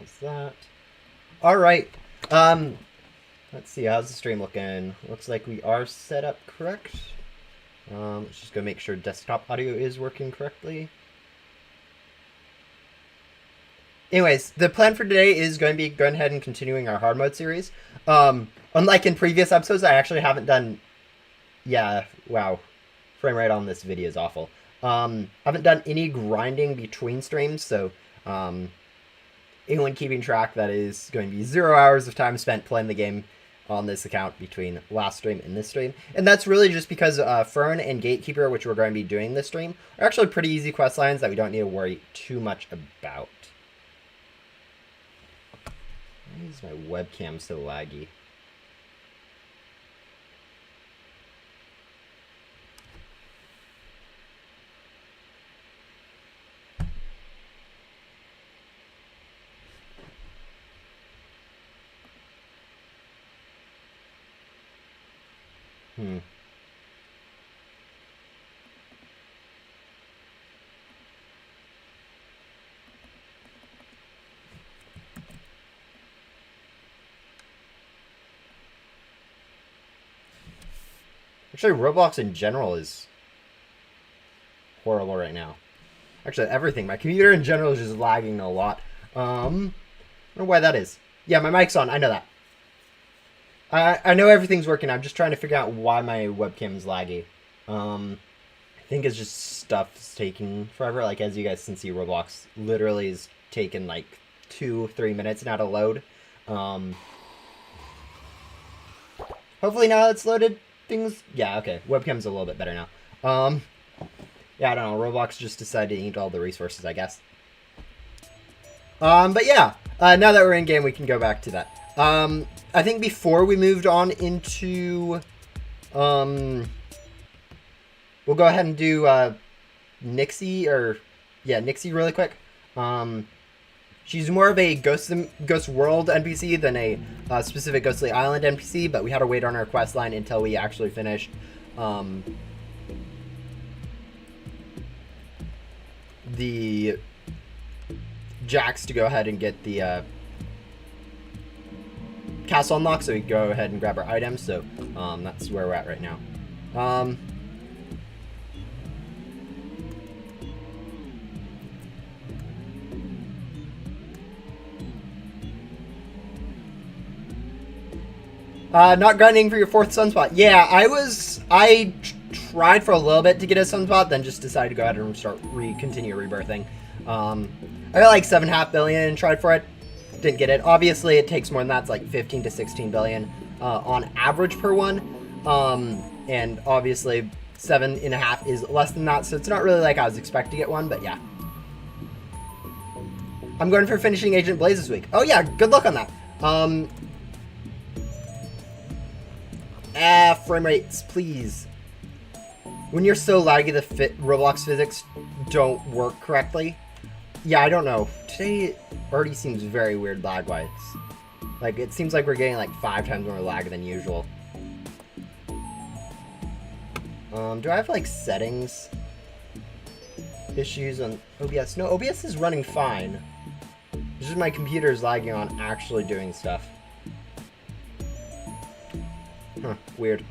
pause that. All right. Let's see. How's the stream looking? Looks like we are set up correct. Let's just go make sure desktop audio is working correctly. Anyways, the plan for today is going to be going ahead and continuing our hard mode series. Unlike in previous episodes, I actually haven't done... Yeah, wow. Frame rate on this video is awful. Haven't done any grinding between streams, so anyone keeping track, that is going to be 0 hours of time spent playing the game on this account between last stream and this stream. And that's really just because Fern and Gatekeeper, which we're going to be doing this stream, are actually pretty easy quest lines that we don't need to worry too much about. Why is my webcam so laggy? Actually, Roblox in general is horrible right now. Actually, everything. My computer in general is just lagging a lot. I don't know why that is. Yeah, my mic's on. I know that. I know everything's working. I'm just trying to figure out why my webcam is laggy. I think it's just stuff's taking forever. Like, as you guys can see, Roblox literally is taking like 2-3 minutes now to load. Hopefully now it's loaded. Things, yeah, okay. Webcam's a little bit better now. Yeah, I don't know. Roblox just decided to eat all the resources, I guess. But yeah, now that we're in game, we can go back to that. I think before we moved on into, we'll go ahead and do Nixie, Nixie really quick. She's more of a Ghost World NPC than a specific Ghostly Island NPC, but we had to wait on our quest line until we actually finished the Jacks to go ahead and get the castle unlocked, so we go ahead and grab our items. So that's where we're at right now. Not grinding for your 4th sunspot. Yeah, I tried for a little bit to get a sunspot, then just decided to go ahead and continue rebirthing. I got like 7.5 billion and tried for it. Didn't get it. Obviously, it takes more than that. It's like 15 to 16 billion on average per one. And obviously, 7.5 is less than that, so it's not really like I was expecting to get one, but yeah. I'm going for finishing Agent Blaze this week. Oh yeah, good luck on that. Frame rates, please. When you're so laggy, the Roblox physics don't work correctly. Yeah, I don't know. Today already seems very weird lag-wise. Like, it seems like we're getting like 5 times more lag than usual. Do I have like settings issues on OBS? No, OBS is running fine. It's just my computer is lagging on actually doing stuff. Huh, weird.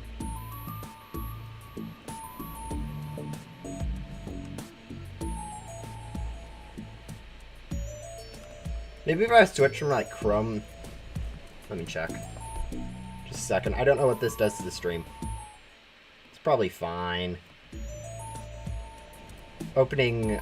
Maybe if I switch from like Chrome, let me check. Just a second. I don't know what this does to the stream. It's probably fine. Opening,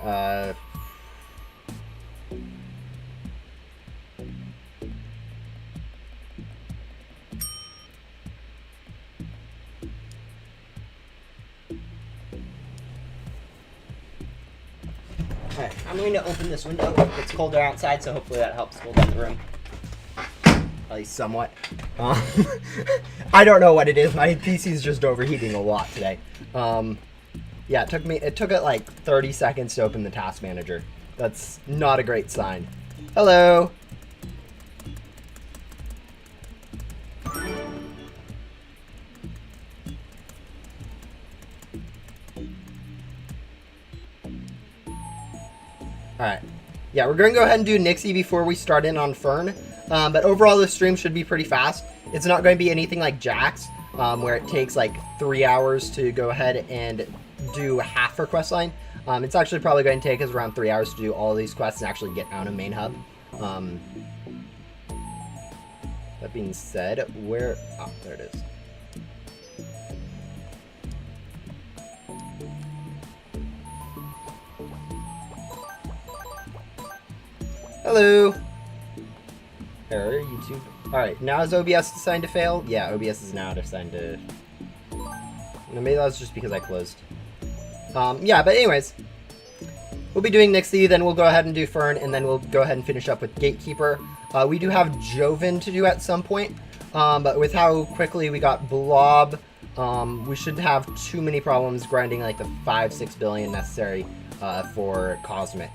Alright, I'm going to open this window. It's colder outside, so hopefully that helps cool down the room. At least somewhat. I don't know what it is. My PC's just overheating a lot today. Yeah, it took it like 30 seconds to open the task manager. That's not a great sign. Hello! Alright. Yeah, we're going to go ahead and do Nixie before we start in on Fern. But overall, the stream should be pretty fast. It's not going to be anything like Jack's, where it takes like 3 hours to go ahead and do half her quest line. It's actually probably going to take us around 3 hours to do all of these quests and actually get out of main hub. That being said, where... Oh, there it is. Hello! Error, YouTube. Alright, now is OBS assigned to fail? Yeah, OBS is now assigned to... Maybe that was just because I closed. Yeah, but anyways. We'll be doing Nixie, then we'll go ahead and do Fern, and then we'll go ahead and finish up with Gatekeeper. We do have Joven to do at some point, but with how quickly we got Blob, we shouldn't have too many problems grinding like the 5-6 billion necessary for Cosmic.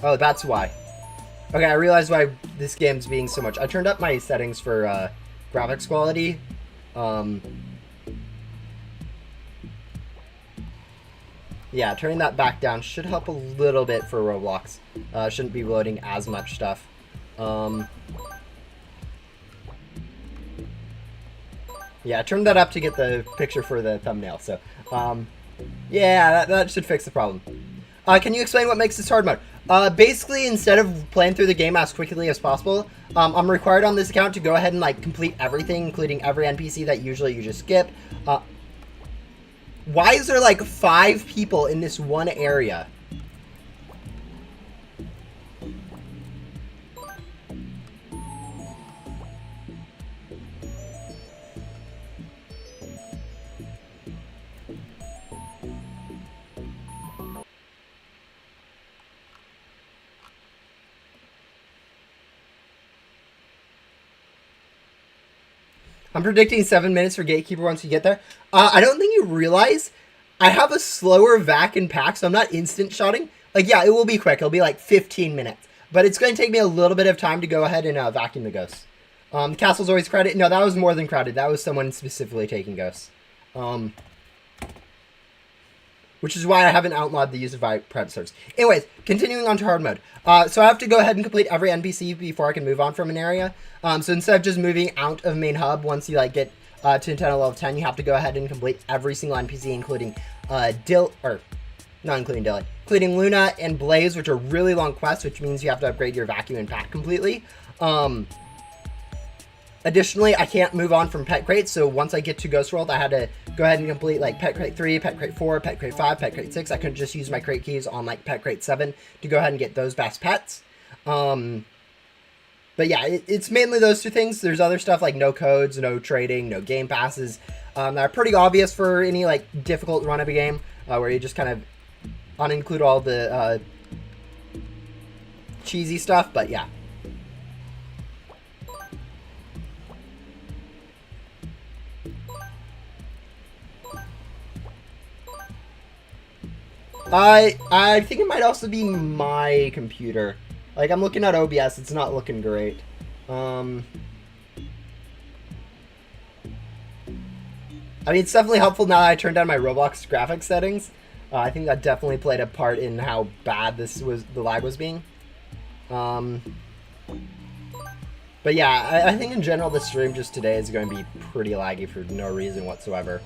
Oh, that's why. Okay, I realized why this game's being so much. I turned up my settings for graphics quality. Yeah, turning that back down should help a little bit for Roblox. Shouldn't be loading as much stuff. Yeah, I turned that up to get the picture for the thumbnail, so... yeah, that should fix the problem. Can you explain what makes this hard mode? Basically, instead of playing through the game as quickly as possible, I'm required on this account to go ahead and like complete everything, including every NPC that usually you just skip. Why is there like 5 people in this one area? I'm predicting 7 minutes for Gatekeeper once you get there. I don't think you realize I have a slower vac and pack, so I'm not instant shotting. Like, yeah, it will be quick. It'll be like 15 minutes. But it's going to take me a little bit of time to go ahead and vacuum the ghosts. The castle's always crowded. No, that was more than crowded. That was someone specifically taking ghosts. Which is why I haven't outlawed the use of predators. Anyways, continuing on to hard mode. So I have to go ahead and complete every NPC before I can move on from an area. So instead of just moving out of main hub, once you like get to 10 or level 10, you have to go ahead and complete every single NPC, including not including Dilly, including Luna and Blaze, which are really long quests, which means you have to upgrade your vacuum and pack completely. Additionally, I can't move on from Pet Crates, so once I get to Ghost World, I had to go ahead and complete like Pet Crate 3, Pet Crate 4, Pet Crate 5, Pet Crate 6. I couldn't just use my crate keys on like Pet Crate 7 to go ahead and get those best pets. But yeah, it's mainly those two things. There's other stuff like no codes, no trading, no game passes that are pretty obvious for any like difficult run of a game where you just kind of uninclude all the cheesy stuff, but yeah. I think it might also be my computer. Like, I'm looking at OBS, it's not looking great. I mean, it's definitely helpful now that I turned down my Roblox graphics settings. I think that definitely played a part in how bad the lag was being. But yeah, I think in general the stream just today is going to be pretty laggy for no reason whatsoever.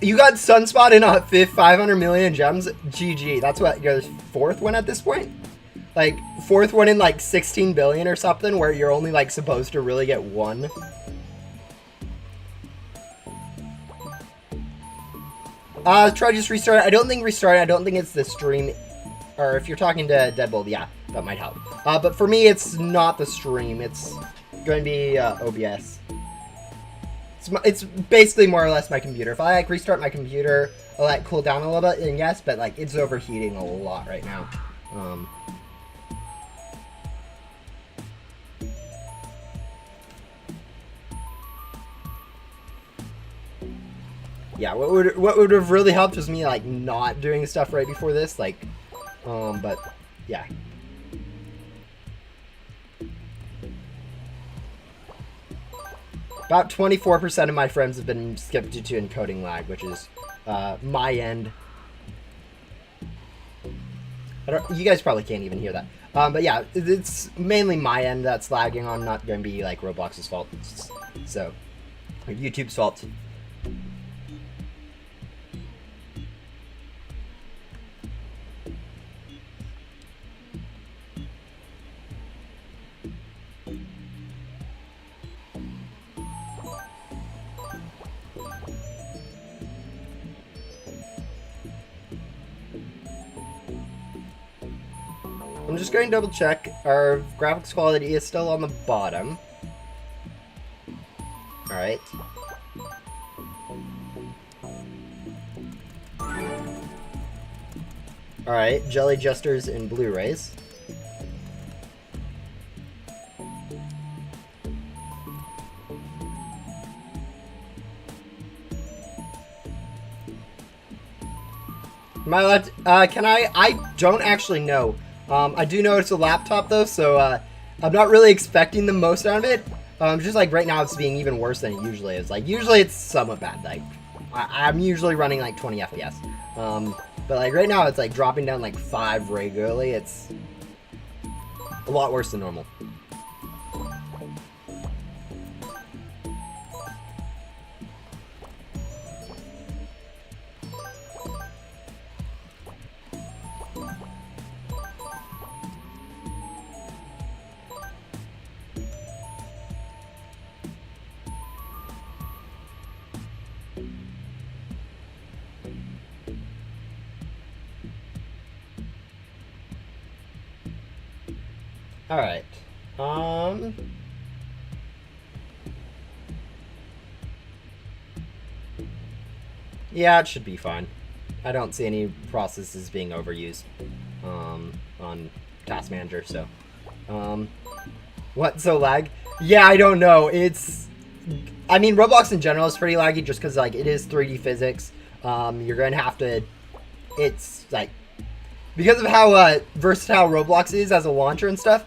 You got Sunspot in a 500 million gems? GG. That's what, your 4th one at this point? Like, 4th one in like 16 billion or something, where you're only like supposed to really get 1. Try just restart. I don't think restart. I don't think it's the stream. Or if you're talking to Deadbolt, yeah, that might help. But for me, it's not the stream. It's going to be OBS. It's basically more or less my computer. If I like restart my computer, I'll let it cool down a little bit, and yes, but like it's overheating a lot right now. Yeah, what would have really helped was me like not doing stuff right before this, like, but yeah. About 24% of my frames have been skipped due to encoding lag, which is my end. You guys probably can't even hear that. But yeah, it's mainly my end that's lagging on, not going to be like Roblox's fault. So, or YouTube's fault. I'm just going to double check. Our graphics quality is still on the bottom. Alright. Alright, Jelly Jesters and Blu-rays. Am I allowed to, can I don't actually know. I do know it's a laptop though, so I'm not really expecting the most out of it. Just like right now it's being even worse than it usually is. Like usually it's somewhat bad. Like I'm usually running like 20 FPS. But like right now it's like dropping down like 5 regularly. It's a lot worse than normal. Alright. Yeah, it should be fine. I don't see any processes being overused on Task Manager, so. What, so lag? Yeah, I don't know. I mean, Roblox in general is pretty laggy just because, like, it is 3D physics. You're going to have to, it's, like, because of how versatile Roblox is as a launcher and stuff,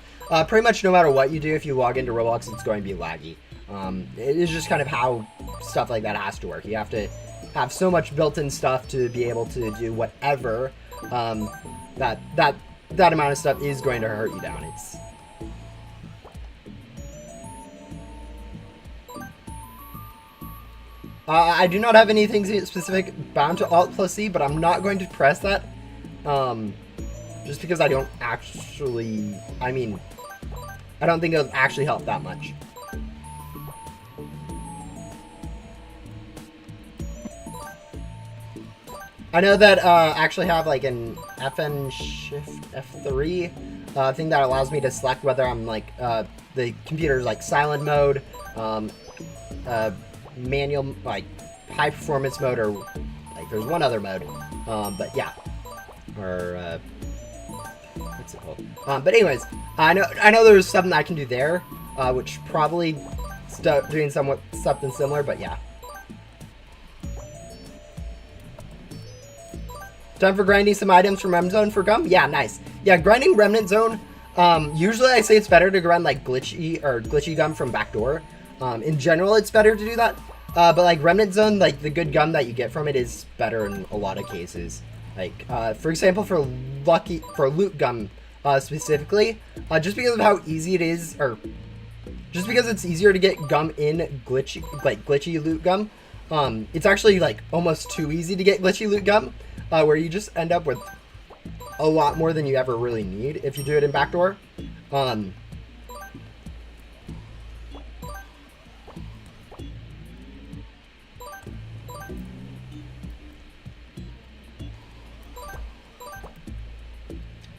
pretty much no matter what you do, if you log into Roblox, it's going to be laggy. It is just kind of how stuff like that has to work. You have to have so much built-in stuff to be able to do whatever that amount of stuff is going to hurt you down. I do not have anything specific bound to Alt+C, but I'm not going to press that. Just because I don't actually, I mean, I don't think it'll actually help that much. I know that I actually have like an FN Shift F3 thing that allows me to select whether I'm like, the computer's like silent mode, manual, like high performance mode, or like there's one other mode, but yeah, or what's it called? But anyways, I know there's something I can do there, which probably doing something similar, but yeah. Time for grinding some items from Remnant Zone for gum? Yeah, nice. Yeah, grinding Remnant Zone, usually I say it's better to grind like glitchy gum from Backdoor. In general, it's better to do that. But like Remnant Zone, like the good gum that you get from it is better in a lot of cases. Like, for example, for loot gum specifically, just because of how easy it is, or just because it's easier to get gum in glitchy loot gum, it's actually like almost too easy to get glitchy loot gum, where you just end up with a lot more than you ever really need if you do it in Backdoor.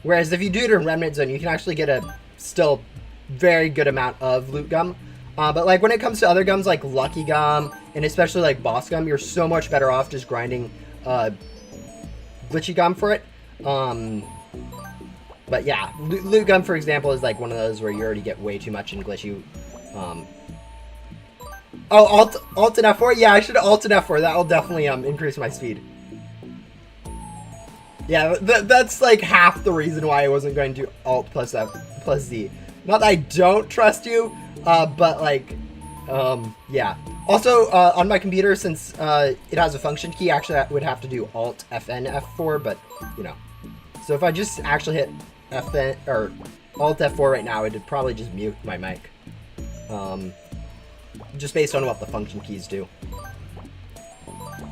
Whereas if you do it in Remnant Zone, you can actually get a still very good amount of loot gum. But like when it comes to other gums like Lucky Gum and especially like Boss Gum, you're so much better off just grinding Glitchy Gum for it. But yeah, Loot Gum, for example, is like one of those where you already get way too much in Glitchy. Oh, Alt and F4? Yeah, I should Alt and F4. That will definitely increase my speed. Yeah, that's like half the reason why I wasn't going to Alt plus F plus Z. Not that I don't trust you, but like, yeah. Also, on my computer, since it has a function key, actually I would have to do Alt FN F4, but, you know. So if I just actually hit FN, or Alt F4 right now, it'd probably just mute my mic. Just based on what the function keys do.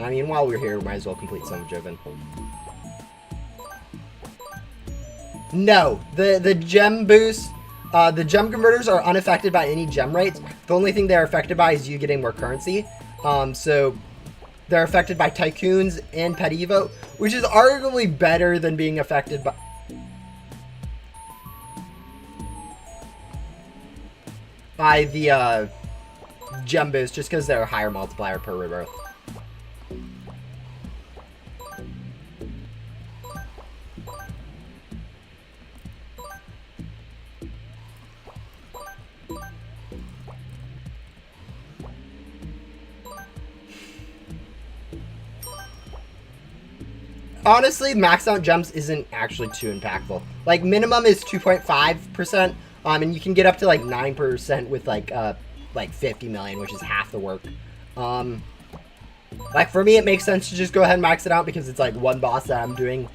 I mean, while we're here, we might as well complete some Joven. No, the gem boost, the gem converters are unaffected by any gem rates. The only thing they're affected by is you getting more currency. So they're affected by Tycoons and Pet Evo, which is arguably better than being affected by the gem boost, just because they're a higher multiplier per rebirth. Honestly, maxed out gems isn't actually too impactful. Like, minimum is 2.5%, and you can get up to like 9% with like 50 million, which is half the work. Like for me, it makes sense to just go ahead and max it out because it's like one boss that I'm doing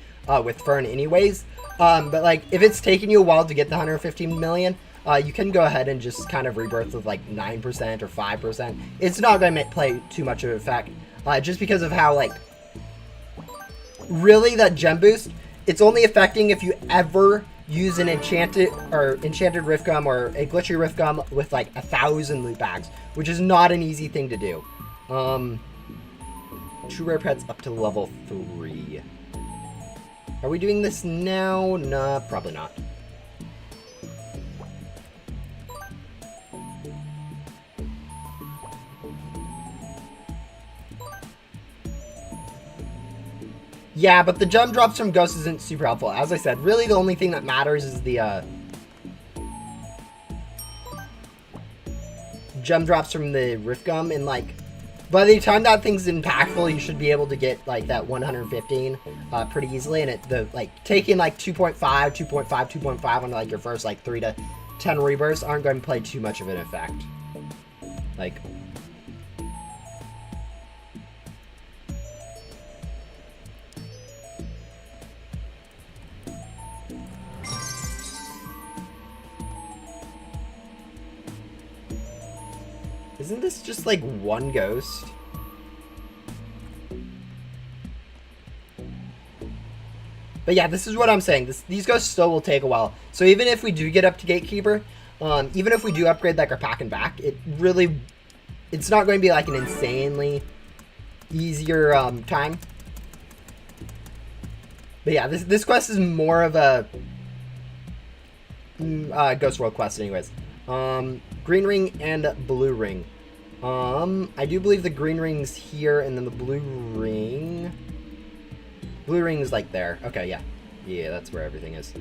with Fern anyways. But like if it's taking you a while to get the 115 million, you can go ahead and just kind of rebirth with like 9% or 5%. It's not going to play too much of an effect, just because of how like really that gem boost, it's only affecting if you ever use an enchanted rift gum or a glitchy rift gum with like 1,000 loot bags, which is not an easy thing to do. True rare pets up to level 3. Are we doing this now? Nah, probably not. Yeah, but the gem drops from Ghost isn't super helpful. As I said, really the only thing that matters is the gem drops from the Rift Gum, and like by the time that thing's impactful, you should be able to get like that 115 pretty easily, and taking like 2.5, 2.5, 2.5 on like your first like 3 to 10 rebirths aren't going to play too much of an effect. Like, isn't this just like one ghost? But yeah, this is what I'm saying. These ghosts still will take a while. So even if we do get up to Gatekeeper, even if we do upgrade like our pack and back, it's not going to be like an insanely easier time. But yeah, this quest is more of a Ghost World quest anyways. Green ring and blue ring. I do believe the green ring's here, and then the blue ring is like there. Okay, yeah. Yeah, that's where everything is.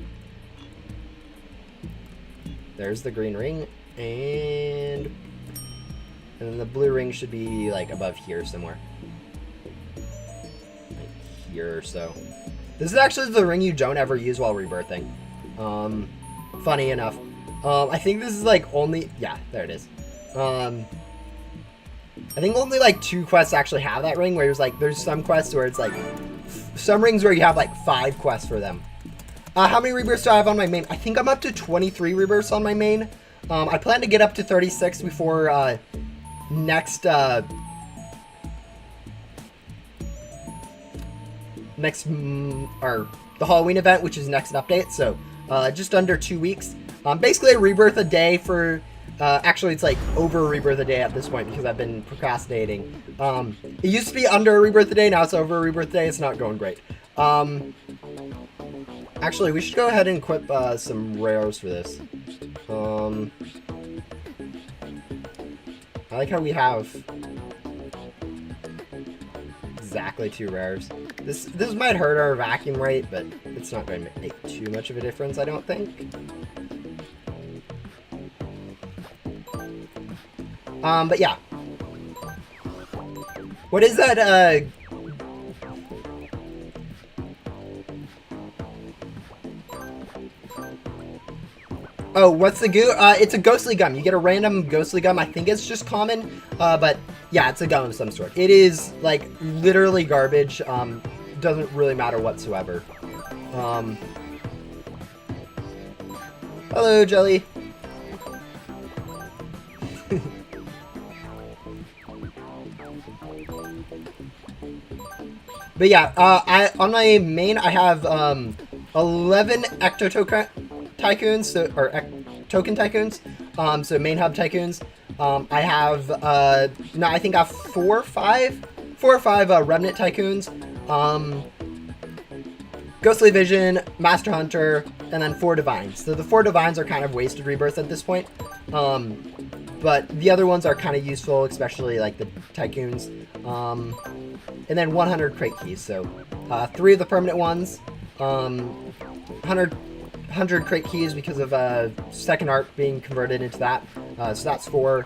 There's the green ring, and then the blue ring should be like above here somewhere. Like here or so. This is actually the ring you don't ever use while rebirthing. Funny enough. I think this is like only, yeah, there it is. I think only like 2 quests actually have that ring, where there's some quests where it's like, some rings where you have like 5 quests for them. How many rebirths do I have on my main? I think I'm up to 23 rebirths on my main. I plan to get up to 36 before next or the Halloween event, which is next update. So just under 2 weeks. Basically a rebirth a day for, actually it's like over a rebirth a day at this point because I've been procrastinating. It used to be under a rebirth a day, now it's over a rebirth a day. It's not going great. Actually, we should go ahead and equip some rares for this. I like how we have exactly 2 rares. This might hurt our vacuum rate, but it's not going to make too much of a difference, I don't think. But yeah. What is that, Oh, what's the goo? It's a ghostly gum. You get a random ghostly gum. I think it's just common, but yeah, it's a gum of some sort. It is, like, literally garbage. Doesn't really matter whatsoever. Hello, Jelly. But yeah, on my main, I have 11 Ecto Tycoons, or Token Tycoons, so main hub Tycoons. I have, no, I think I have 4 or 5 Remnant Tycoons, Ghostly Vision, Master Hunter, and then 4 Divines. So the 4 Divines are kind of wasted rebirths at this point, but the other ones are kind of useful, especially like the Tycoons, and then 100 crate keys, so 3 of the permanent ones, 100 crate keys because of second arc being converted into that. So that's for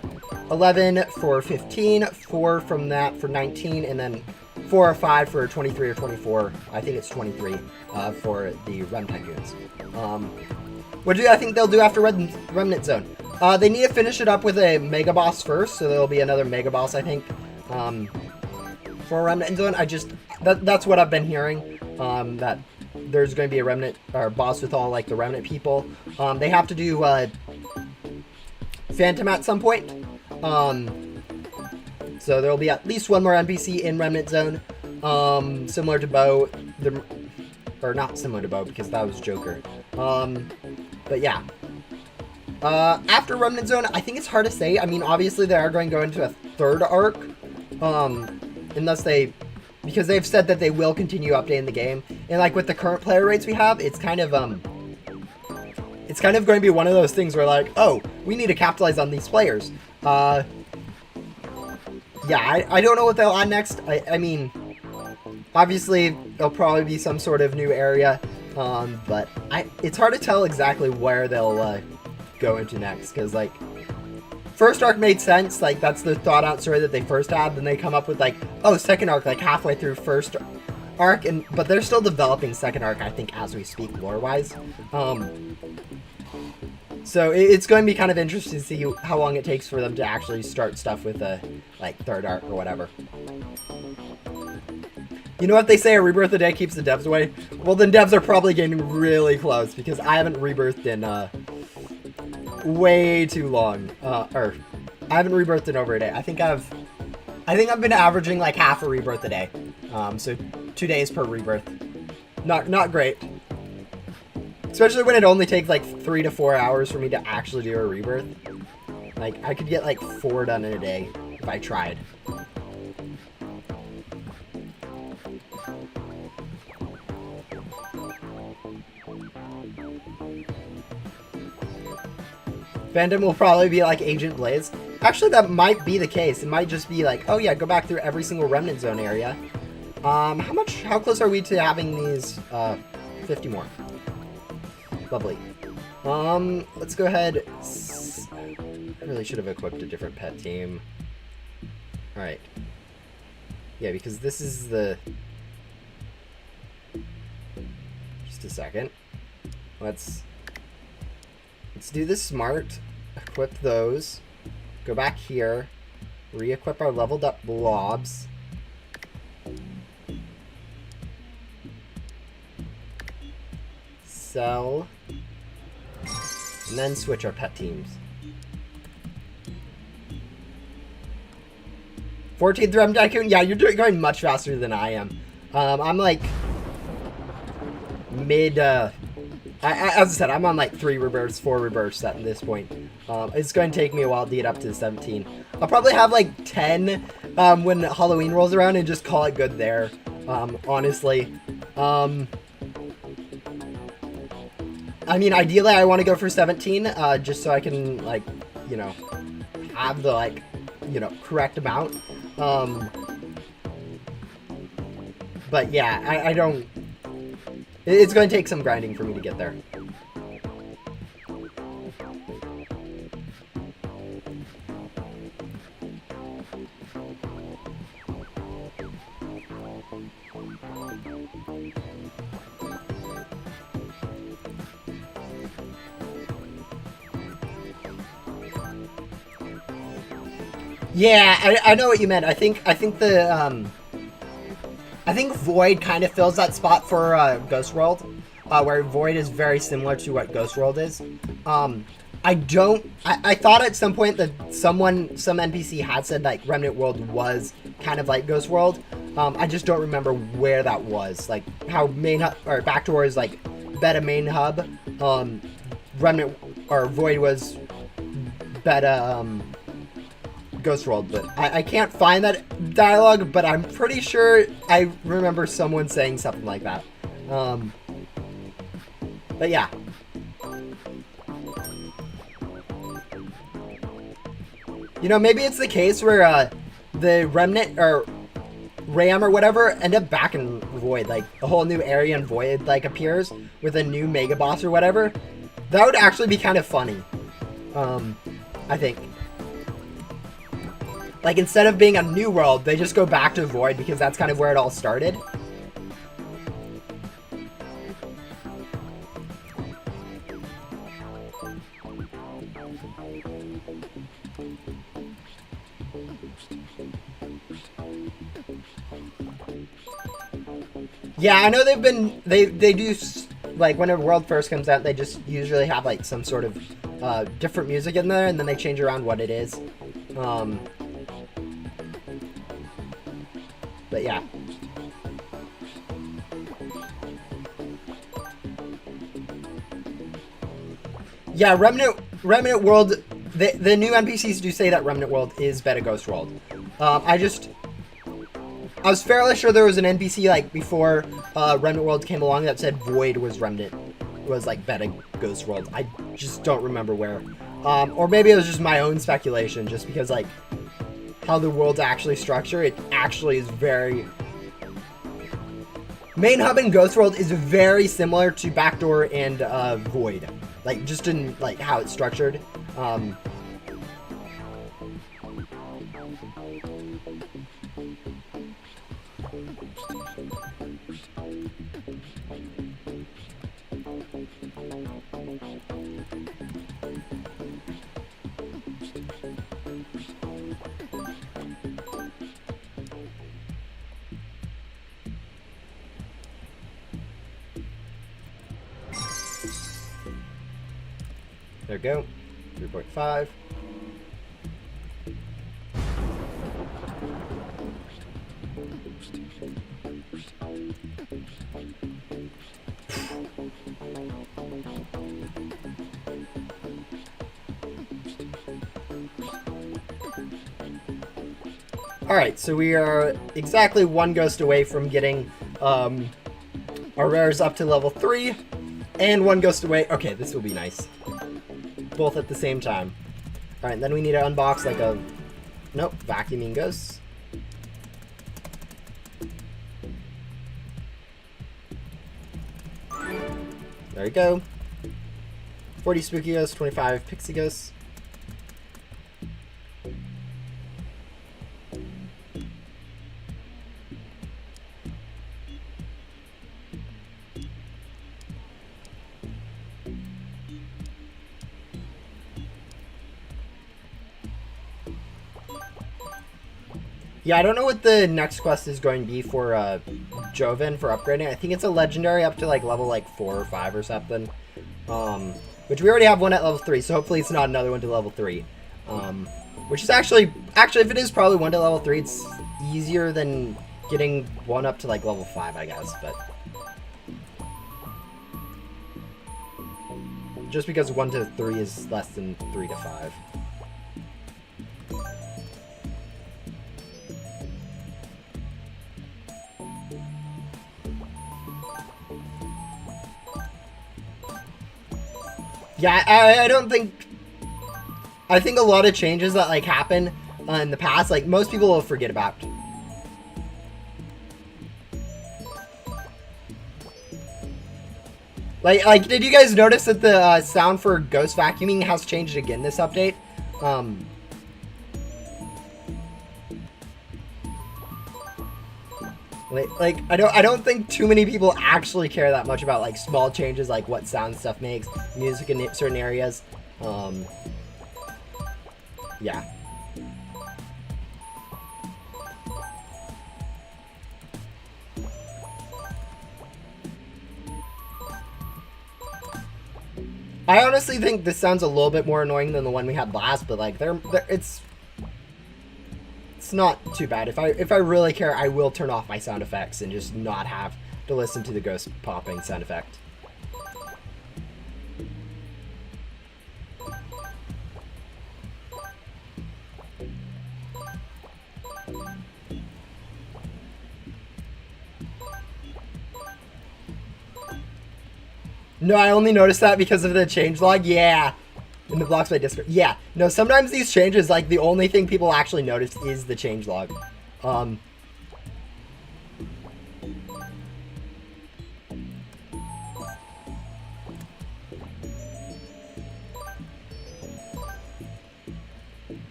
11, for 15, 4 from that for 19, and then 4 or 5 for 23 or 24. I think it's 23 for the Rem Tycoons. What do I think they'll do after Remnant Zone? They need to finish it up with a Mega Boss first, so there'll be another Mega Boss, I think, for Remnant Zone. That's what I've been hearing, that there's going to be a Remnant, or boss with all, like, the Remnant people. They have to do, Phantom at some point. So there'll be at least 1 more NPC in Remnant Zone. Similar to Bo. Or not similar to Bo, because that was Joker. But yeah. After Remnant Zone, I think it's hard to say. I mean, obviously they are going to go into a 3rd arc. Unless because they've said that they will continue updating the game. And like with the current player rates we have, it's kind of going to be one of those things where, like, oh, we need to capitalize on these players. Yeah, I don't know what they'll add next. I mean, obviously there'll probably be some sort of new area, but it's hard to tell exactly where they'll go into next, because, like, first arc made sense, like, that's the thought out story that they first had, then they come up with, like, oh, second arc, like, halfway through first arc, but they're still developing second arc, I think, as we speak, lore-wise. So it's going to be kind of interesting to see how long it takes for them to actually start stuff with a, like, 3rd arc or whatever. You know what they say, a rebirth a day keeps the devs away? Well, then devs are probably getting really close, because I haven't rebirthed in, way too long. Or I haven't rebirthed in over a day. I think I've been averaging like half a rebirth a day. So 2 days per rebirth. Not great. Especially when it only takes like 3 to 4 hours for me to actually do a rebirth. Like, I could get like 4 done in a day if I tried. Phantom will probably be like Agent Blaze. Actually, that might be the case. It might just be like, oh yeah, go back through every single Remnant Zone area. How close are we to having these, 50 more? Lovely. Let's go ahead. I really should have equipped a different pet team. Alright. Yeah, because this is the... Just a second. Let's do this smart. Equip those. Go back here. Re-equip our leveled up blobs. Sell. And then switch our pet teams. 14th Rem Tycoon? Yeah, you're going much faster than I am. I'm like mid, as I said, I'm on like 3 rebirths, 4 rebirths at this point. It's going to take me a while to get up to 17. I'll probably have like 10 when Halloween rolls around and just call it good there, honestly. I mean, ideally I want to go for 17, just so I can, like, you know, have the, like, you know, correct amount. But yeah, I don't... It's going to take some grinding for me to get there. Yeah, I know what you meant. I think Void kind of fills that spot for Ghost World, where Void is very similar to what Ghost World is. I thought at some point that some NPC had said like Remnant World was kind of like Ghost World. I just don't remember where that was. Like how main hub or Backdoor is like beta main hub. Remnant or Void was beta Ghost World, but I can't find that dialogue, but I'm pretty sure I remember someone saying something like that. But yeah. You know, maybe it's the case where the Remnant or Ram or whatever end up back in Void, like a whole new area in Void like appears with a new mega boss or whatever. That would actually be kind of funny. I think. Like, instead of being a new world, they just go back to Void because that's kind of where it all started. Yeah, I know they do, like, when a world first comes out, they just usually have, like, some sort of different music in there, and then they change around what it is. But yeah. Yeah, Remnant World, the new NPCs do say that Remnant World is beta Ghost World. I was fairly sure there was an NPC like before Remnant World came along that said Void was like beta Ghost World. I just don't remember where. Or maybe it was just my own speculation, just because like how the world's actually structured, it actually is very... Main Hub in Ghost World is very similar to Backdoor and Void. Like, just in, like, how it's structured. There we go. 3.5. Alright, so we are exactly one ghost away from getting our rares up to level 3, and one ghost away. Okay, this will be nice. Both at the same time. Alright, then we need to unbox like a... Nope, vacuuming ghosts. There we go. 40 spooky ghosts, 25 pixie ghosts. Yeah, I don't know what the next quest is going to be for Joven for upgrading. I think it's a legendary up to like level like 4 or 5 or something. Which we already have one at level 3, so hopefully it's not another one to level 3. Which is actually if it is probably one to level 3, it's easier than getting one up to like level 5, I guess, but just because 1 to 3 is less than 3 to 5. Yeah, I don't think... I think a lot of changes that, like, happen in the past, like most people will forget about. Like, did you guys notice that the sound for ghost vacuuming has changed again this update? Like I don't think too many people actually care that much about like small changes, like what sound stuff makes, music in certain areas. Yeah. I honestly think this sounds a little bit more annoying than the one we had last, but like it's not too bad. If I really care, I will turn off my sound effects and just not have to listen to the ghost popping sound effect. No, I only noticed that because of the changelog. Yeah. In the blocks by Discord. Yeah. No, sometimes these changes, like, the only thing people actually notice is the changelog. I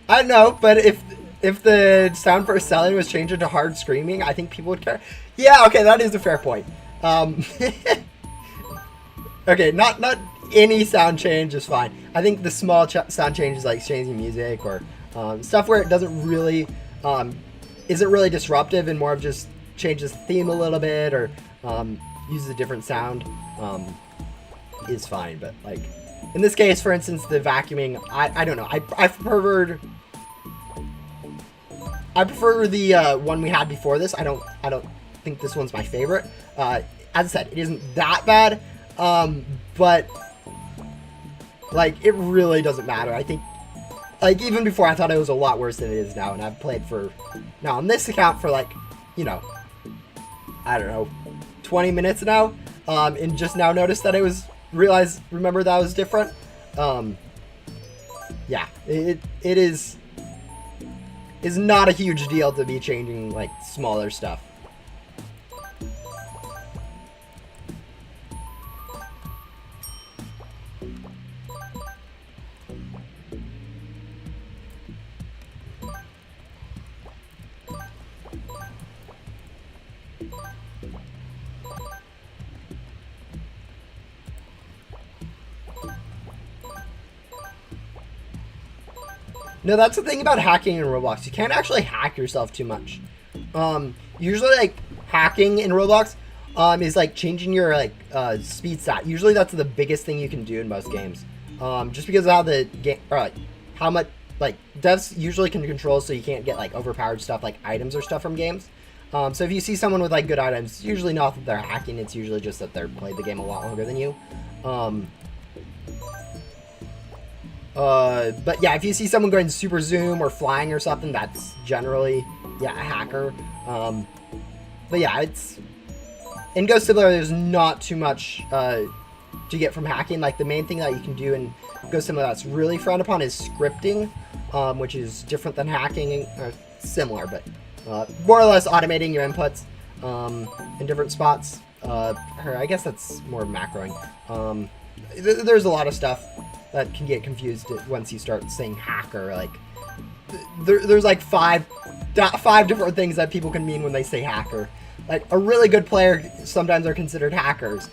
don't know, but if the sound for selling was changed into hard screaming, I think people would care. Yeah, okay, that is a fair point. Okay, not any sound change is fine. I think the small sound changes like changing music or stuff where it doesn't really isn't really disruptive and more of just changes the theme a little bit or uses a different sound is fine. But like in this case, for instance, the vacuuming, I don't know. I prefer the one we had before this. I don't think this one's my favorite. As I said, it isn't that bad. But like it really doesn't matter. I think like even before I thought it was a lot worse than it is now, and I've played for now on this account for like, you know, I don't know, 20 minutes now, and just now noticed that it was remember that was different. Yeah, it is not a huge deal to be changing like smaller stuff. No, that's the thing about hacking in Roblox. You can't actually hack yourself too much. Usually, like, hacking in Roblox is, like, changing your, like, speed stat. Usually that's the biggest thing you can do in most games. Just because of how the game, or, like, how much, like, devs usually can control so you can't get, like, overpowered stuff like items or stuff from games. So if you see someone with, like, good items, it's usually not that they're hacking. It's usually just that they're played the game a lot longer than you. But yeah, if you see someone going super zoom or flying or something, that's generally, yeah, a hacker. But yeah, it's in Ghost Simulator, there's not too much to get from hacking. Like the main thing that you can do in Ghost Simulator that's really frowned upon is scripting, which is different than hacking, or similar, but more or less automating your inputs in different spots. Or I guess that's more macroing. There's a lot of stuff that can get confused once you start saying hacker. Like there's like five different things that people can mean when they say hacker. Like a really good player sometimes are considered hackers,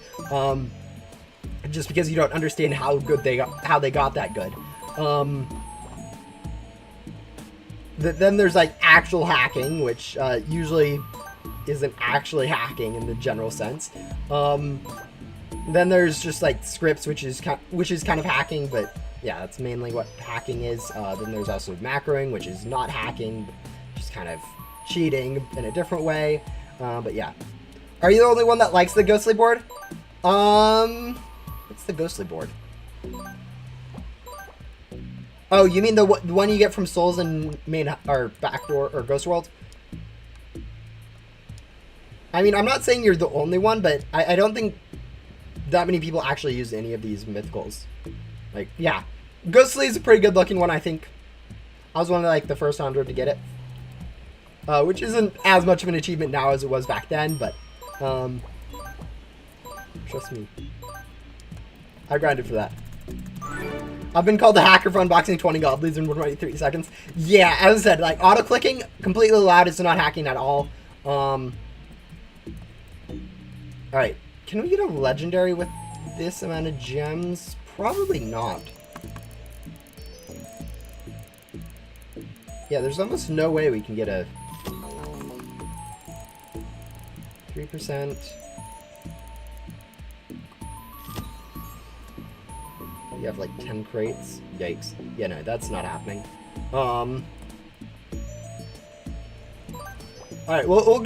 just because you don't understand how they got that good. Then there's like actual hacking, which usually isn't actually hacking in the general sense. Then there's just like scripts, which is kind of hacking, but yeah, that's mainly what hacking is. Then there's also macroing, which is not hacking, but just kind of cheating in a different way. But yeah, are you the only one that likes the ghostly board? What's the ghostly board? Oh, you mean the one you get from Souls and main or backdoor or Ghost World? I mean, I'm not saying you're the only one, but I don't think that many people actually use any of these mythicals. Like, yeah, Ghostly is a pretty good looking one, I think. I was one of like the first 100 to get it, which isn't as much of an achievement now as it was back then, but trust me, I grinded for that. I've been called the hacker for unboxing 20 goblins in 1.3 seconds. Yeah, as I said, like auto-clicking completely allowed. It's not hacking at all. All right, can we get a legendary with this amount of gems? Probably not. Yeah, there's almost no way we can get a 3%. You have like 10 crates. Yikes. Yeah, no, that's not happening. All right, we'll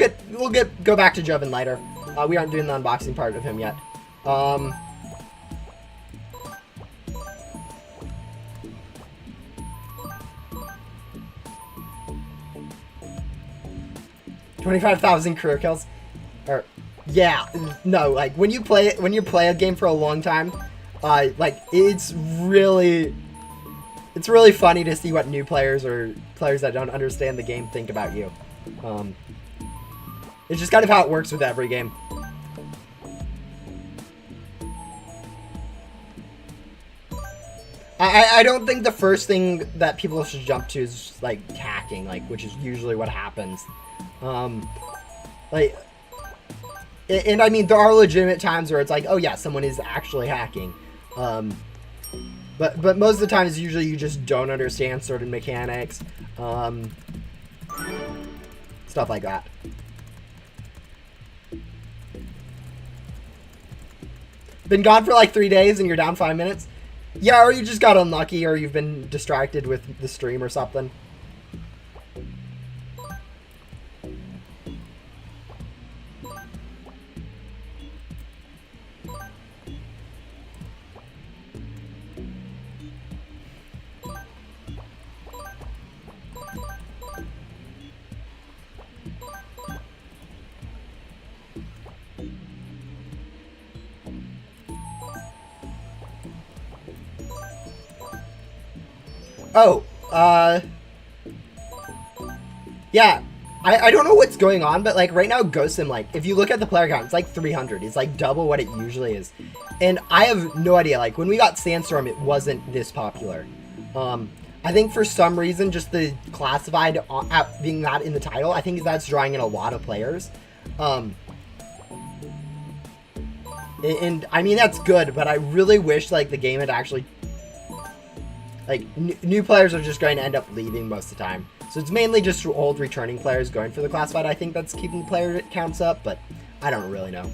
go back to Joven later. We aren't doing the unboxing part of him yet. 25,000 career kills. Or, yeah, no, like when you play a game for a long time, like it's really funny to see what new players or players that don't understand the game think about you. It's just kind of how it works with every game. I don't think the first thing that people should jump to is just, like hacking, like, which is usually what happens. Like, and I mean, there are legitimate times where it's like, oh yeah, someone is actually hacking. But most of the time, it's usually you just don't understand certain mechanics, stuff like that. Been gone for like 3 days and you're down 5 minutes? Yeah, or you just got unlucky, or you've been distracted with the stream or something. Oh, yeah, I don't know what's going on, but like right now Ghost Sim, like if you look at the player count, it's like 300. It's like double what it usually is. And I have no idea, like when we got Sandstorm, it wasn't this popular. I think for some reason, just the classified being that in the title, I think that's drawing in a lot of players. And I mean, that's good, but I really wish like the game had actually, like, new players are just going to end up leaving most of the time. So it's mainly just old returning players going for the classified. I think that's keeping the player counts up, but I don't really know.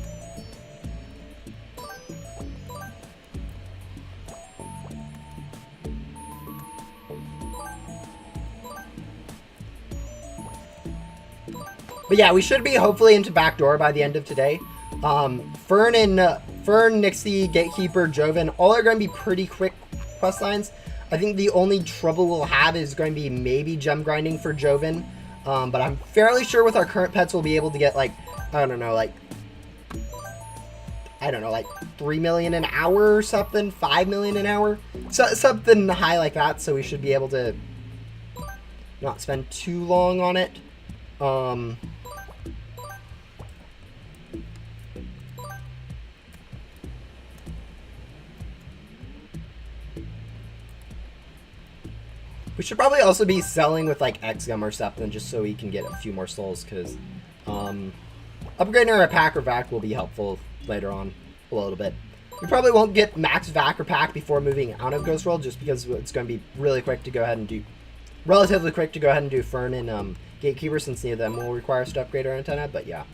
But yeah, we should be hopefully into backdoor by the end of today. Fern, Nixie, Gatekeeper, Joven, all are going to be pretty quick quest lines. I think the only trouble we'll have is going to be maybe gem grinding for Joven. But I'm fairly sure with our current pets we'll be able to get like, I don't know, like 3 million an hour or something, 5 million an hour. So, something high like that, so we should be able to not spend too long on it. We should probably also be selling with like X-Gum or something just so we can get a few more souls, because upgrading our pack or vac will be helpful later on a little bit. We probably won't get max vac or pack before moving out of Ghost World, just because it's going to be relatively quick to go ahead and do Fern and Gatekeeper, since neither of them will require us to upgrade our antenna, but yeah.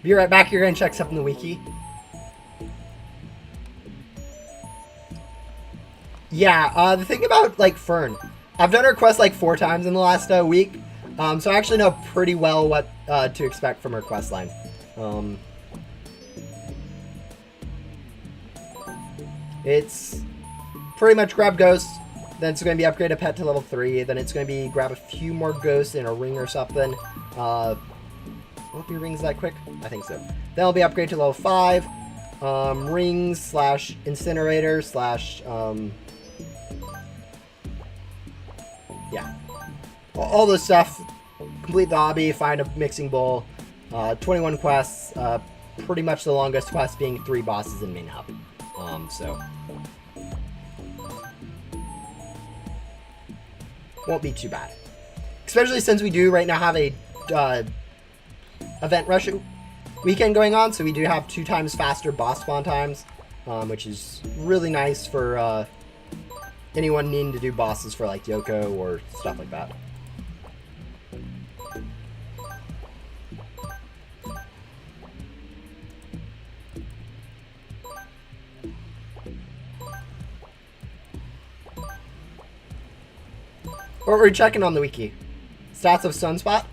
Be right back. You're going to check something in the wiki. Yeah, the thing about, like, Fern, I've done her quest, like, 4 times in the last week, so I actually know pretty well what to expect from her quest line. It's pretty much grab ghosts, Then it's going to be upgrade a pet to level 3. Then it's going to be grab a few more ghosts in a ring or something. Will it be rings that quick? I think so. Then it'll be upgrade to level 5. Rings slash incinerator slash... yeah. All this stuff. Complete the hobby. Find a mixing bowl. 21 quests. Pretty much the longest quest being 3 bosses in main hub. So... won't be too bad. Especially since we do right now have a event rush weekend going on, so we do have 2 times faster boss spawn times, which is really nice for anyone needing to do bosses for like Yoko or stuff like that. What we're checking on the wiki. Stats of Sunspot.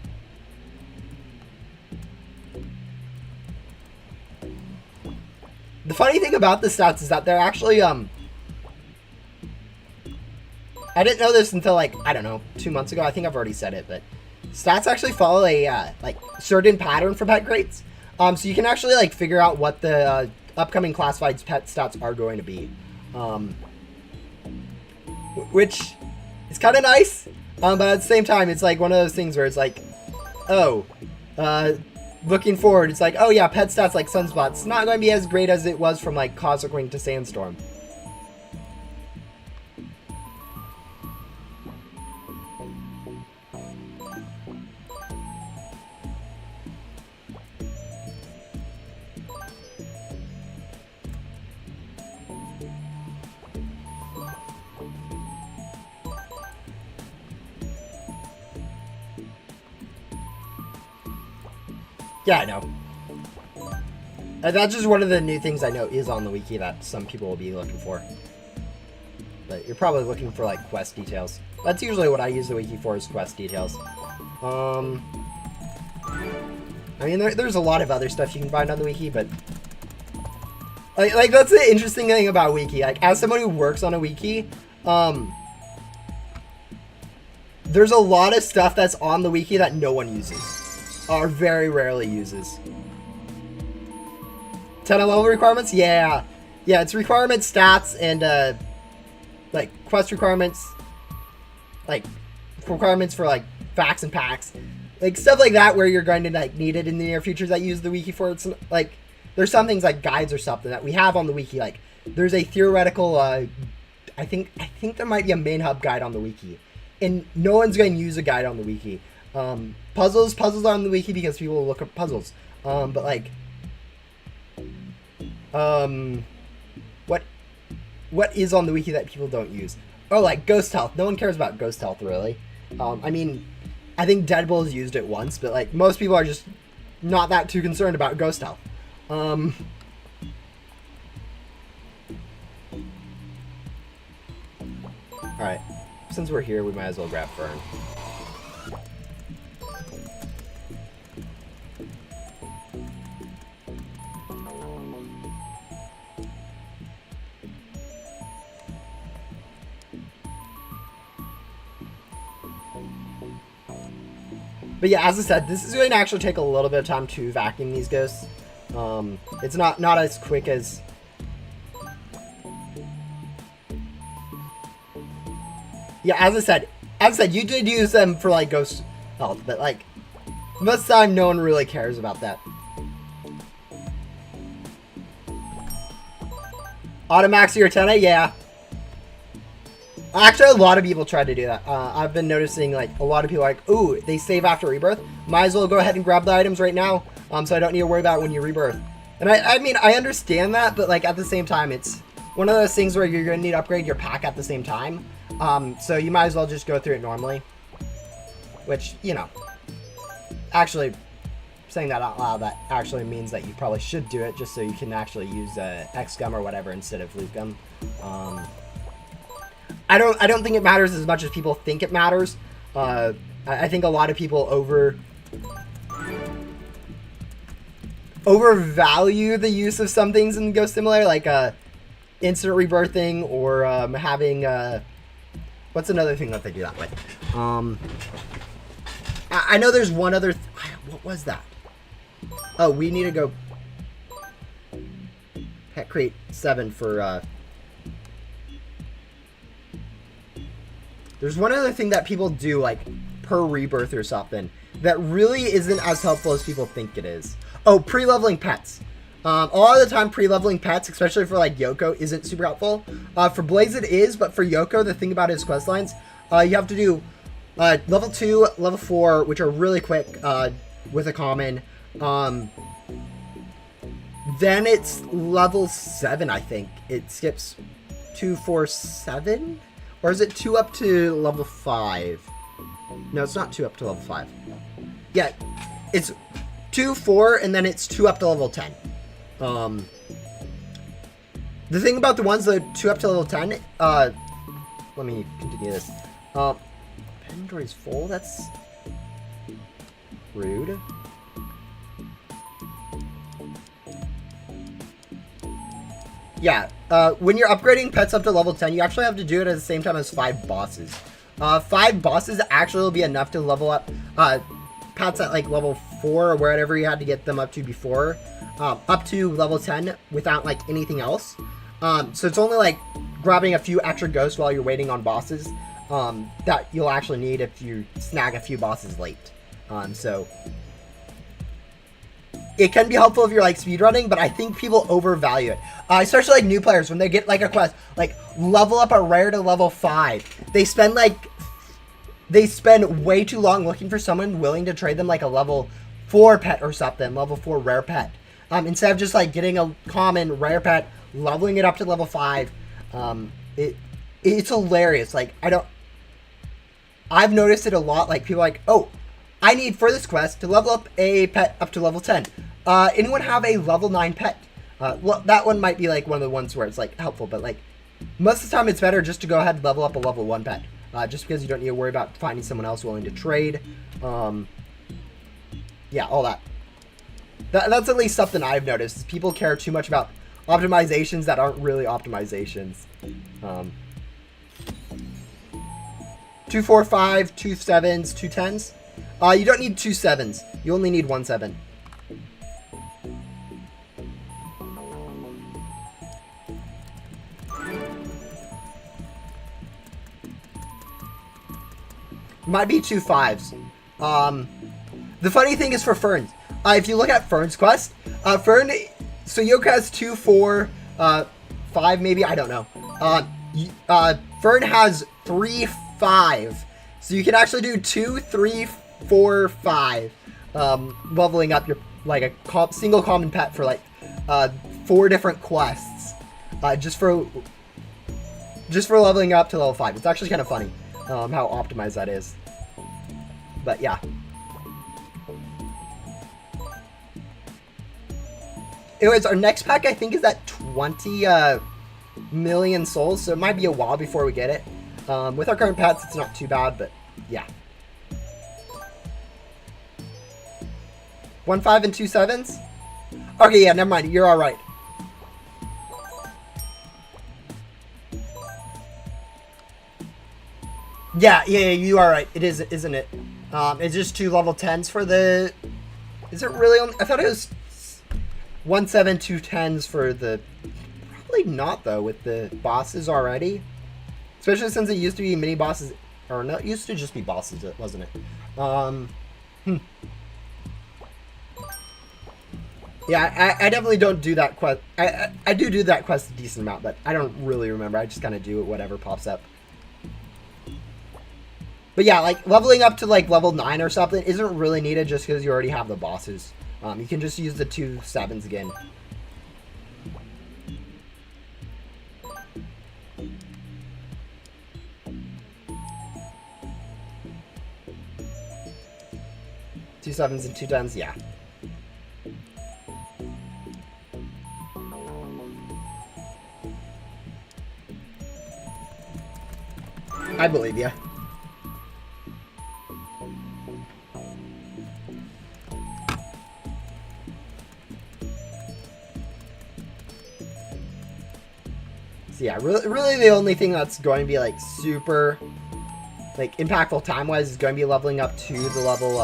The funny thing about the stats is that they're actually, I didn't know this until like, I don't know, 2 months ago. I think I've already said it, but stats actually follow a, like, certain pattern for pet crates. So you can actually, like, figure out what the upcoming classified pet stats are going to be. Which... it's kind of nice, but at the same time, it's like one of those things where it's like, oh, looking forward, it's like, oh yeah, pet stats like Sunspot's not going to be as great as it was from like Cosmic Ring to Sandstorm. Yeah, I know. That's just one of the new things I know is on the wiki that some people will be looking for. But you're probably looking for, like, quest details. That's usually what I use the wiki for, is quest details. I mean, there's a lot of other stuff you can find on the wiki, but... Like, that's the interesting thing about wiki. Like, as someone who works on a wiki, there's a lot of stuff that's on the wiki that no one uses. Or very rarely uses. 10 level requirements? Yeah. Yeah, it's requirements, stats, and, like, quest requirements. Like, requirements for, like, facts and packs. Like, stuff like that where you're going to, like, need it in the near future that use the wiki for. It's, like, there's some things like guides or something that we have on the wiki. Like, there's a theoretical, I think there might be a main hub guide on the wiki. And no one's going to use a guide on the wiki. Puzzles are on the wiki because people look at puzzles. But like, what is on the wiki that people don't use? Oh, like ghost health. No one cares about ghost health really. I mean, I think Deadpool's used it once, but like most people are just not that too concerned about ghost health. All right, since we're here, we might as well grab Fern. But yeah, as I said, this is going to actually take a little bit of time to vacuum these ghosts. It's not as quick as... Yeah, as I said, you did use them for like ghost health, but like most of the time, no one really cares about that. Automax your antenna, yeah. Actually, a lot of people try to do that. I've been noticing, like, a lot of people are like, ooh, they save after rebirth. Might as well go ahead and grab the items right now, so I don't need to worry about it when you rebirth. And I mean, I understand that, but, like, at the same time, it's one of those things where you're going to need to upgrade your pack at the same time. So you might as well just go through it normally. Which, you know, actually, saying that out loud, that actually means that you probably should do it just so you can actually use X-Gum or whatever instead of Loot Gum. I don't think it matters as much as people think it matters. I think a lot of people overvalue the use of some things in Ghost Simulator, like instant rebirthing or having What's another thing that they do that with? I know there's one other... what was that? Oh, we need to go... Pet crate 7 for... There's one other thing that people do, like, per rebirth or something, that really isn't as helpful as people think it is. Oh, pre-leveling pets. A lot of the time, pre-leveling pets, especially for, like, Yoko, isn't super helpful. For Blaze it is, but for Yoko, the thing about his quest lines, you have to do level 2, level 4, which are really quick with a common. Then it's level 7, I think. It skips 2, 4, 7? Or is it 2 up to level 5? No, it's not 2 up to level 5. Yeah, it's 2, 4, and then it's 2 up to level 10. The thing about the ones that 2 up to level 10, let me continue this. Inventory's full? That's rude. Yeah, when you're upgrading pets up to level 10, you actually have to do it at the same time as 5 bosses. 5 bosses actually will be enough to level up pets at like level 4 or wherever you had to get them up to before, up to level 10 without like anything else. So it's only like grabbing a few extra ghosts while you're waiting on bosses that you'll actually need if you snag a few bosses late. So it can be helpful if you're like speedrunning, but I think people overvalue it. Especially like new players, when they get like a quest, like level up a rare to level 5. They spend way too long looking for someone willing to trade them like a level 4 pet or something, level 4 rare pet. Instead of just like getting a common rare pet, leveling it up to level 5. It's hilarious. Like I've noticed it a lot. Like people are like, oh, I need for this quest to level up a pet up to level 10. Anyone have a level 9 pet? Well, that one might be like one of the ones where it's like helpful, but like most of the time it's better just to go ahead and level up a level 1 pet. Just because you don't need to worry about finding someone else willing to trade. Yeah, all that. That's at least something I've noticed. Is people care too much about optimizations that aren't really optimizations. 2, 4, 5, 2 7s, 2 10s. You don't need 2 7s. You only need 1 7. Might be 2 5s. The funny thing is for Ferns. If you look at Fern's quest, Fern, so Yoko has 2, 4, 5 maybe, I don't know. Fern has 3, 5. So you can actually do 2, 3, 4, 5. Leveling up your, like a single common pet for like 4 different quests. Just for leveling up to level 5. It's actually kind of funny. How optimized that is. But yeah. Anyways, our next pack I think is at 20 million souls, so it might be a while before we get it. With our current pets, it's not too bad, but yeah. 1 5 and 2 7s? Okay, yeah, never mind. You're alright. Yeah, you are right. It is, isn't it? It's just 2 level 10s for the... Is it really only... I thought it was 1 7, 2 10s for the... Probably not, though, with the bosses already. Especially since it used to be mini bosses... Or no, it used to just be bosses, wasn't it? Yeah, I definitely don't do that quest. I do that quest a decent amount, but I don't really remember. I just kind of do it whatever pops up. But yeah, like, leveling up to, like, level 9 or something isn't really needed just because you already have the bosses. You can just use the 2 7s again. Two 7s and 2 10s, yeah. I believe you. So yeah, really the only thing that's going to be like super like impactful time-wise is going to be leveling up to the level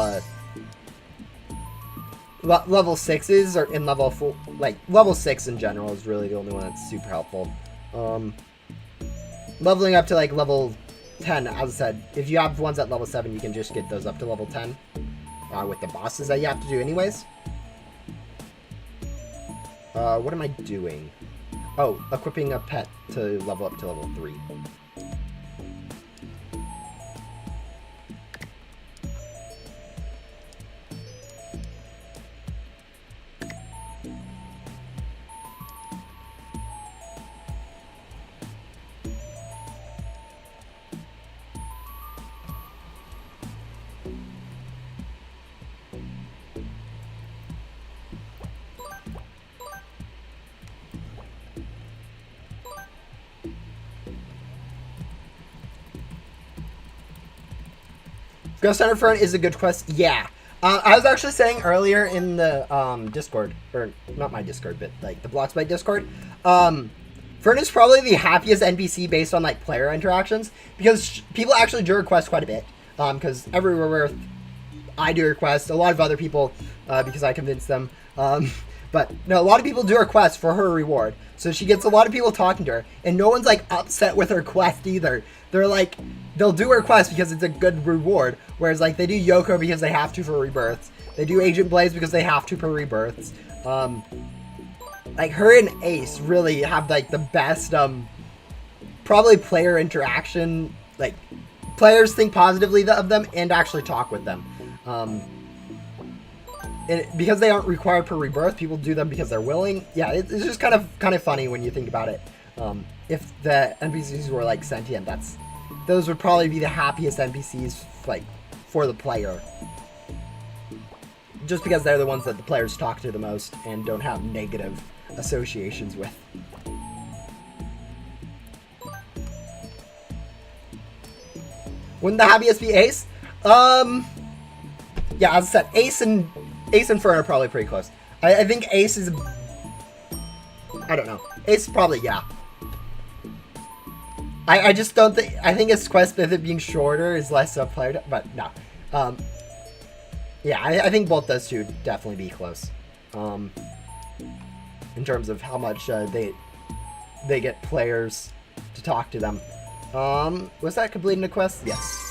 6s, or in level 4, like level 6 in general is really the only one that's super helpful. Leveling up to like level 10, as I said, if you have ones at level 7, you can just get those up to level 10 with the bosses that you have to do anyways. What am I doing? Oh, equipping a pet to level up to level 3. Ghost Hunter Fern is a good quest. Yeah. I was actually saying earlier in the Discord, or not my Discord, but like the Bloxbyte Discord, Fern is probably the happiest NPC based on like player interactions, because people actually do request quite a bit. Because everywhere where I do request, a lot of other people, because I convinced them. But no, a lot of people do request for her reward. So she gets a lot of people talking to her, and no one's like upset with her quest either. They're like, they'll do a request because it's a good reward, whereas like they do Yoko because they have to for rebirths. They do Agent Blaze because they have to for rebirths. Like her and Ace really have like the best probably player interaction. Like players think positively of them and actually talk with them. Because they aren't required per rebirth, people do them because they're willing. Yeah, it's just kind of funny when you think about it. If the NPCs were like sentient, those would probably be the happiest NPCs like for the player. Just because they're the ones that the players talk to the most and don't have negative associations with. Wouldn't the happiest be Ace? Yeah, as I said, Ace and Fern are probably pretty close. I think Ace is... I don't know. Ace probably, yeah. I just don't think... I think his quest with it being shorter is less of a player... But, no. Yeah, I think both those two would definitely be close. In terms of how much they get players to talk to them. Was that completing a quest? Yes.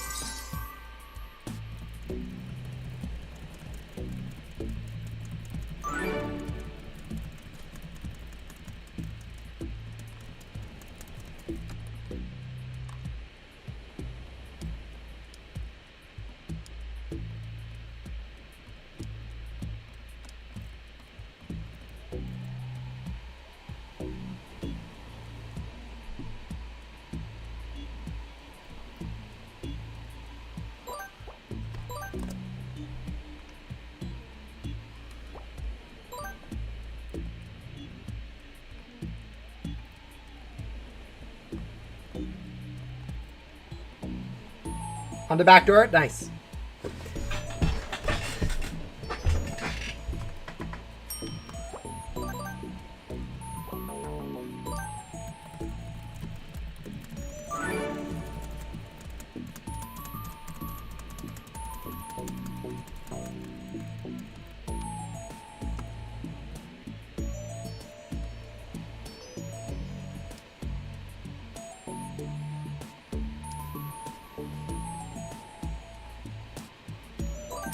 On the back door? Nice.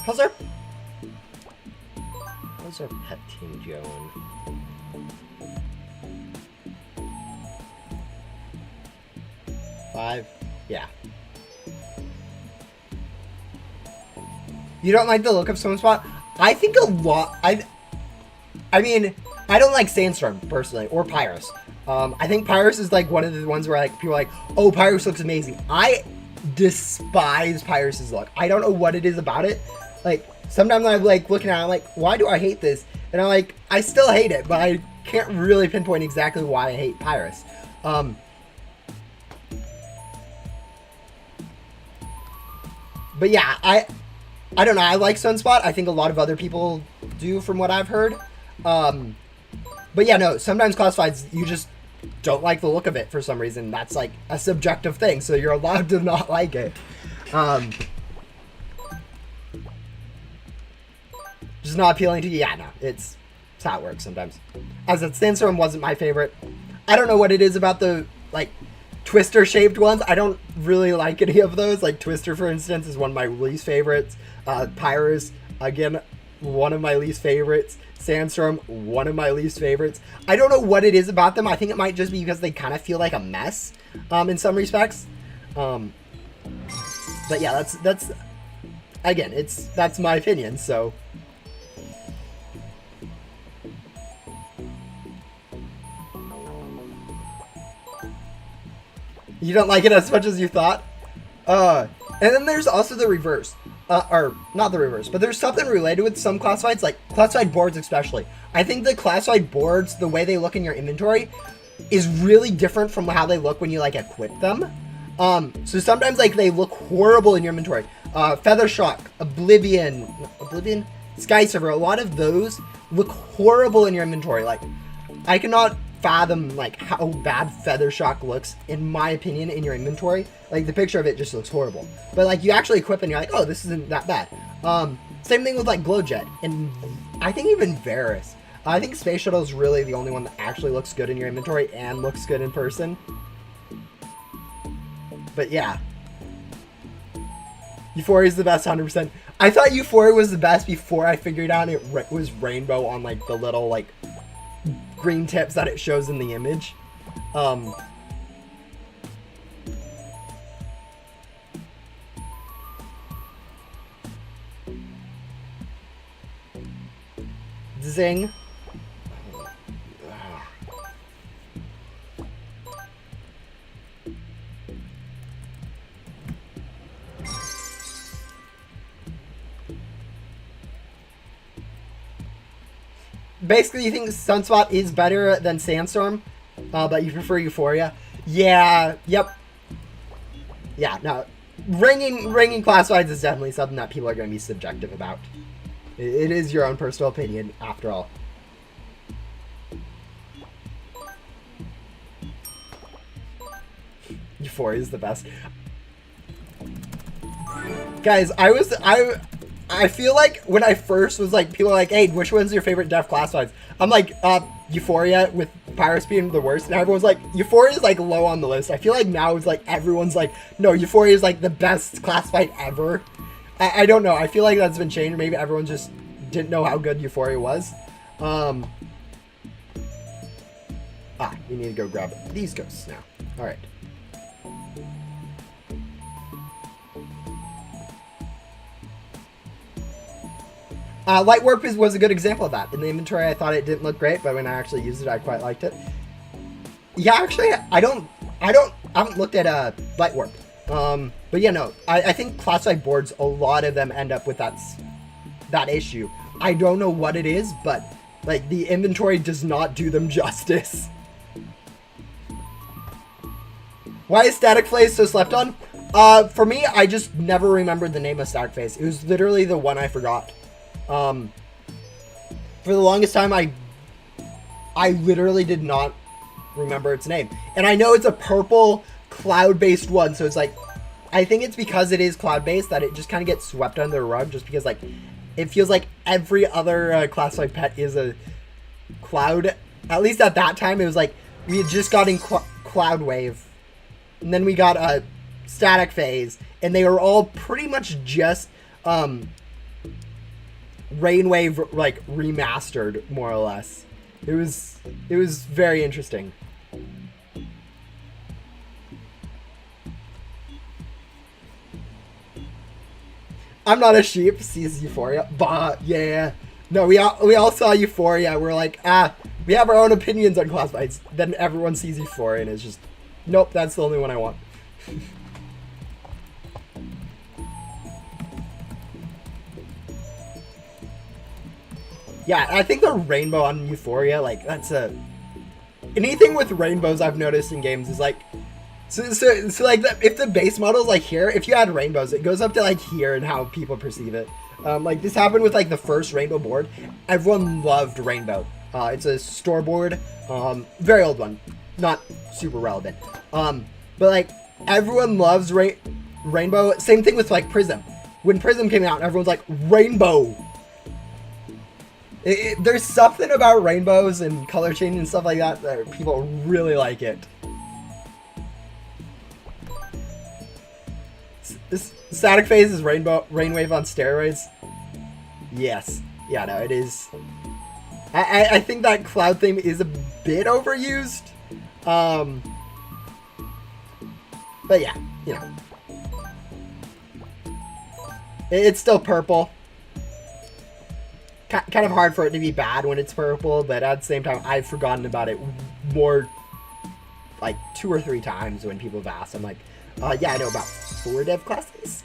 How's our pet team going? Five? Yeah. You don't like the look of Sunspot? I think a lot... I mean, I don't like Sandstorm, personally, or Pyrus. I think Pyrus is like one of the ones where like people are like, oh, Pyrus looks amazing. I despise Pyrus's look. I don't know what it is about it. Like, sometimes I'm like looking at it, I'm like, why do I hate this? And I'm like, I still hate it, but I can't really pinpoint exactly why I hate Pyrus. But yeah, I don't know. I like Sunspot. I think a lot of other people do, from what I've heard. But yeah, no. Sometimes classifieds, you just don't like the look of it for some reason. That's like a subjective thing, so you're allowed to not like it. Um, just not appealing to you. Yeah, no, it's how it works sometimes. As a Sandstorm wasn't my favorite. I don't know what it is about the like Twister shaped ones. I don't really like any of those. Like Twister, for instance, is one of my least favorites. Pyrus, again, one of my least favorites. Sandstorm, one of my least favorites. I don't know what it is about them. I think it might just be because they kind of feel like a mess in some respects. But yeah, that's again, that's my opinion. So you don't like it as much as you thought? And then there's also the reverse. Or not the reverse, but there's something related with some classifieds, like classified boards especially. I think the classified boards, the way they look in your inventory, is really different from how they look when you like equip them. So sometimes like they look horrible in your inventory. Feather Shock, Oblivion, Sky Server, a lot of those look horrible in your inventory. Like, I cannot fathom like how bad Feather Shock looks, in my opinion, in your inventory. Like, the picture of it just looks horrible. But like, you actually equip and you're like, oh, this isn't that bad. Same thing with like Glowjet, and I think even Varus. I think Space Shuttle is really the only one that actually looks good in your inventory and looks good in person. But yeah, Euphoria is the best 100%. I thought Euphoria was the best before I figured out it was rainbow on like the little like green tips that it shows in the image. Zing. Basically, you think Sunspot is better than Sandstorm, but you prefer Euphoria. Yeah, yep. Yeah, no. Ranking classifieds is definitely something that people are going to be subjective about. It is your own personal opinion, after all. Euphoria is the best. Guys, I feel like when I first was like, people are like, hey, which one's your favorite dev classifieds? I'm like, Euphoria, with Pyrus being the worst, and everyone's like, Euphoria is like low on the list. I feel like now it's like everyone's like, no, Euphoria is like the best classified ever. I don't know. I feel like that's been changed. Maybe everyone just didn't know how good Euphoria was. We need to go grab these ghosts now. All right. Light Warp was a good example of that. In the inventory, I thought it didn't look great, but when I actually used it, I quite liked it. Yeah, actually, I haven't looked at Light Warp. But yeah, no, I think classified boards, a lot of them end up with that issue. I don't know what it is, but like the inventory does not do them justice. Why is Static Phase so slept on? For me, I just never remembered the name of Static Phase. It was literally the one I forgot. For the longest time, I literally did not remember its name. And I know it's a purple cloud-based one, so it's like, I think it's because it is cloud-based that it just kind of gets swept under the rug, just because like, it feels like every other classified pet is a cloud. At least at that time, it was like, we had just gotten Cloud Wave, and then we got a Static Phase, and they were all pretty much just, Rainwave like remastered, more or less. It was very interesting. I'm not a sheep. Sees Euphoria, but yeah. No, we all saw Euphoria. We're like, we have our own opinions on classifieds. Then everyone sees Euphoria and it's just, nope, that's the only one I want. Yeah, I think the rainbow on Euphoria, like, that's anything with rainbows I've noticed in games is like, so like, if the base model is like here, if you add rainbows, it goes up to like here and how people perceive it. Like this happened with like the first rainbow board. Everyone loved rainbow. It's a store board, very old one, not super relevant. But like everyone loves Rainbow. Same thing with like Prism. When Prism came out, everyone's like, rainbow. There's something about rainbows and color changing and stuff like that that people really like it. This static phase is rainwave on steroids. Yes. Yeah, no, it is. I think that cloud theme is a bit overused. But yeah, you know. It's still purple. Kind of hard for it to be bad when it's purple, but at the same time, I've forgotten about it more, like 2 or 3 times when people have asked. I'm like, yeah, I know about 4 dev classes.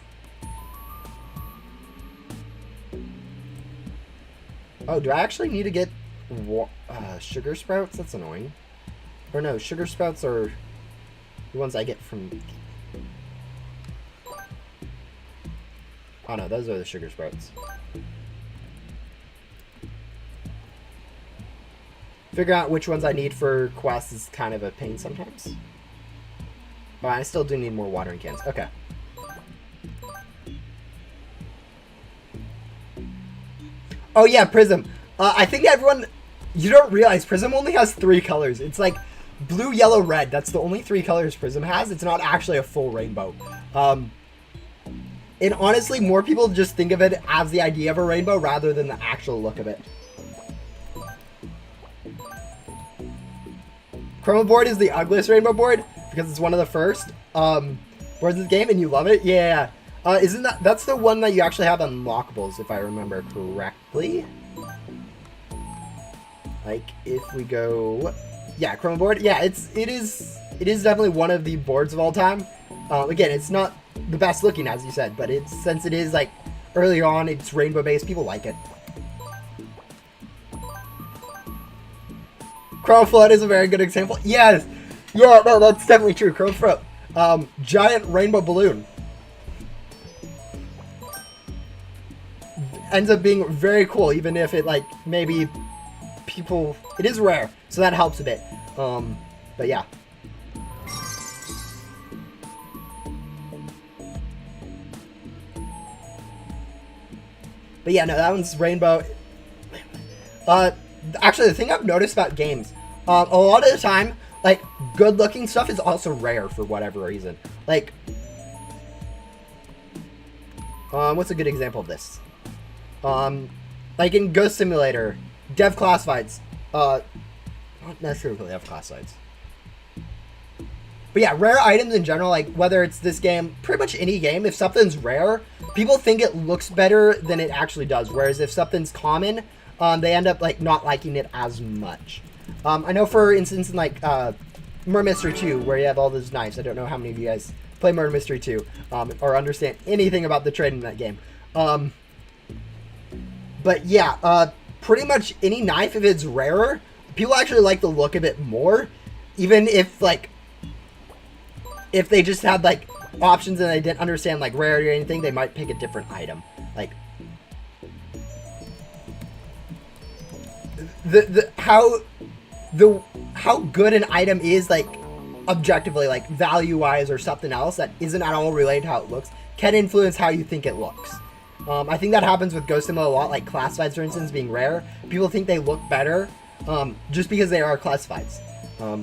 Oh, do I actually need to get sugar sprouts? That's annoying. Or no, sugar sprouts are the ones I get from... Oh no, those are the sugar sprouts. Figuring out which ones I need for quests is kind of a pain sometimes. But I still do need more watering cans. Okay. Oh yeah, Prism. I think everyone... You don't realize Prism only has 3 colors. It's like blue, yellow, red. That's the only 3 colors Prism has. It's not actually a full rainbow. And honestly, more people just think of it as the idea of a rainbow rather than the actual look of it. Chroma board is the ugliest rainbow board because it's one of the first boards of the game, and you love it. Yeah, isn't that's the one that you actually have unlockables, if I remember correctly? Like if we go, yeah, Chroma board. Yeah, it is definitely one of the boards of all time. Again, it's not the best looking, as you said, but since it is like early on, it's rainbow based. People like it. Chrome Flood is a very good example. Yes! Yeah, no, that's definitely true. Chrome Flood. Giant rainbow balloon. Ends up being very cool, even if it, like, maybe people... It is rare, so that helps a bit. But yeah. But yeah, no, that one's rainbow. Actually, the thing I've noticed about games, a lot of the time, like, good-looking stuff is also rare for whatever reason. Like, what's a good example of this? Like in Ghost Simulator, dev classifieds, not necessarily dev classifieds. But yeah, rare items in general, like whether it's this game, pretty much any game, if something's rare, people think it looks better than it actually does. Whereas if something's common, they end up like not liking it as much. I know, for instance, in like Murder Mystery 2, where you have all those knives. I don't know how many of you guys play Murder Mystery 2 or understand anything about the trade in that game. But yeah, pretty much any knife, if it's rarer, people actually like the look of it more, even if like if they just had like options and they didn't understand like rarity or anything, they might pick a different item. Like how good an item is, like objectively, like value wise or something else that isn't at all related to how it looks, can influence how you think it looks. I think that happens with Ghost Simulator a lot, like classifieds, for instance, being rare. People think they look better just because they are classifieds.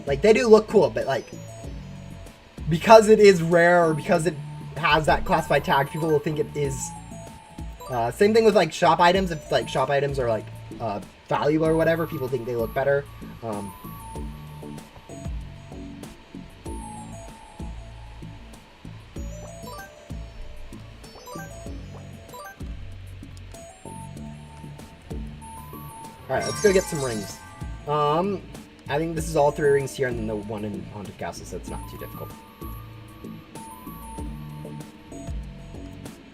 Like, they do look cool, but like, because it is rare or because it has that classified tag, people will think it is. Same thing with like shop items. If like shop items are like valuable or whatever, people think they look better. Alright, let's go get some rings. I think this is all 3 rings here and then the one in Haunted Castle, so it's not too difficult.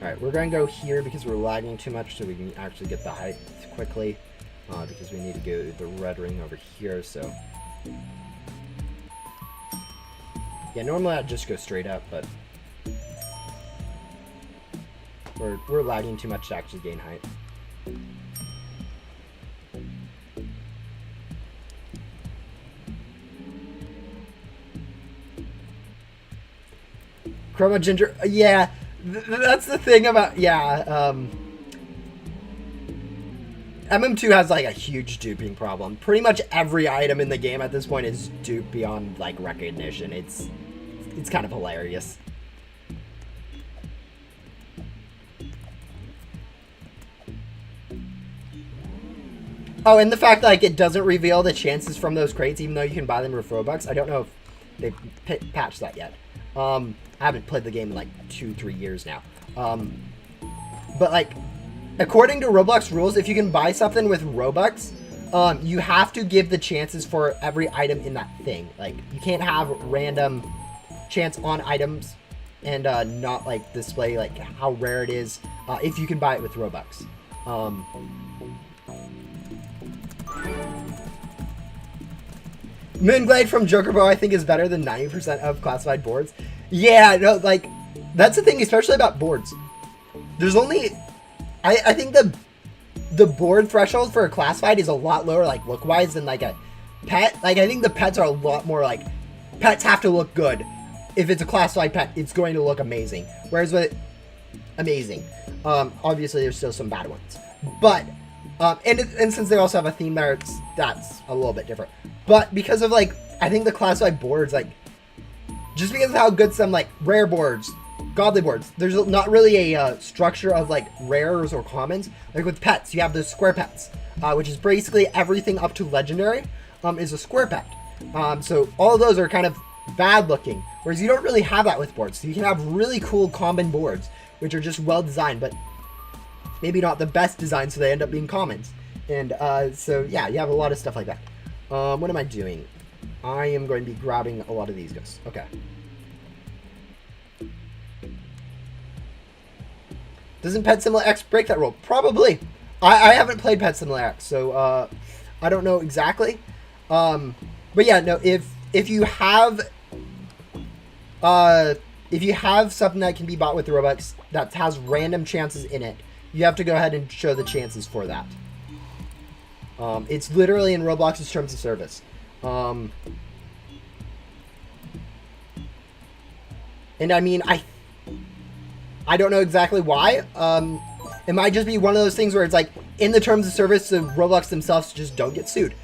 Alright, we're going to go here because we're lagging too much, so we can actually get the height quickly. Because we need to go the red ring over here, so... Yeah, normally I'd just go straight up, but... We're lagging too much to actually gain height. Chroma Ginger. Yeah, that's the thing about MM2 has like a huge duping problem. Pretty much every item in the game at this point is duped beyond like recognition. It's kind of hilarious. Oh, and the fact that like it doesn't reveal the chances from those crates, even though you can buy them with Robux. I don't know if they've patched that yet. I haven't played the game in like 2-3 years now. But like, according to Roblox rules, if you can buy something with Robux, you have to give the chances for every item in that thing. Like, you can't have random chance on items and not like display like how rare it is if you can buy it with Robux. Moonglade from Joker Bow I think is better than 90% of classified boards. Yeah, no, like, that's the thing, especially about boards. There's only... I think the board threshold for a classified is a lot lower, like, look-wise, than, like, a pet. Like, I think the pets are a lot more, like... Pets have to look good. If it's a classified pet, it's going to look amazing. Whereas with... Amazing. Obviously, there's still some bad ones. But... and since they also have a theme there, that's a little bit different. But because of, like, I think the classified boards, like, just because of how good some, like, rare boards, godly boards, there's not really a structure of, like, rares or commons. Like, with pets, you have the square pets, which is basically everything up to legendary, is a square pet. So all of those are kind of bad looking, whereas you don't really have that with boards. So you can have really cool common boards, which are just well designed, but maybe not the best design, so they end up being commons. And so yeah, you have a lot of stuff like that. What am I doing? I am going to be grabbing a lot of these guys. Okay. Doesn't Pet Simulator X break that rule? Probably. I haven't played Pet Simulator X, so I don't know exactly. But yeah, no. If you have something that can be bought with the Robux that has random chances in it, you have to go ahead and show the chances for that. It's literally in Roblox's terms of service. And I mean, I don't know exactly why. It might just be one of those things where it's like, in the terms of service, the Roblox themselves just don't get sued.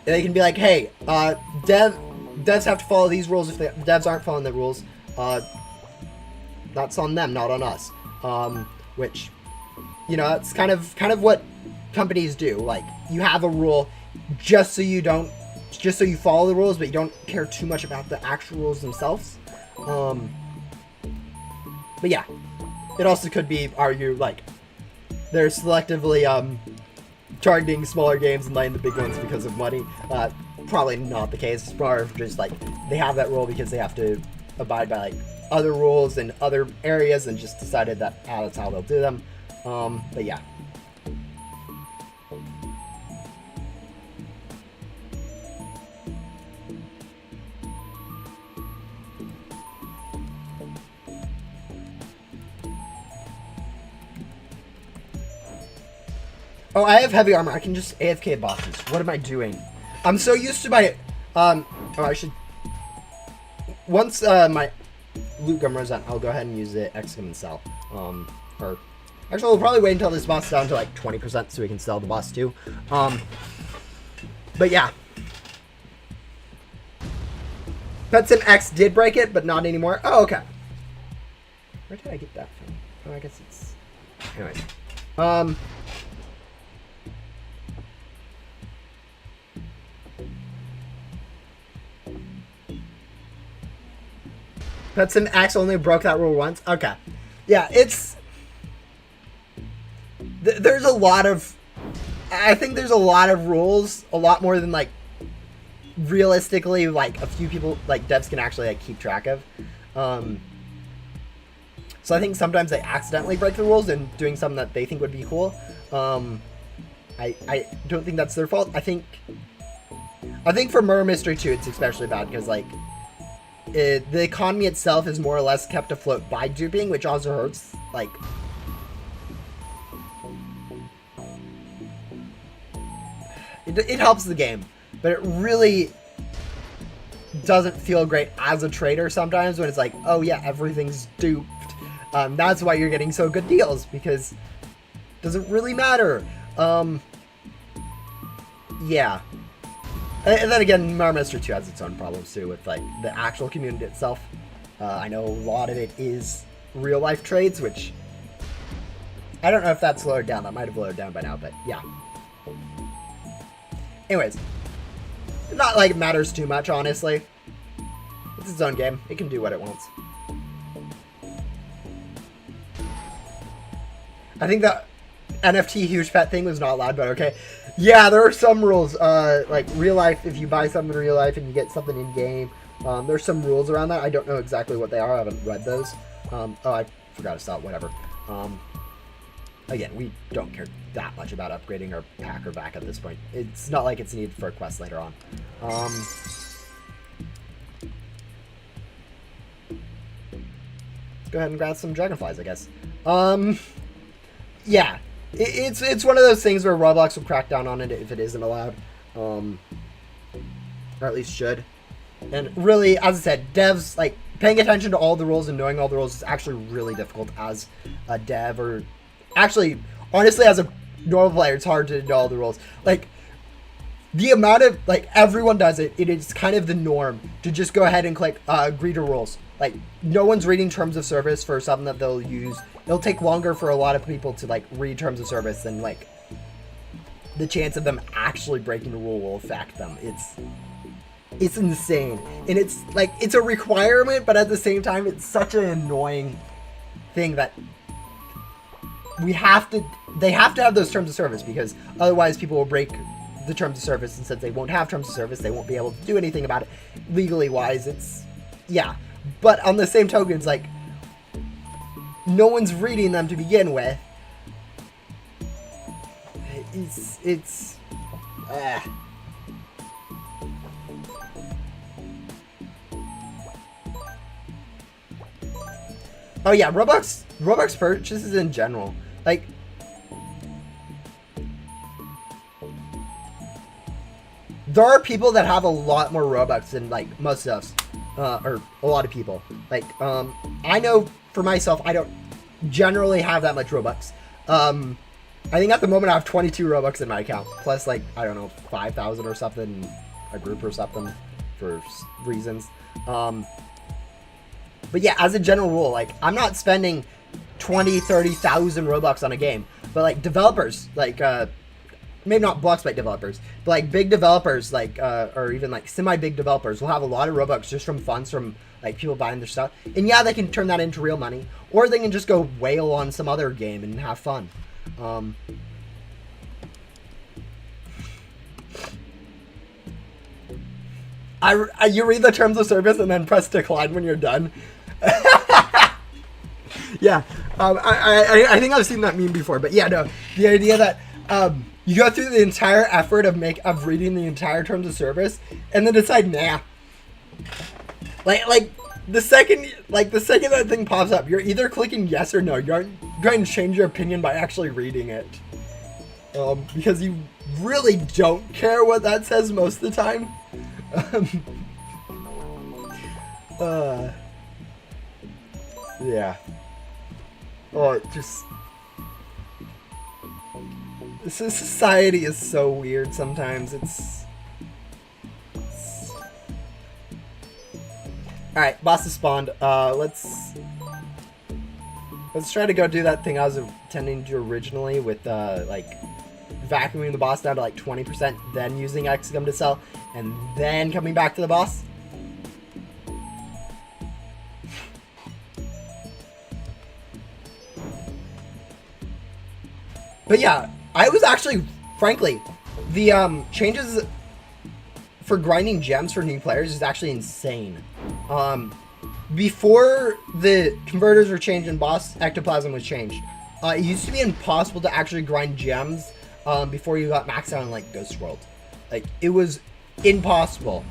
They can be like, hey, devs have to follow these rules. If the devs aren't following the rules, that's on them, not on us. Which, you know, that's kind of what companies do. Like, you have a rule just so you follow the rules, but you don't care too much about the actual rules themselves. But yeah, it also could be argued like they're selectively targeting smaller games and letting the big ones because of money. Probably not the case. It's more just like they have that rule because they have to abide by like other rules in other areas and just decided that that's how they'll do them. But yeah. Oh, I have heavy armor. I can just AFK bosses. What am I doing? I'm so used to my... oh, I should... Once my loot gun runs out, I'll go ahead and use the Excum and sell. Or... Actually, we'll probably wait until this boss is down to like 20% so we can sell the boss too. But yeah. PetSim X did break it, but not anymore. Oh, okay. Where did I get that from? Oh, I guess it's... Anyways. PetSim X only broke that rule once? Okay. Yeah, it's... There's a lot of... I think there's a lot of rules, a lot more than, like, realistically, like, a few people, like, devs can actually, like, keep track of. So I think sometimes they accidentally break the rules and doing something that they think would be cool. I don't think that's their fault. I think for Murder Mystery 2, it's especially bad because, like, the economy itself is more or less kept afloat by duping, which also hurts, like... It helps the game, but it really doesn't feel great as a trader sometimes when it's like, oh yeah, everything's duped. That's why you're getting so good deals, because it doesn't really matter. Yeah. And then again, Marmester 2 has its own problems too with like the actual community itself. I know a lot of it is real life trades, which I don't know if that's lowered down. That might have lowered down by now, but yeah. Anyways, not like it matters too much, honestly. It's its own game. It can do what it wants. I think the NFT huge pet thing was not allowed, but okay. Yeah, there are some rules. Like real life, if you buy something in real life and you get something in game, there's some rules around that. I don't know exactly what they are. I haven't read those. Oh, I forgot to stop. Whatever. Again, we don't care that much about upgrading our pack or back at this point. It's not like it's needed for a quest later on. Go ahead and grab some dragonflies, I guess. Yeah, it's one of those things where Roblox will crack down on it if it isn't allowed, or at least should. And really, as I said, devs, like, paying attention to all the rules and knowing all the rules is actually really difficult as a dev, or actually, honestly, as a normal player, it's hard to know all the rules. Like, the amount of, like, everyone does it, it is kind of the norm to just go ahead and click agree to rules. Like, no one's reading terms of service for something that they'll use. It'll take longer for a lot of people to, like, read terms of service than, like, the chance of them actually breaking the rule will affect them. It's insane. And it's, like, it's a requirement, but at the same time, it's such an annoying thing that they have to have those terms of service, because otherwise people will break the terms of service, and since they won't have terms of service, they won't be able to do anything about it legally wise. It's, yeah. But on the same token, it's like, no one's reading them to begin with. Oh yeah, Robux purchases in general. Like, there are people that have a lot more Robux than, like, most of us. Or a lot of people. Like, I know for myself, I don't generally have that much Robux. I think at the moment I have 22 Robux in my account. Plus, like, I don't know, 5,000 or something, a group or something, for reasons. But yeah, as a general rule, like, I'm not spending 20, 30,000 Robux on a game. But, like, developers, like, maybe not Bloxbyte developers, but, like, big developers, like, or even, like, semi-big developers will have a lot of Robux just from funds from, like, people buying their stuff. And yeah, they can turn that into real money, or they can just go whale on some other game and have fun. You read the terms of service and then press decline when you're done. Yeah, I think I've seen that meme before, but yeah, no, the idea that you go through the entire effort of reading the entire terms of service and then decide, nah. Like the second that thing pops up, you're either clicking yes or no. You aren't going to change your opinion by actually reading it, because you really don't care what that says most of the time. Yeah. Oh, it just... This society is so weird sometimes. It's... Alright, boss is spawned. Let's try to go do that thing I was intending to do originally with, like, vacuuming the boss down to, like, 20%, then using X-Gum to sell, and then coming back to the boss. But yeah, I was actually, frankly, the changes for grinding gems for new players is actually insane. Before the converters were changed and boss ectoplasm was changed, it used to be impossible to actually grind gems before you got maxed out in, like, Ghost World. Like, it was impossible.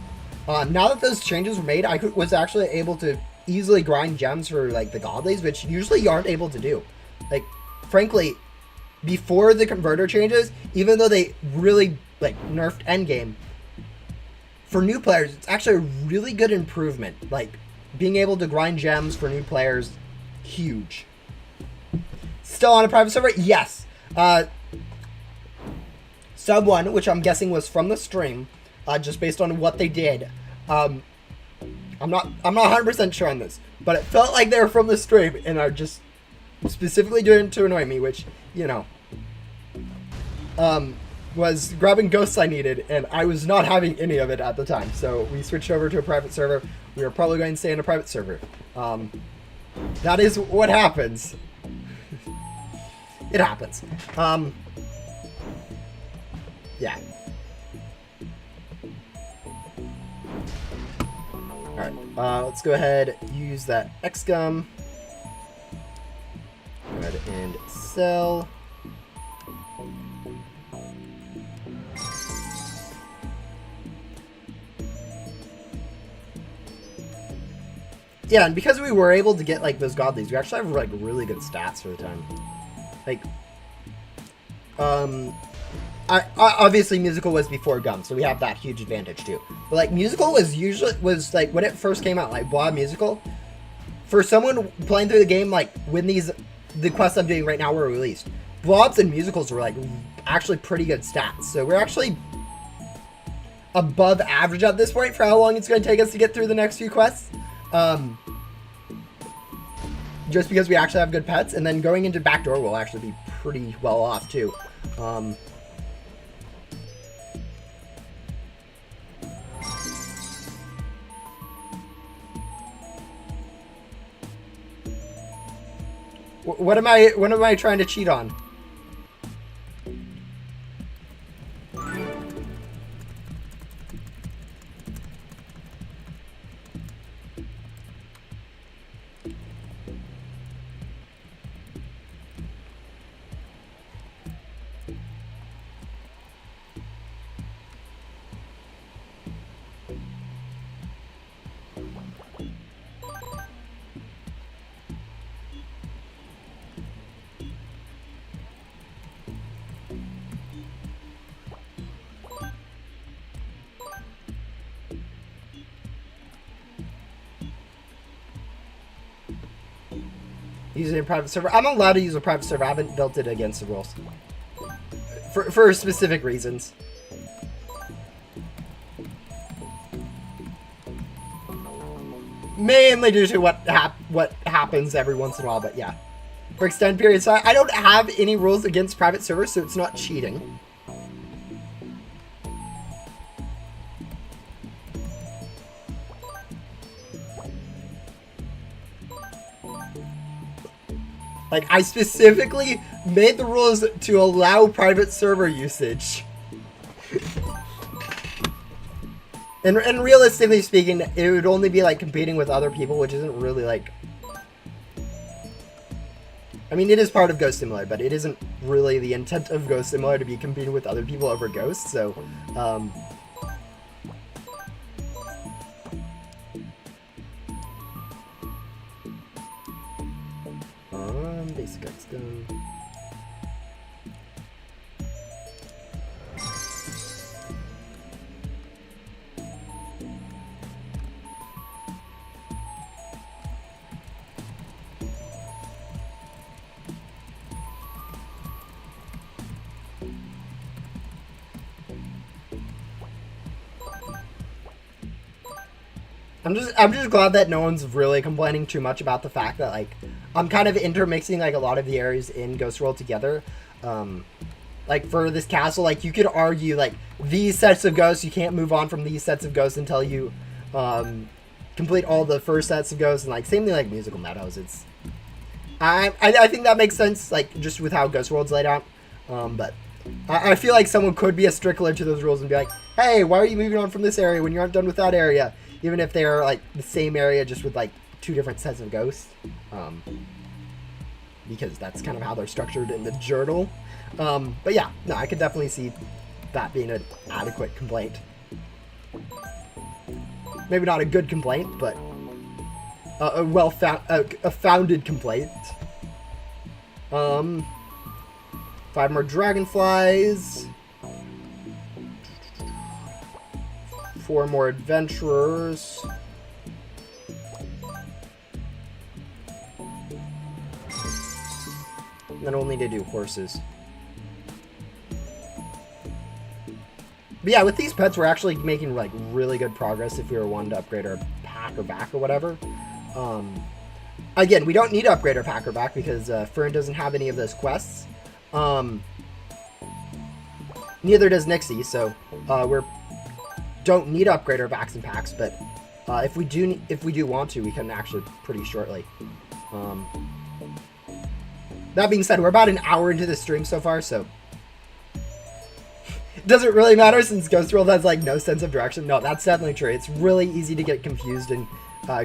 Now that those changes were made, I was actually able to easily grind gems for, like, the godlies, which usually you aren't able to do. Like, frankly, before the converter changes, even though they really, like, nerfed endgame, for new players, it's actually a really good improvement. Like, being able to grind gems for new players, huge. Still on a private server? Yes. Sub 1, which I'm guessing was from the stream, just based on what they did. I'm not 100% sure on this, but it felt like they were from the stream and are just specifically doing it to annoy me, which, you know, was grabbing ghosts I needed, and I was not having any of it at the time. So we switched over to a private server. We are probably going to stay in a private server. That is what happens. It happens. Yeah. Alright, let's go ahead, use that X-Gum. Go ahead and sell. Yeah, and because we were able to get, like, those godlies, we actually have, like, really good stats for the time. Like, obviously Musical was before Gum, so we have that huge advantage, too. But, like, Musical was, like, when it first came out, like, Blob Musical, for someone playing through the game, like, when the quests I'm doing right now were released, Blobs and Musicals were, like, actually pretty good stats. So we're actually above average at this point for how long it's going to take us to get through the next few quests. Just because we actually have good pets, and then going into Backdoor will actually be pretty well off too. What am I trying to cheat on? Using a private server. I'm allowed to use a private server. I haven't built it against the rules. For specific reasons. Mainly due to what happens every once in a while, but yeah. For extended periods, I don't have any rules against private servers, so it's not cheating. Like, I specifically made the rules to allow private server usage. And realistically speaking, it would only be, like, competing with other people, which isn't really, like... I mean, it is part of Ghost Simulator, but it isn't really the intent of Ghost Simulator to be competing with other people over ghosts, so... basic X-Gun. I'm just glad that no one's really complaining too much about the fact that, like, I'm kind of intermixing, like, a lot of the areas in Ghost World together. Like, for this castle, like, you could argue, like, these sets of ghosts, you can't move on from these sets of ghosts until you complete all the first sets of ghosts, and, like, same thing like Musical Meadows. It's... I think that makes sense, like, just with how Ghost World's laid out. But I feel like someone could be a stickler to those rules and be like, hey, why are you moving on from this area when you aren't done with that area? Even if they are, like, the same area, just with, like, 2 different sets of ghosts. Because that's kind of how they're structured in the journal. But yeah, no, I could definitely see that being an adequate complaint. Maybe not a good complaint, but a founded complaint. 5 more dragonflies. 4 more adventurers. And then we'll need to do horses. But yeah, with these pets, we're actually making like really good progress if we were wanting to upgrade our pack or back or whatever. Again, we don't need to upgrade our pack or back because Fern doesn't have any of those quests. Neither does Nixie, so we don't need to upgrade our backs and packs. But if we do want to, we can actually pretty shortly. That being said, we're about an hour into the stream so far, so it doesn't really matter since Ghost World has like no sense of direction. No, that's definitely true. It's really easy to get confused in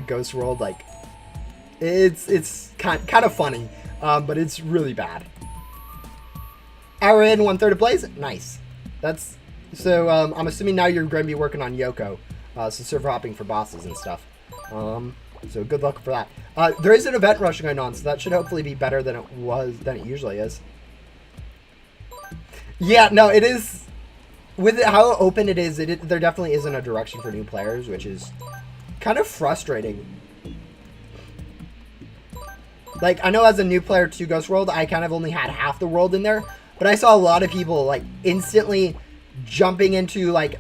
Ghost World. Like, it's kind of funny, but it's really bad. Hour in, 1/3 of plays. Nice. That's so. I'm assuming now you're going to be working on Yoko, so server hopping for bosses and stuff. So good luck for that. There is an event rush going on, so that should hopefully be better than it usually is. Yeah, no, it is. With how open it is, there definitely isn't a direction for new players, which is kind of frustrating. Like, I know as a new player to Ghost World, I kind of only had half the world in there, but I saw a lot of people, like, instantly jumping into, like,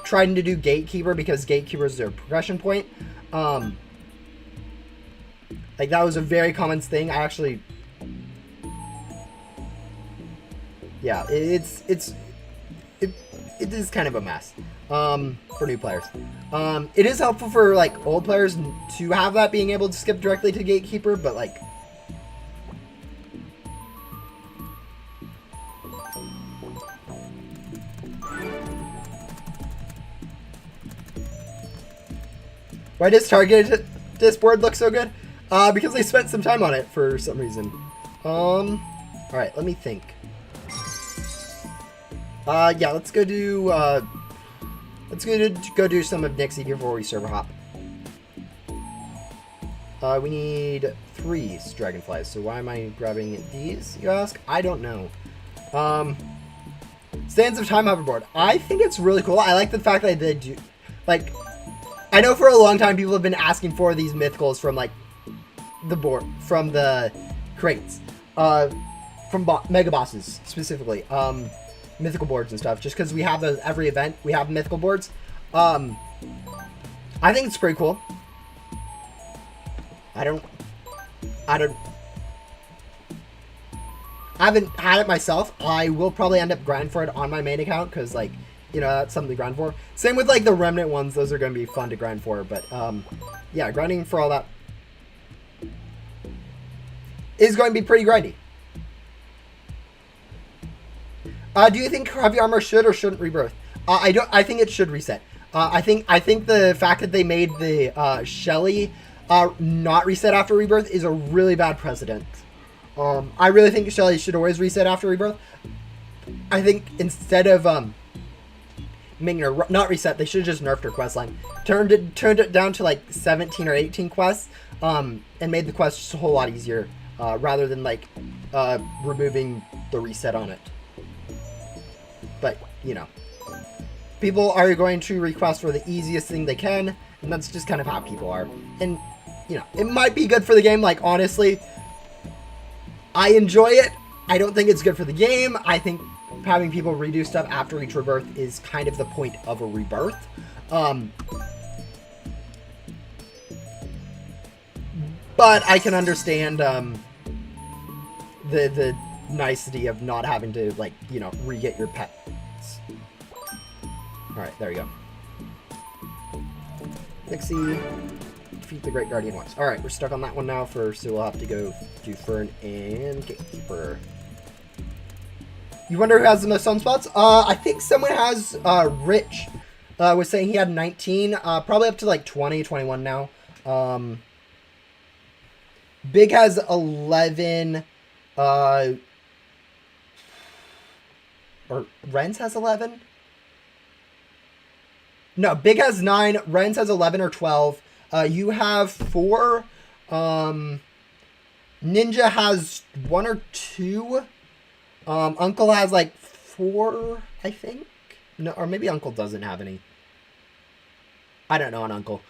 trying to do Gatekeeper because Gatekeeper is their progression point. Like, that was a very common thing. I actually... Yeah, it is kind of a mess for new players. It is helpful for like old players to have that being able to skip directly to Gatekeeper, but like why does Target this board look so good? Because they spent some time on it for some reason. All right, let me think. Yeah, let's go do some of Nixie before we server hop. We need 3 dragonflies, so why am I grabbing these, you ask? I don't know. Sands of Time hoverboard. I think it's really cool. I like the fact that they do, like, I know for a long time people have been asking for these mythicals from, like, the board, from the crates. From mega bosses, specifically. Mythical boards and stuff, just because we have those every event. We have mythical boards. I think it's pretty cool. I haven't had it myself. I will probably end up grinding for it on my main account because, like, you know, that's something to grind for. Same with like the remnant ones; those are going to be fun to grind for. But yeah, grinding for all that is going to be pretty grindy. Do you think heavy armor should or shouldn't rebirth? I don't. I think it should reset. I think the fact that they made the Shelly not reset after rebirth is a really bad precedent. I really think Shelly should always reset after rebirth. I think instead of making her not reset, they should have just nerfed her questline. Turned it down to like 17 or 18 quests, and made the quest just a whole lot easier, rather than like removing the reset on it. But, you know, people are going to request for the easiest thing they can, and that's just kind of how people are. And, you know, it might be good for the game. Like, honestly, I enjoy it. I don't think it's good for the game. I think having people redo stuff after each rebirth is kind of the point of a rebirth. But I can understand the nicety of not having to, like, you know, re-get your pets. Alright, there we go. Nixie, defeat the Great Guardian once. Alright, we're stuck on that one now first, so we'll have to go do Fern and Gatekeeper. You wonder who has the most sunspots? I think someone has, Rich, was saying he had 19, probably up to like 20, 21 now. Big has 11, or Renz has 11? No, Big has 9, Renz has 11 or 12. You have 4. Ninja has 1 or 2. Uncle has like 4, I think. No, or maybe Uncle doesn't have any. I don't know an uncle.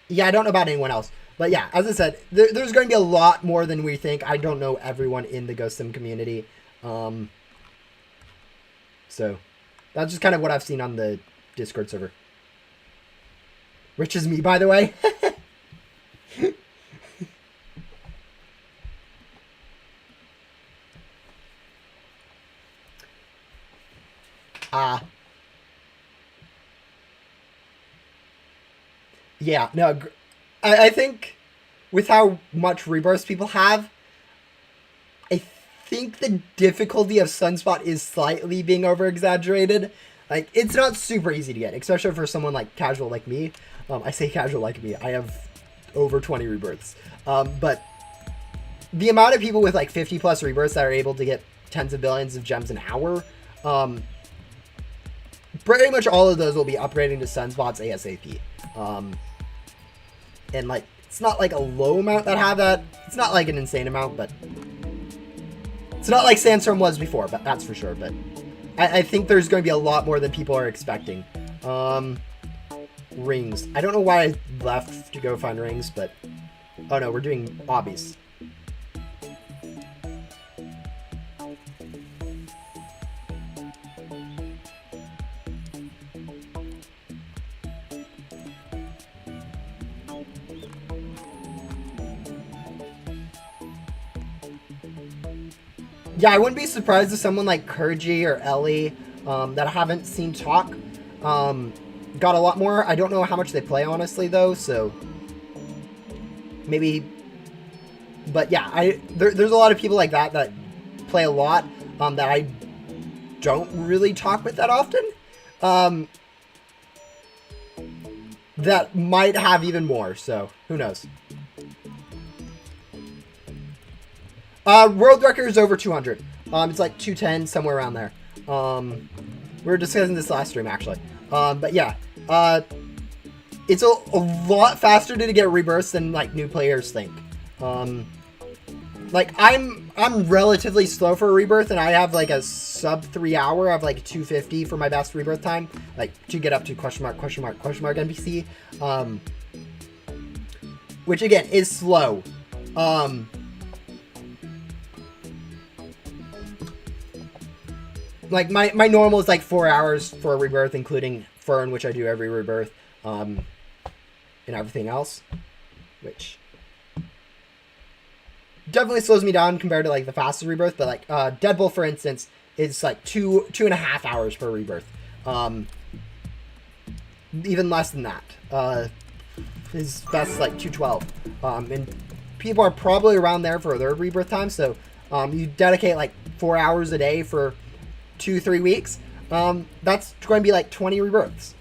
Yeah, I don't know about anyone else. But yeah, as I said, there's going to be a lot more than we think. I don't know everyone in the Ghost Sim community. So that's just kind of what I've seen on the Discord server. Rich is me, by the way. Yeah, no, I think with how much rebirths people have, I think the difficulty of Sunspot is slightly being over exaggerated. Like, it's not super easy to get, especially for someone like casual like me. I say casual like me. I have over 20 rebirths. But the amount of people with like 50 plus rebirths that are able to get tens of billions of gems an hour, pretty much all of those will be upgrading to Sunspots ASAP. And like, it's not like a low amount that have that. It's not like an insane amount, but it's not like Sandstorm was before, but that's for sure. But I think there's going to be a lot more than people are expecting. Rings. I don't know why I left to go find rings, but oh no, we're doing obbies. Yeah, I wouldn't be surprised if someone like Kurji or Ellie, that I haven't seen talk, got a lot more. I don't know how much they play, honestly, though, so maybe. But yeah, there's a lot of people like that that play a lot, that I don't really talk with that often, that might have even more, so who knows. World record is over 200. It's like 210, somewhere around there. We were discussing this last stream, actually. But yeah, it's a lot faster to get rebirths than like new players think. Like I'm relatively slow for a rebirth, and I have like a sub 3 hour. I have like 250 for my best rebirth time, like to get up to question mark NPC. Which again is slow. Like, my normal is like 4 hours for a rebirth, including Fern, which I do every rebirth, and everything else, which definitely slows me down compared to, like, the fastest rebirth, but, like, Deadbolt, for instance, is, like, two and a half hours per rebirth, even less than that, his best is, like, 212, and people are probably around there for their rebirth time, so, you dedicate, like, 4 hours a day for 2-3 weeks, that's going to be like 20 rebirths.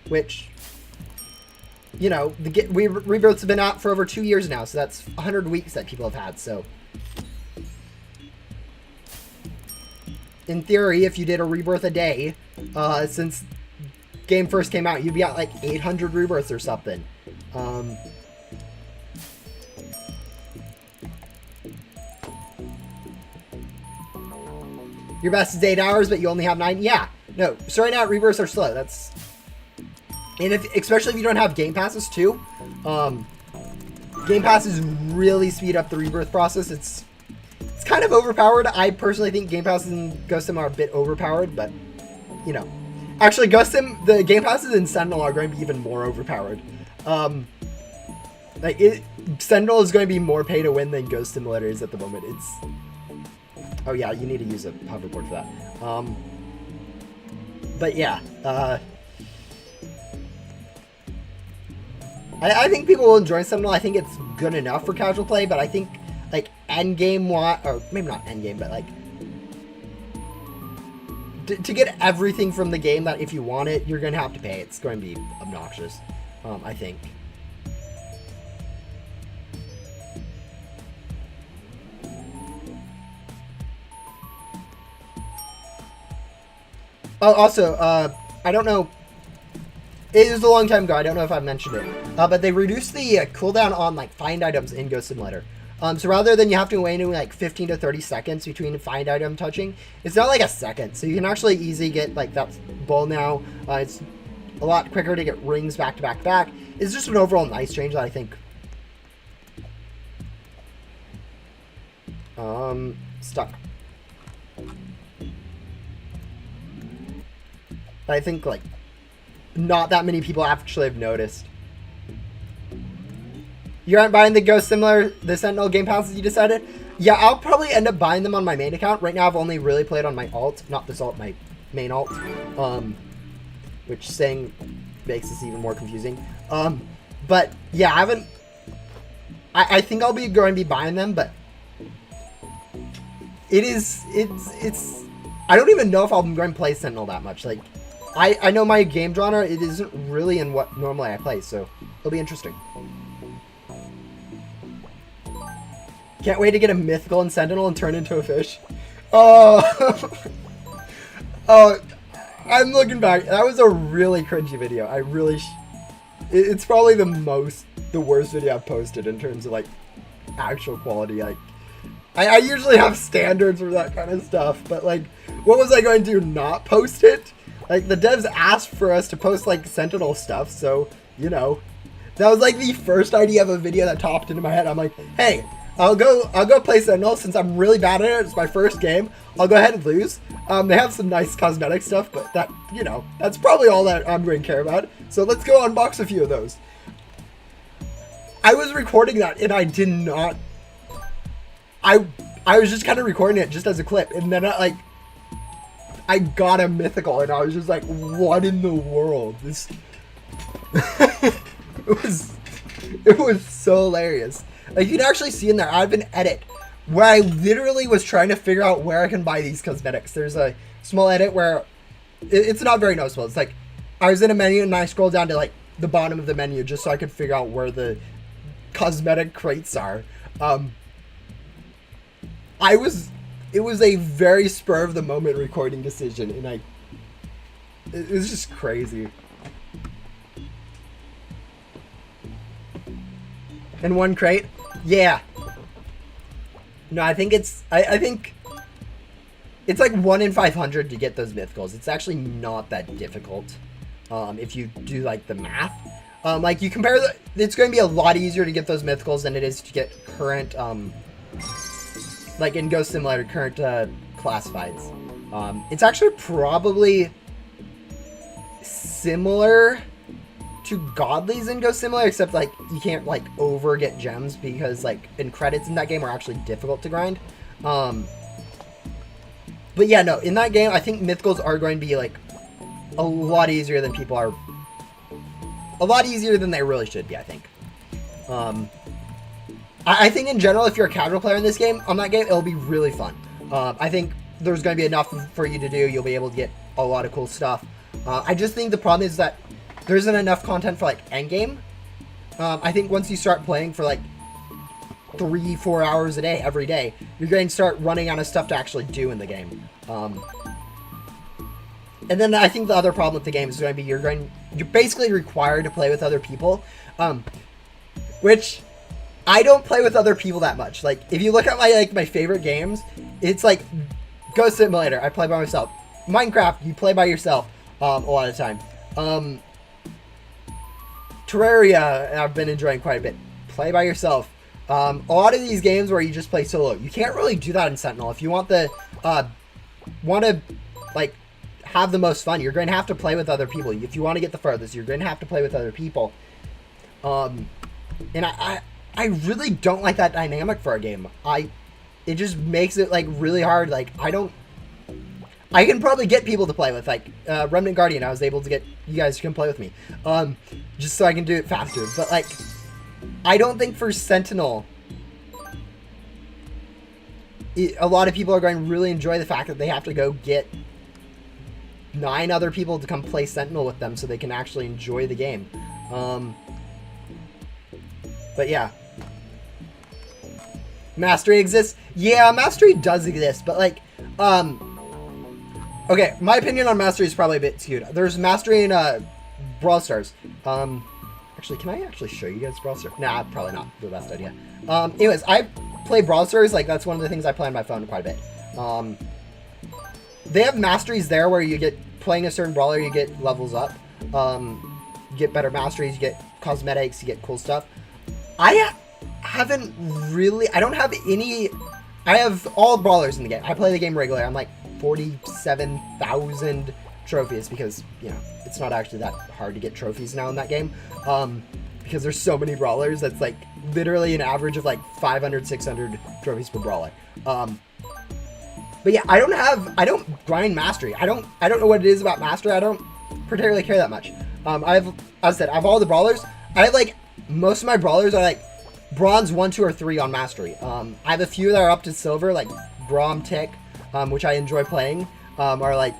Which, you know, rebirths have been out for over 2 years now, so that's 100 weeks that people have had. So in theory, if you did a rebirth a day, since game first came out, you'd be at like 800 rebirths or something. Your best is 8 hours, but you only have 9? Yeah. No. So right now, rebirths are slow. That's... And especially if you don't have game passes, too. Game passes really speed up the rebirth process. It's kind of overpowered. I personally think game passes in Ghost Sim are a bit overpowered, but, you know. Actually, Ghost Sim, the game passes in Sentinel are going to be even more overpowered. Sentinel is going to be more pay to win than Ghost Simulator is at the moment. It's... Oh yeah, you need to use a hoverboard for that. But yeah, I think people will enjoy Sentinel. I think it's good enough for casual play, but I think like endgame or maybe not endgame, but like to get everything from the game that if you want it, you're gonna have to pay. It's going to be obnoxious, I think. Oh, also, I don't know. It was a long time ago. I don't know if I mentioned it. But they reduced the cooldown on, like, find items in Ghost Simulator. So rather than you have to wait like 15 to 30 seconds between find item touching, it's not like a second. So you can actually easily get like that bowl now. It's a lot quicker to get rings back to back to back. It's just an overall nice change that I think. Stuck. I think like not that many people actually have noticed. You aren't buying the Ghost Similar, the Sentinel game passes you decided? Yeah, I'll probably end up buying them on my main account. Right now I've only really played on my alt, not this alt, my main alt. Which saying makes this even more confusing. But yeah, I haven't. I think I'll be going to be buying them, but it's. I don't even know if I'm going to play Sentinel that much. Like, I know my game genre, it isn't really in what normally I play, so it'll be interesting. Can't wait to get a mythical in Sentinel and turn into a fish. Oh, oh, I'm looking back. That was a really cringy video. I really, it's probably the worst video I've posted in terms of like actual quality. Like, I usually have standards for that kind of stuff, but like, what was I going to do? Not post it? Like, the devs asked for us to post like Sentinel stuff, so you know, that was like the first idea of a video that popped into my head. I'm like, hey, I'll go play Sentinel since I'm really bad at it. It's my first game. I'll go ahead and lose. They have some nice cosmetic stuff, but that, you know, that's probably all that I'm going to care about. So let's go unbox a few of those. I was recording that and I did not. I was just kind of recording it just as a clip, and then I got a mythical, and I was just like, what in the world? This it was so hilarious. Like, you can actually see in there, I have an edit where I literally was trying to figure out where I can buy these cosmetics. There's a small edit where it's not very noticeable. It's like I was in a menu and I scrolled down to like the bottom of the menu just so I could figure out where the cosmetic crates are. It was a very spur of the moment recording decision, and it was just crazy. In one crate? Yeah. No, I think it's it's like 1 in 500 to get those mythicals. It's actually not that difficult if you do like the math. Like, you compare it's going to be a lot easier to get those mythicals than it is to get current like in Ghost Simulator, current classifieds. It's actually probably similar to godlies in Ghost Simulator, except like you can't like over get gems because like in credits in that game are actually difficult to grind. But yeah, no, in that game I think mythicals are going to be like a lot easier than people are. A lot easier than they really should be, I think. I think in general, if you're a casual player in this game, on that game, it'll be really fun. I think there's going to be enough for you to do. You'll be able to get a lot of cool stuff. I just think the problem is that there isn't enough content for like endgame. I think once you start playing for like 3-4 hours a day, every day, you're going to start running out of stuff to actually do in the game. And then I think the other problem with the game is going to be you're basically required to play with other people, which I don't play with other people that much. Like, if you look at my favorite games, it's like Ghost Simulator, I play by myself. Minecraft, you play by yourself a lot of the time. Terraria, I've been enjoying quite a bit. Play by yourself. A lot of these games where you just play solo, you can't really do that in Sentinel. If you want like have the most fun, you're going to have to play with other people. If you want to get the furthest, you're going to have to play with other people. And I really don't like that dynamic for a game. It just makes it like really hard. Like, I can probably get people to play with, like Remnant Guardian. I was able to get you guys to come play with me, just so I can do it faster. But like, I don't think for Sentinel, a lot of people are going to really enjoy the fact that they have to go get 9 other people to come play Sentinel with them so they can actually enjoy the game. But yeah. Mastery exists? Yeah, Mastery does exist, but like, okay, my opinion on Mastery is probably a bit skewed. There's Mastery in Brawl Stars. Actually, can I actually show you guys Brawl Stars? Nah, probably not the best idea. Anyways, play Brawl Stars, like that's one of the things I play on my phone quite a bit. They have masteries there where you get playing a certain brawler, you get levels up. You get better masteries, you get cosmetics, you get cool stuff. I haven't really, I don't have any, I have all brawlers in the game. I play the game regularly. I'm like 47,000 trophies because, you know, it's not actually that hard to get trophies now in that game. Because there's so many brawlers that's like literally an average of like 500, 600 trophies per brawler. But yeah, I don't grind mastery. I don't know what it is about mastery. I don't particularly care that much. As I said, I have all the brawlers. I have like, most of my brawlers are like bronze 1, 2, or 3 on mastery. I have a few that are up to silver, like Braum Tick, which I enjoy playing, are like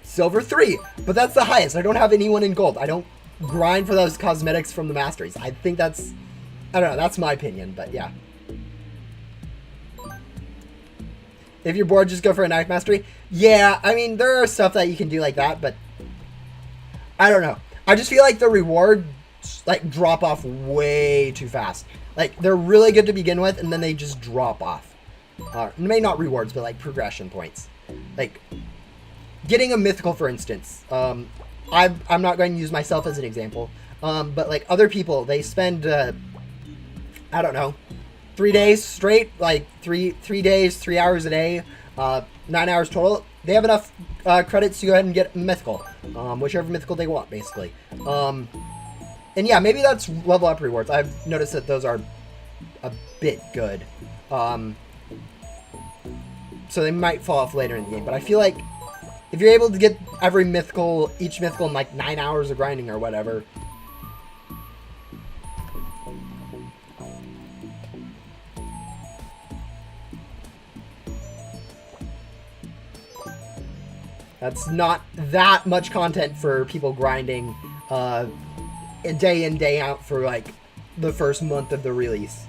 silver 3, but that's the highest. I don't have anyone in gold. I don't grind for those cosmetics from the masteries. I think that's, I don't know, that's my opinion, but yeah. If you're bored, just go for a knife mastery. Yeah, I mean, there are stuff that you can do like that, but I don't know. I just feel like the rewards like drop off way too fast. Like they're really good to begin with, and then they just drop off. Maybe not rewards, but like progression points. Like getting a mythical, for instance. I'm not going to use myself as an example, but like other people, they spend I don't know, 3 days straight, like three days, 3 hours a day, 9 hours total. They have enough credits to go ahead and get mythical, whichever mythical they want, basically. And yeah, maybe that's level up rewards. I've noticed that those are a bit good. So they might fall off later in the game, but I feel like if you're able to get every mythical, each mythical in like 9 hours of grinding or whatever, that's not that much content for people grinding day in, day out for like the first month of the release.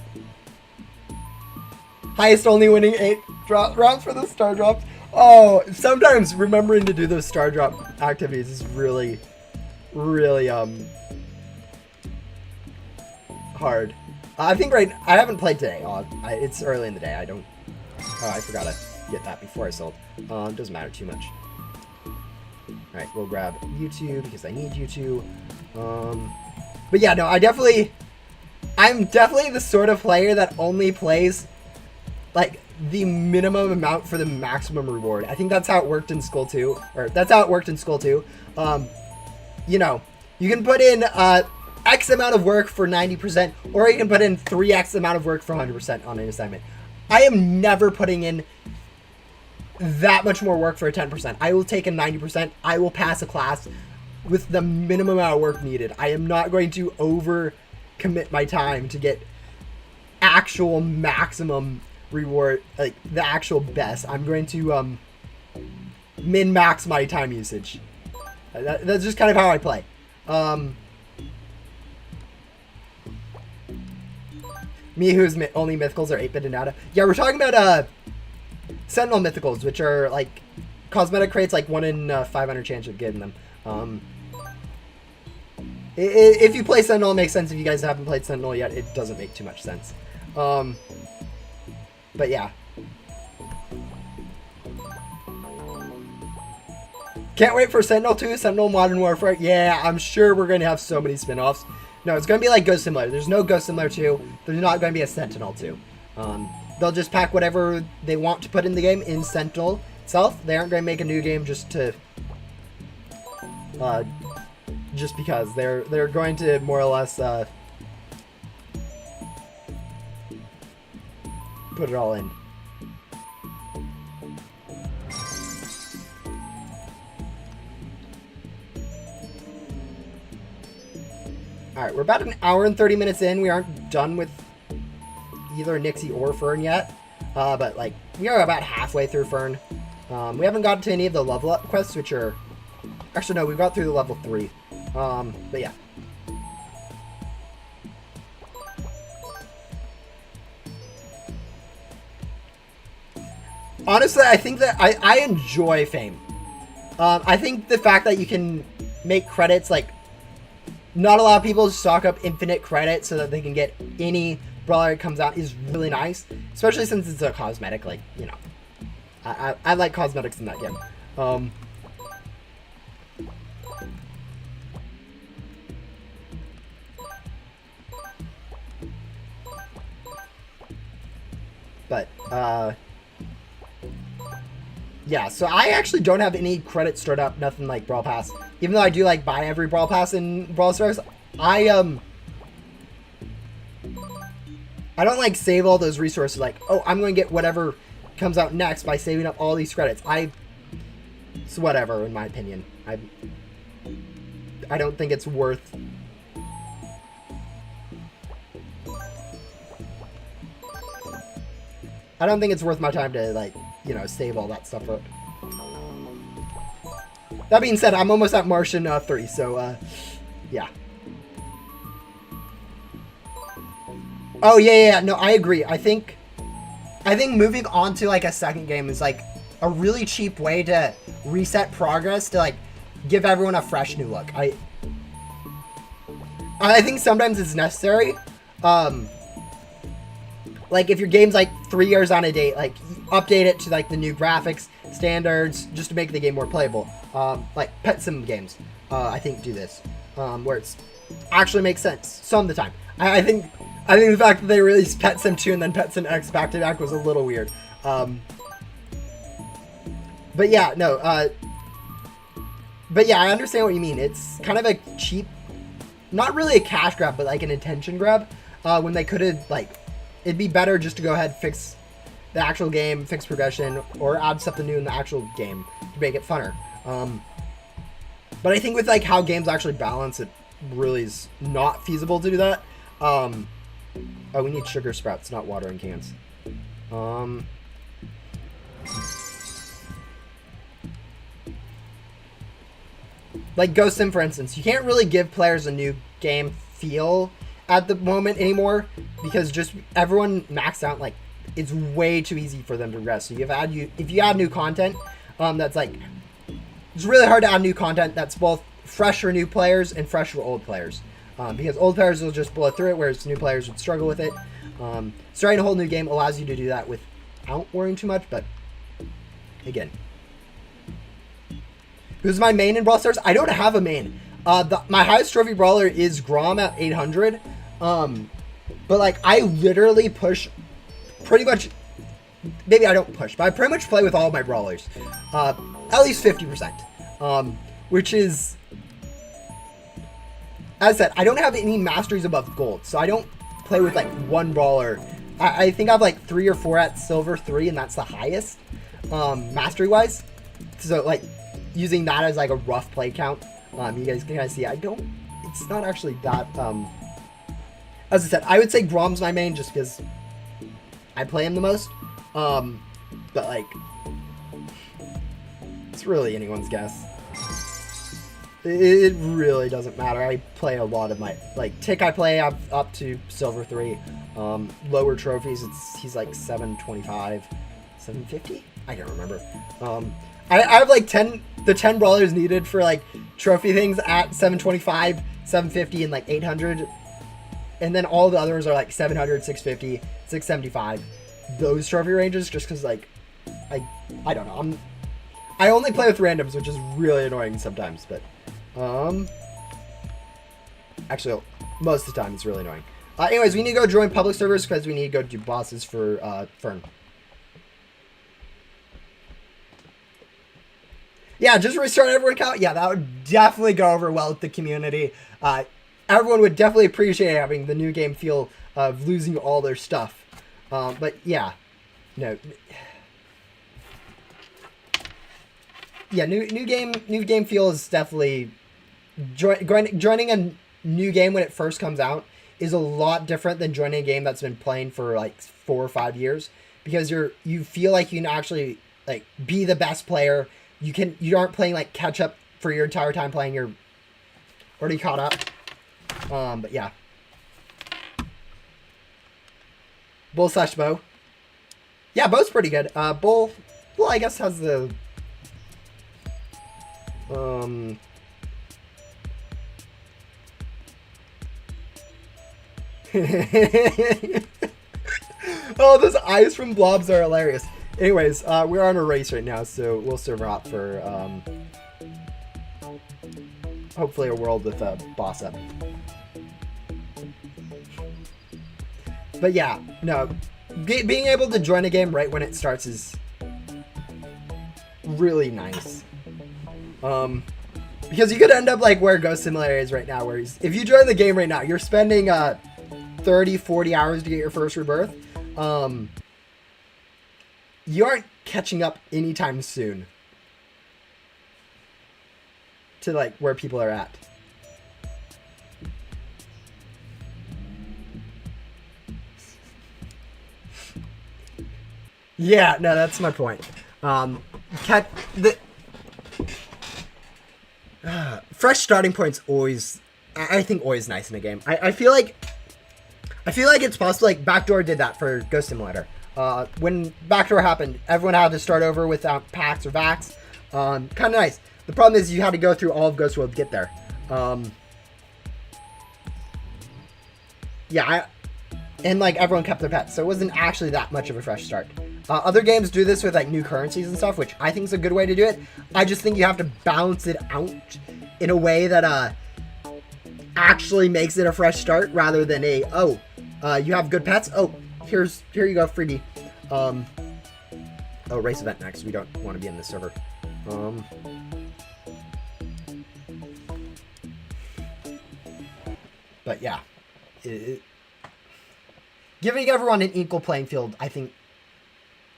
Highest only winning 8 rounds for the star drops. Oh, sometimes remembering to do those star drop activities is really, really hard. I think I haven't played today. It's early in the day. I forgot to get that before I sold. Doesn't matter too much. Alright, we'll grab U2 because I need U2. But yeah, no, I'm definitely the sort of player that only plays like the minimum amount for the maximum reward. I think that's how it worked in school too, you know, you can put in X amount of work for 90%, or you can put in 3X amount of work for 100% on an assignment. I am never putting in that much more work for a 10%. I will take a 90%. I will pass a class with the minimum amount of work needed. I am not going to over commit my time to get actual maximum reward, like the actual best. I'm going to min-max my time usage. That's just kind of how I play. Me, whose only mythicals are 8-bit and data. Yeah, we're talking about Sentinel mythicals, which are like cosmetic crates, like 1 in 500 chance of getting them. If you play Sentinel, it makes sense. If you guys haven't played Sentinel yet, it doesn't make too much sense. But yeah. Can't wait for Sentinel 2, Sentinel Modern Warfare. Yeah, I'm sure we're going to have so many spin-offs. No, it's going to be like Ghost Simulator. There's no Ghost Simulator 2. There's not going to be a Sentinel 2. They'll just pack whatever they want to put in the game in Sentinel itself. They aren't going to make a new game just to... just because. They're going to more or less... put it all in. Alright, we're about an hour and 30 minutes in. We aren't done with either Nixie or Fern yet. But, like, we are about halfway through Fern. We haven't gotten to any of the level up quests, which are... Actually, no, we got through the level 3. But yeah. Honestly, I think that I enjoy Fame. I think the fact that you can make credits, like, not a lot of people stock up infinite credit so that they can get any brawler that comes out is really nice, especially since it's a cosmetic. Like, you know, I like cosmetics in that game. But yeah, so I actually don't have any credits stored up, nothing like Brawl Pass. Even though I do like buy every Brawl Pass in Brawl Stars, I don't like save all those resources like, oh, I'm going to get whatever comes out next by saving up all these credits. It's whatever, in my opinion. I don't think it's worth... I don't think it's worth my time to, like, you know, save all that stuff up. That being said, I'm almost at Martian 3, so, yeah. Oh, yeah, no, I agree. I think moving on to, like, a second game is, like, a really cheap way to reset progress, to, like, give everyone a fresh new look. I think sometimes it's necessary. Like, if your game's, like, 3 years on a date, like, update it to, like, the new graphics standards just to make the game more playable. Like, pet sim games, I think, do this. Where it's actually makes sense some of the time. I think the fact that they released Pet Sim 2 and then Pet Sim X back to back was a little weird. But yeah, no. But yeah, I understand what you mean. It's kind of a cheap, not really a cash grab, but like an attention grab. When they could have, like, it'd be better just to go ahead and fix the actual game, fix progression, or add something new in the actual game to make it funner. But I think with, like, how games actually balance, it really is not feasible to do that. Oh, we need sugar sprouts, not watering cans. Like Ghost Sim, for instance, you can't really give players a new game feel at the moment anymore because just everyone maxed out. Like, it's way too easy for them to progress. So if you add new content, that's like, it's really hard to add new content that's both fresh for new players and fresh for old players. Because old players will just blow through it, whereas new players would struggle with it. Starting a whole new game allows you to do that without worrying too much, but again. Who's my main in Brawl Stars? I don't have a main. My highest trophy brawler is Grom at 800. But, like, I literally push pretty much... Maybe I don't push, but I pretty much play with all of my brawlers. At least 50%. Which is... As I said, I don't have any masteries above gold, so I don't play with, like, one brawler. I think I have, like, 3 or 4 at silver 3, and that's the highest, mastery-wise. So, like, using that as, like, a rough play count, you guys can kind of see, it's not actually that, as I said, I would say Grom's my main just because I play him the most, but, like, it's really anyone's guess. It really doesn't matter. I play a lot of my, like, Tick I play up to silver 3. Lower trophies, he's like 725, 750? I can't remember. I have like 10 brawlers needed for, like, trophy things at 725, 750, and like 800. And then all the others are like 700, 650, 675. Those trophy ranges, just because, like, I don't know. I only play with randoms, which is really annoying sometimes, but actually, most of the time it's really annoying. Anyways, we need to go join public servers because we need to go do bosses for Fern. Yeah, just restart everyone count. Yeah, that would definitely go over well with the community. Everyone would definitely appreciate having the new game feel of losing all their stuff. But yeah, no. Yeah, new game feel is definitely joining a new game when it first comes out is a lot different than joining a game that's been playing for like 4 or 5 years, because you feel like you can actually, like, be the best player. You aren't playing like catch up for your entire time playing. You're already caught up. But yeah, Bull / Bow. Yeah, Bow's pretty good. Bull, I guess has the Oh, those eyes from blobs are hilarious. Anyways, we're on a race right now, so we'll server hop for hopefully a world with a boss up. But yeah, no, being able to join a game right when it starts is really nice. Because you could end up like where Ghost Simulator is right now, where if you join the game right now, you're spending 30, 40 hours to get your first rebirth. You aren't catching up anytime soon to like where people are at. Yeah, no, that's my point. Fresh starting points always, I think, always nice in a game. I feel like it's possible. Like Backdoor did that for Ghost Simulator. When Backdoor happened, everyone had to start over without packs or vacs. Kind of nice. The problem is you had to go through all of Ghost World to get there. And like everyone kept their pets, so it wasn't actually that much of a fresh start. Other games do this with like new currencies and stuff, which I think is a good way to do it. I just think you have to balance it out in a way that actually makes it a fresh start rather than a you have good pets. Oh, here you go, freebie. Oh, race event next. We don't want to be in this server. But yeah, giving everyone an equal playing field, I think,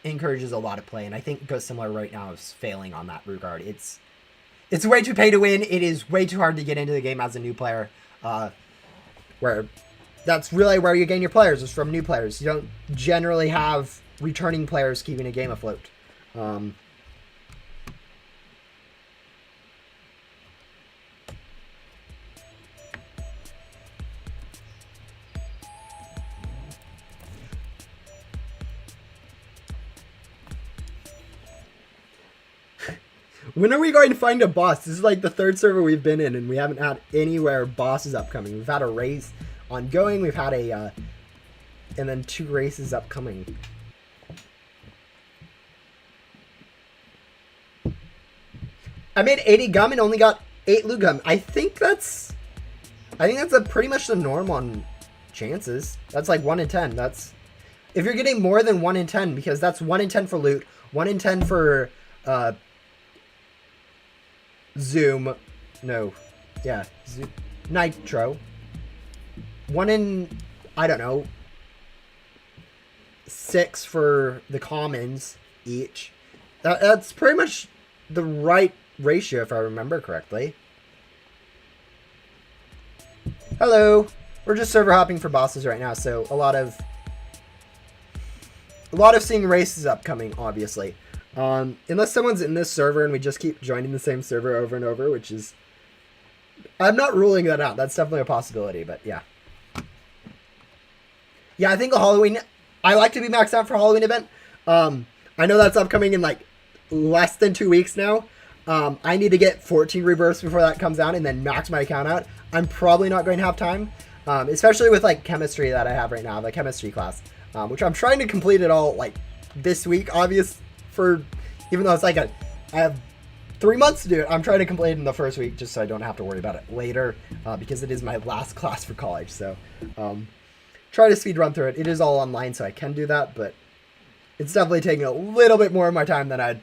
encourages a lot of play, and I think Ghost Simulator right now is failing on that regard. It's way too pay to win. It is way too hard to get into the game as a new player, where that's really where you gain your players, is from new players. You don't generally have returning players keeping a game afloat. When are we going to find a boss? This is like the third server we've been in, and we haven't had anywhere bosses upcoming. We've had a race ongoing. We've had a, and then 2 races upcoming. I made 80 gum and only got 8 loot gum. I think that's a pretty much the norm on chances. That's like 1 in 10. That's if you're getting more than 1 in 10, because that's 1 in 10 for loot, 1 in 10 for Zoom, no, yeah, Nitro. 1 in, I don't know, 6 for the commons each. That's pretty much the right ratio, if I remember correctly. Hello, we're just server hopping for bosses right now, so a lot of seeing races upcoming, obviously. Unless someone's in this server and we just keep joining the same server over and over, which is, I'm not ruling that out. That's definitely a possibility, but yeah. Yeah, I think I like to be maxed out for Halloween event. I know that's upcoming in like less than 2 weeks now. I need to get 14 rebirths before that comes out and then max my account out. I'm probably not going to have time, especially with like chemistry that I have right now, the chemistry class, which I'm trying to complete it all like this week, even though it's like I have 3 months to do it, I'm trying to complete it in the first week just so I don't have to worry about it later, because it is my last class for college. So try to speed run through it. It is all online, so I can do that, but it's definitely taking a little bit more of my time than I'd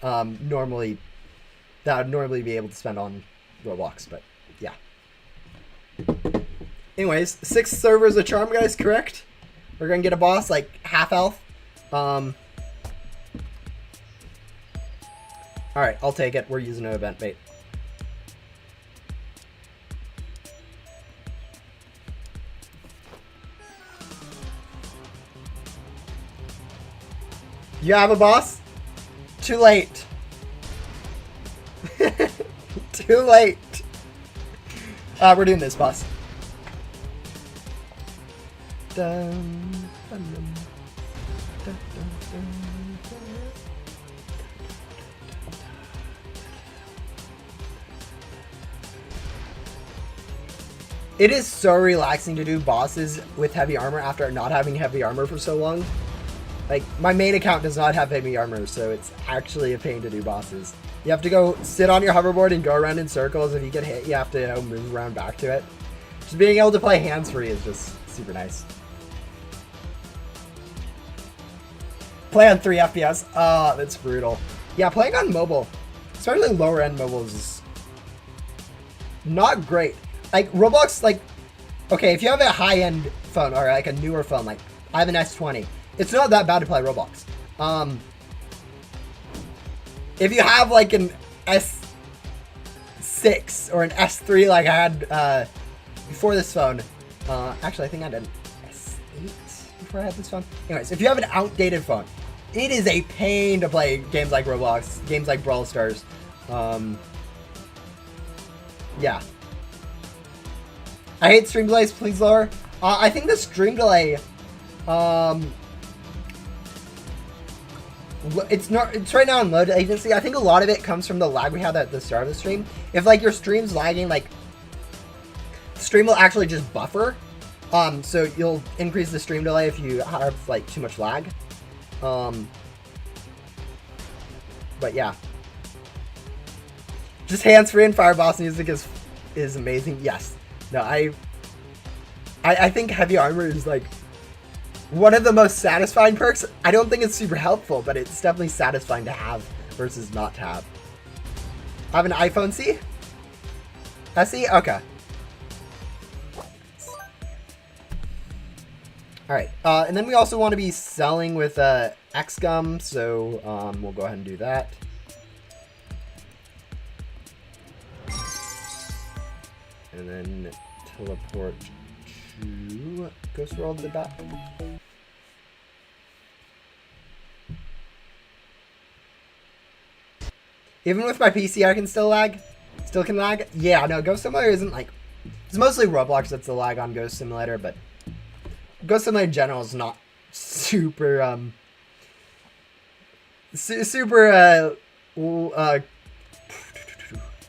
normally be able to spend on Roblox. But yeah. Anyways, 6 servers of charm, guys, correct? We're gonna get a boss like half health. Alright, I'll take it. We're using an event bait. You have a boss? Too late. Too late. We're doing this, boss. Dun, dun, dun. It is so relaxing to do bosses with heavy armor after not having heavy armor for so long. Like, my main account does not have heavy armor, so it's actually a pain to do bosses. You have to go sit on your hoverboard and go around in circles. If you get hit, you have to move around back to it. Just being able to play hands-free is just super nice. Play on 3 FPS. Oh, that's brutal. Yeah, playing on mobile, especially lower-end mobiles, is not great. Like, Roblox, like, okay, if you have a high-end phone or like a newer phone, like I have an S20, it's not that bad to play Roblox. If you have like an S6 or an S3 like I had before this phone, actually I think I had an S8 before I had this phone. Anyways, if you have an outdated phone, it is a pain to play games like Roblox, games like Brawl Stars. Yeah. I hate stream delays, please lower. I think the stream delay, it's right now in low latency. I think a lot of it comes from the lag we had at the start of the stream. If like your stream's lagging, like the stream will actually just buffer. So you'll increase the stream delay if you have like too much lag. But yeah. Just hands-free and fire boss music is amazing. Yes. No, I think heavy armor is like one of the most satisfying perks. I don't think it's super helpful, but it's definitely satisfying to have versus not to have. I have an iPhone C? SE? Okay. Alright, and then we also want to be selling with XGum, so we'll go ahead and do that. And then teleport to Ghost World the back. Even with my PC, I can still lag. Still can lag. Yeah, no, Ghost Simulator isn't like. It's mostly Roblox that's the lag on Ghost Simulator, but Ghost Simulator in general is not super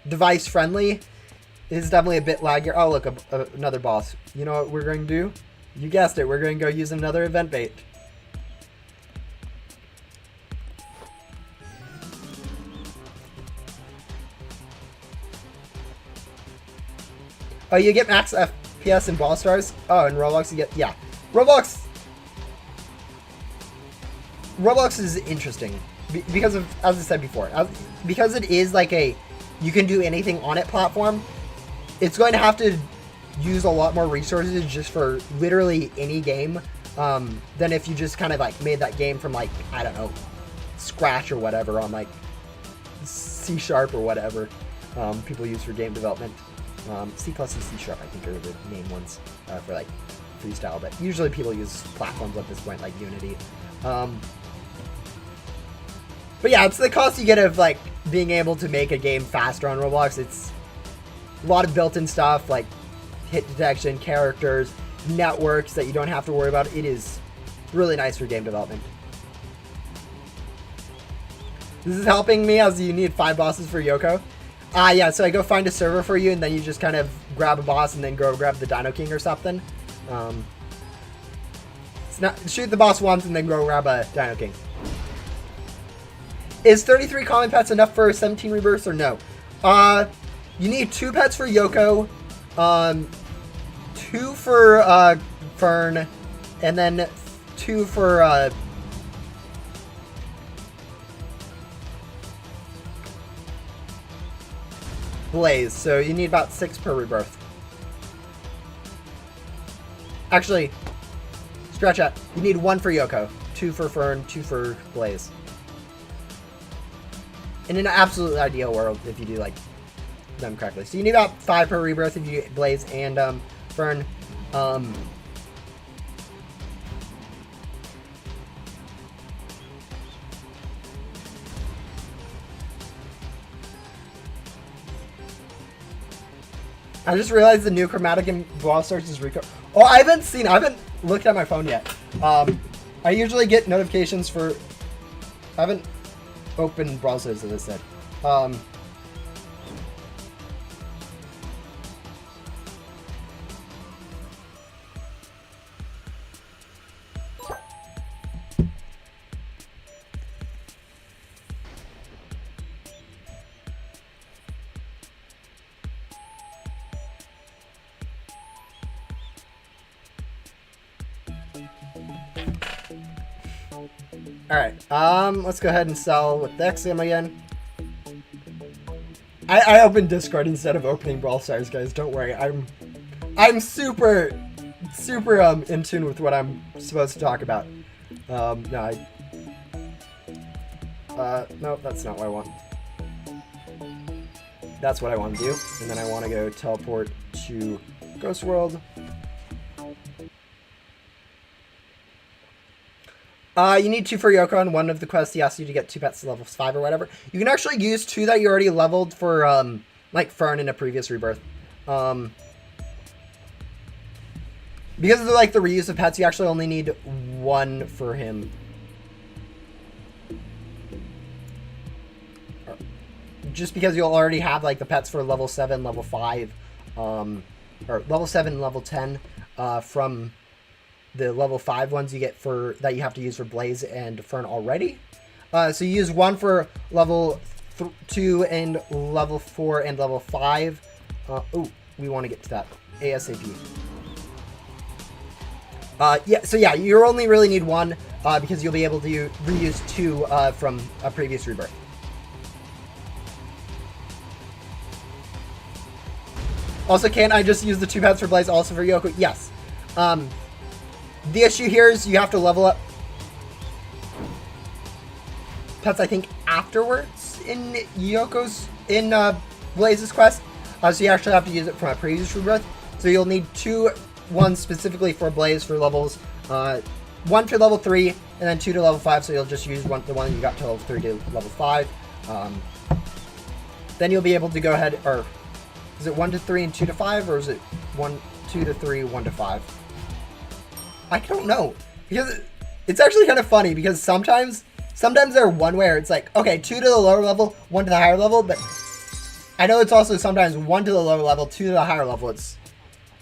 device friendly. It's definitely a bit laggier. Oh, look, another boss. You know what we're going to do? You guessed it. We're going to go use another event bait. Oh, you get max FPS in Ball Stars? Oh, in Roblox you get... Yeah. Roblox is interesting. Because of, as I said before, because it is like a you can do anything on it platform, it's going to have to use a lot more resources just for literally any game than if you just kind of like made that game from like, I don't know, Scratch or whatever on like C# or whatever people use for game development. C+ and C# I think are the main ones for like freestyle, but usually people use platforms at this point like Unity. But yeah, it's the cost you get of like being able to make a game faster on Roblox. It's a lot of built-in stuff like hit detection, characters, networks that you don't have to worry about. It is really nice for game development. This is helping me as you need 5 bosses for Yoko. Yeah, so I go find a server for you and then you just kind of grab a boss and then go grab the Dino King or something. It's not shoot the boss once and then go grab a Dino King. Is 33 common pets enough for 17 rebirths or no? You need 2 pets for Yoko, 2 for Fern, and then 2 for Blaze. So you need about 6 per rebirth. Actually, scratch that. You need 1 for Yoko, 2 for Fern, 2 for Blaze. In an absolute ideal world, if you do like them correctly. So you need about 5 per rebirth if you get Blaze and Fern. I just realized the new chromatic in Brawl Stars is Rico. Oh, I haven't looked at my phone yet. I usually get notifications for, I haven't opened Brawl Stars, as I said. Alright, let's go ahead and sell with the XM again. I opened Discord instead of opening Brawl Stars, guys. Don't worry. I'm super in tune with what I'm supposed to talk about. No, no, that's not what I want. That's what I want to do. And then I want to go teleport to Ghost World. You need 2 for Yoko on one of the quests. He asks you to get 2 pets to level 5 or whatever. You can actually use 2 that you already leveled for, like Fern in a previous rebirth. Because of the, like, the reuse of pets, you actually only need 1 for him. Just because you'll already have, like, the pets for level 7, level 5, or level 7, level 10, from the level 5 ones you get for that you have to use for Blaze and Fern already. So you use 1 for level 2 and level 4 and level 5. Oh, we want to get to that ASAP. Yeah, so yeah, you only really need 1 because you'll be able to reuse 2 from a previous rebirth. Also, can't I just use the 2 pets for Blaze also for Yoko? Yes. The issue here is you have to level up pets, I think, afterwards in Blaze's quest. So you actually have to use it from a previous rebirth. So you'll need 2 ones specifically for Blaze for levels 1 to level 3 and then 2 to level 5. So you'll just use the one you got to level 3 to level 5. Then you'll be able to go ahead, or is it 1 to 3 and 2 to 5, or is it 2 to 3, 1 to 5? I don't know, because it's actually kind of funny, because sometimes they're one where it's like, okay, 2 to the lower level, 1 to the higher level, but I know it's also sometimes 1 to the lower level, 2 to the higher level. It's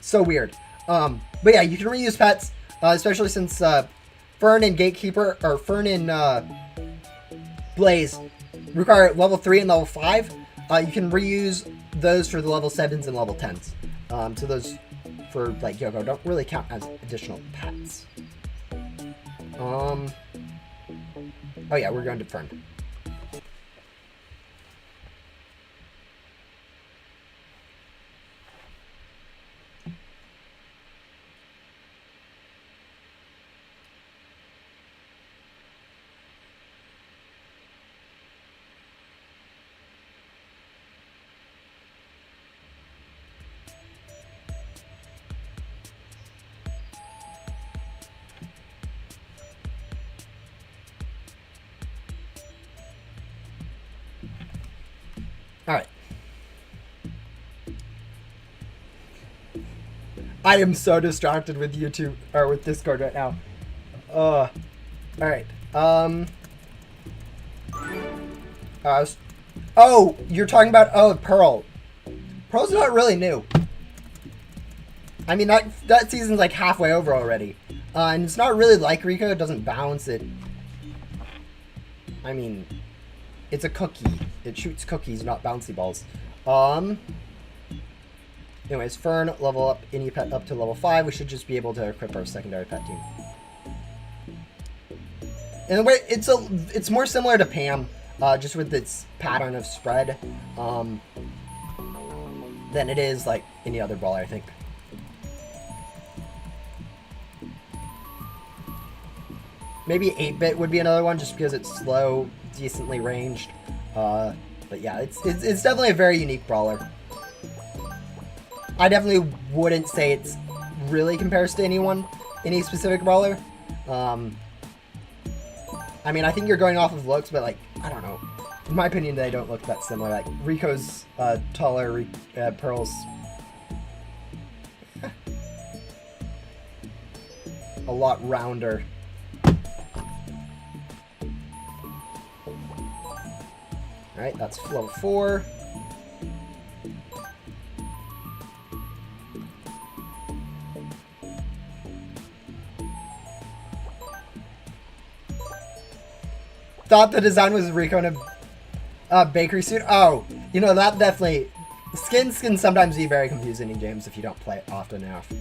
so weird. But yeah, you can reuse pets, especially since Fern and Gatekeeper, or Fern and Blaze require level 3 and level 5. You can reuse those for the level 7s and level 10s. So those for like Yoko don't really count as additional pets. Oh yeah, we're going to Fern. Alright. I am so distracted with YouTube, or with Discord right now. Alright. Oh, you're talking about, Pearl. Pearl's not really new. I mean, that season's like halfway over already. And it's not really like Rico, it doesn't bounce it. I mean, it's a cookie. It shoots cookies, not bouncy balls. Anyways, Fern, level up any pet up to level 5. We should just be able to equip our secondary pet team. In a way, it's more similar to Pam, just with its pattern of spread, than it is like any other brawler, I think. Maybe 8-bit would be another one, just because it's slow, decently ranged. But yeah, it's definitely a very unique brawler. I definitely wouldn't say it's really compares to any specific brawler. I mean, I think you're going off of looks, but like, I don't know. In my opinion, they don't look that similar. Like, Rico's taller, Pearl's a lot rounder. Alright, that's level 4. Thought the design was Rico in a bakery suit. Oh, you know, that definitely... Skins can sometimes be very confusing in games if you don't play it often enough.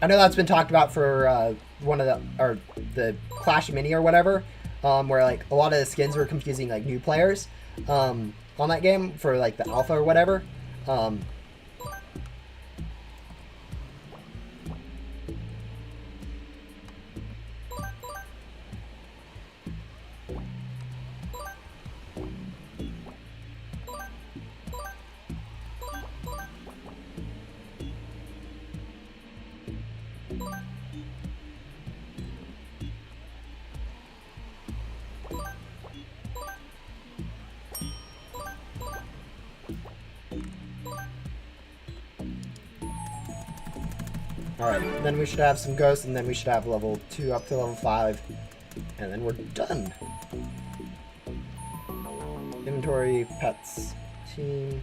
I know that's been talked about for one of the Clash Mini or whatever, where like a lot of the skins were confusing like new players on that game for like the alpha or whatever. Alright, then we should have some ghosts, and then we should have level 2 up to level 5, and then we're done. Inventory, pets, team.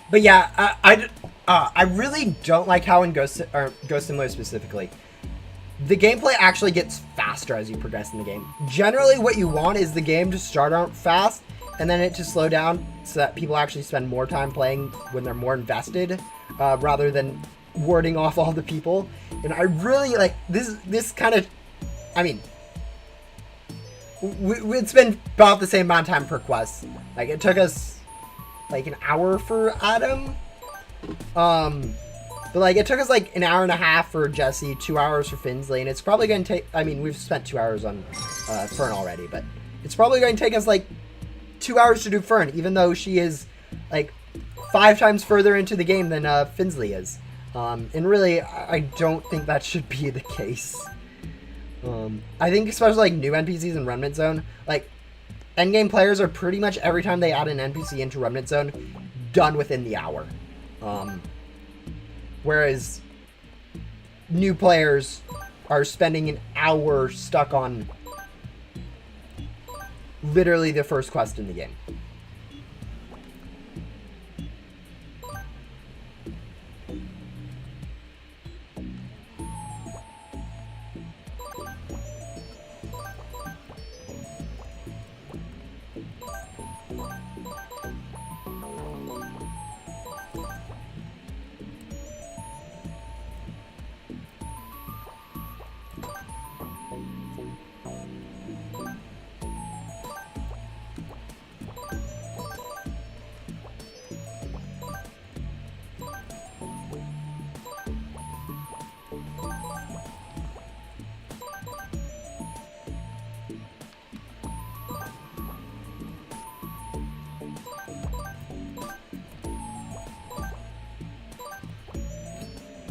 But yeah, I really don't like how in Ghost Simulator specifically, the gameplay actually gets faster as you progress in the game. Generally, what you want is the game to start out fast and then it to slow down so that people actually spend more time playing when they're more invested, rather than warding off all the people. And I really like this kind of, I mean, it's been about the same amount of time per quest. Like it took us like an hour for Adam, but like it took us like an hour and a half for Jesse, 2 hours for Finsley, and it's probably going to take, I mean, we've spent 2 hours on Fern already, but it's probably going to take us like 2 hours to do Fern, even though she is like 5 times further into the game than Finsley is. And really, I don't think that should be the case. I think especially like new NPCs in Remnant Zone, like endgame players are pretty much every time they add an NPC into Remnant Zone, done within the hour. Whereas new players are spending an hour stuck on literally the first quest in the game.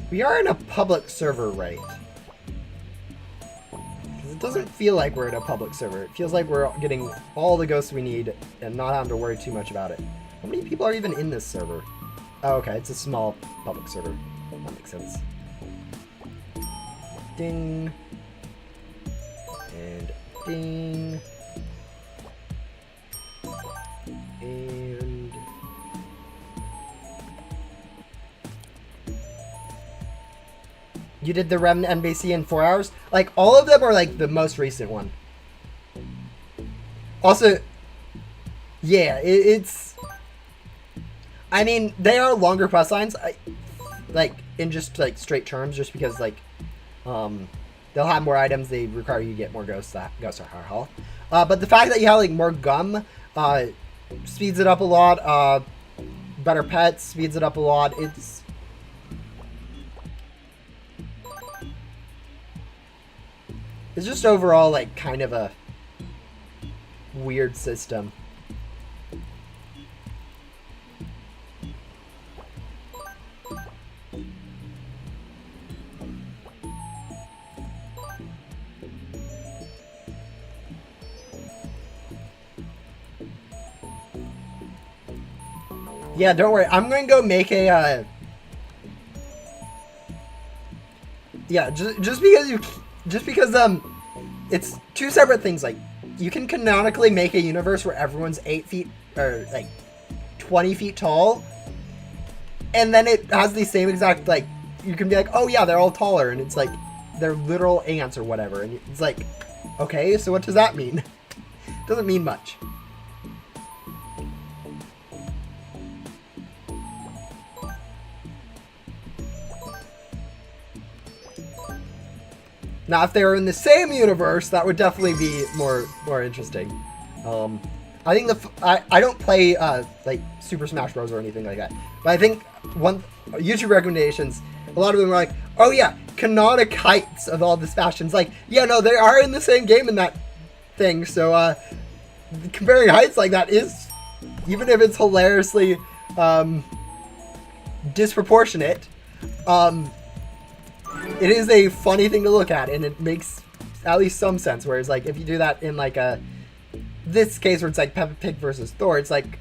We are in a public server, right? Because it doesn't feel like we're in a public server. It feels like we're getting all the ghosts we need and not having to worry too much about it. How many people are even in this server? Oh, okay, it's a small public server. That makes sense. Ding. And ding. And... you did the Remnant NPC in 4 hours? Like, all of them are, like, the most recent one. Also, yeah, it's... I mean, they are longer quest lines, like, in just, like, straight terms, just because, like, they'll have more items, they require you to get more ghosts are higher health. But the fact that you have, like, more gum, speeds it up a lot, better pets, speeds it up a lot, it's just overall, like, kind of a weird system. Yeah, don't worry. I'm going to go make a, yeah, just because you just because it's two separate things. Like, you can canonically make a universe where everyone's 8 feet or like 20 feet tall, and then it has the same exact, like, you can be like, oh yeah, they're all taller, and it's like they're literal ants or whatever, and it's like, okay, so what does that mean? It doesn't mean much. Now, if they were in the same universe, that would definitely be more interesting. I think I don't play like Super Smash Bros. Or anything like that, but I think one YouTube recommendations, a lot of them are like, oh yeah, canonic heights of all the Sebastians. Like, yeah, no, they are in the same game in that thing. So comparing heights like that is, even if it's hilariously disproportionate, it is a funny thing to look at, and it makes at least some sense. Whereas, like, if you do that in like this case where it's like Peppa Pig versus Thor, it's like,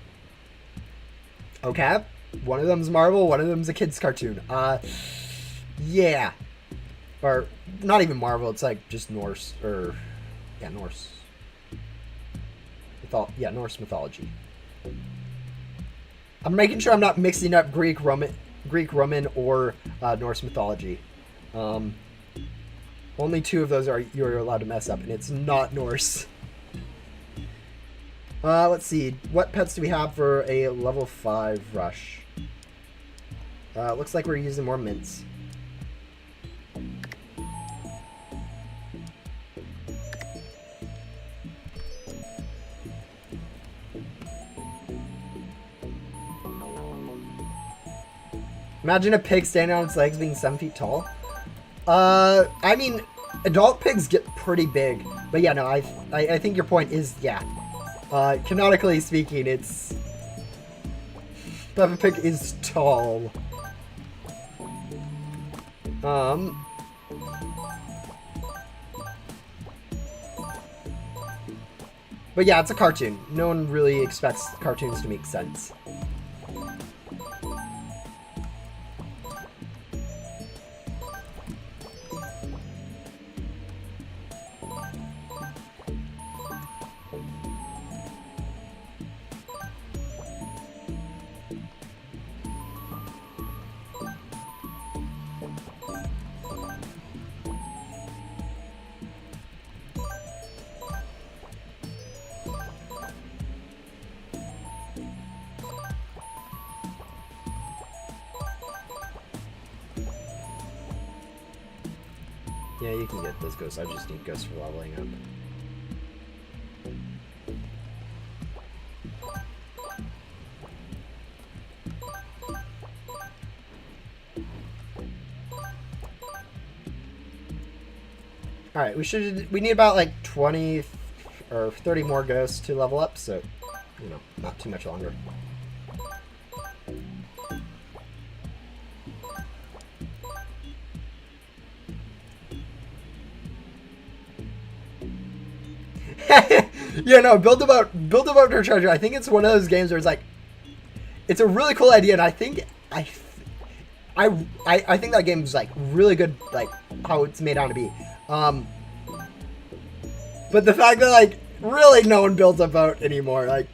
okay, one of them's Marvel, one of them's a kid's cartoon. Yeah, or not even Marvel. It's like just Norse, or yeah, Norse. Norse mythology. I'm making sure I'm not mixing up Greek, Roman, or Norse mythology. Only two of those you're allowed to mess up, and it's not Norse. Let's see. What pets do we have for a level 5 rush? Looks like we're using more mints. Imagine a pig standing on its legs being 7 feet tall. I mean, adult pigs get pretty big, but yeah, no, I think your point is, yeah. Canonically speaking, it's Peppa Pig is tall. But yeah, it's a cartoon. No one really expects cartoons to make sense. Yeah, you can get those ghosts. I just need ghosts for leveling up. Alright, we need about like 20 or 30 more ghosts to level up, so, you know, not too much longer. Yeah, no, build about her treasure. I think it's one of those games where it's like, it's a really cool idea, and I think I think that game's like really good, like how it's made out to be. But the fact that like really no one builds a boat anymore, like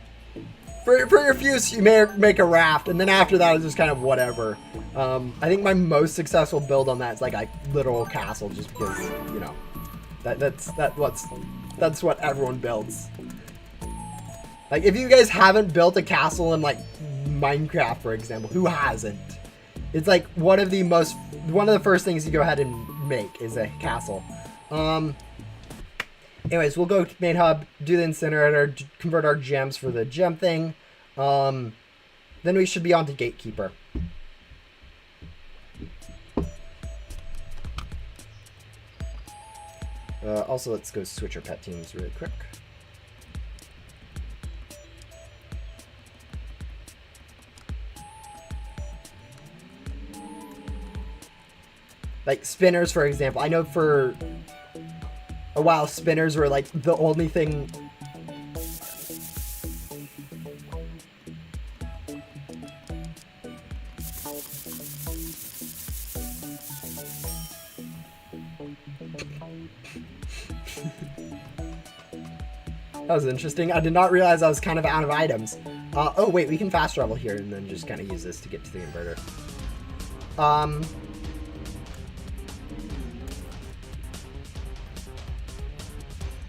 for your fuse you may make a raft, and then after that it's just kind of whatever. I think my most successful build on that is like a literal castle, just because, you know, that's what everyone builds. Like, if you guys haven't built a castle in like Minecraft, for example, who hasn't? It's like one of the first things you go ahead and make is a castle. Anyways, we'll go to main hub, do the incinerator, convert our gems for the gem thing. Then we should be on to Gatekeeper. Also, let's go switch our pet teams really quick. Like spinners, for example. I know for a while spinners were like the only thing. That was interesting. I did not realize I was kind of out of items. Oh, wait, we can fast travel here and then just kind of use this to get to the inverter.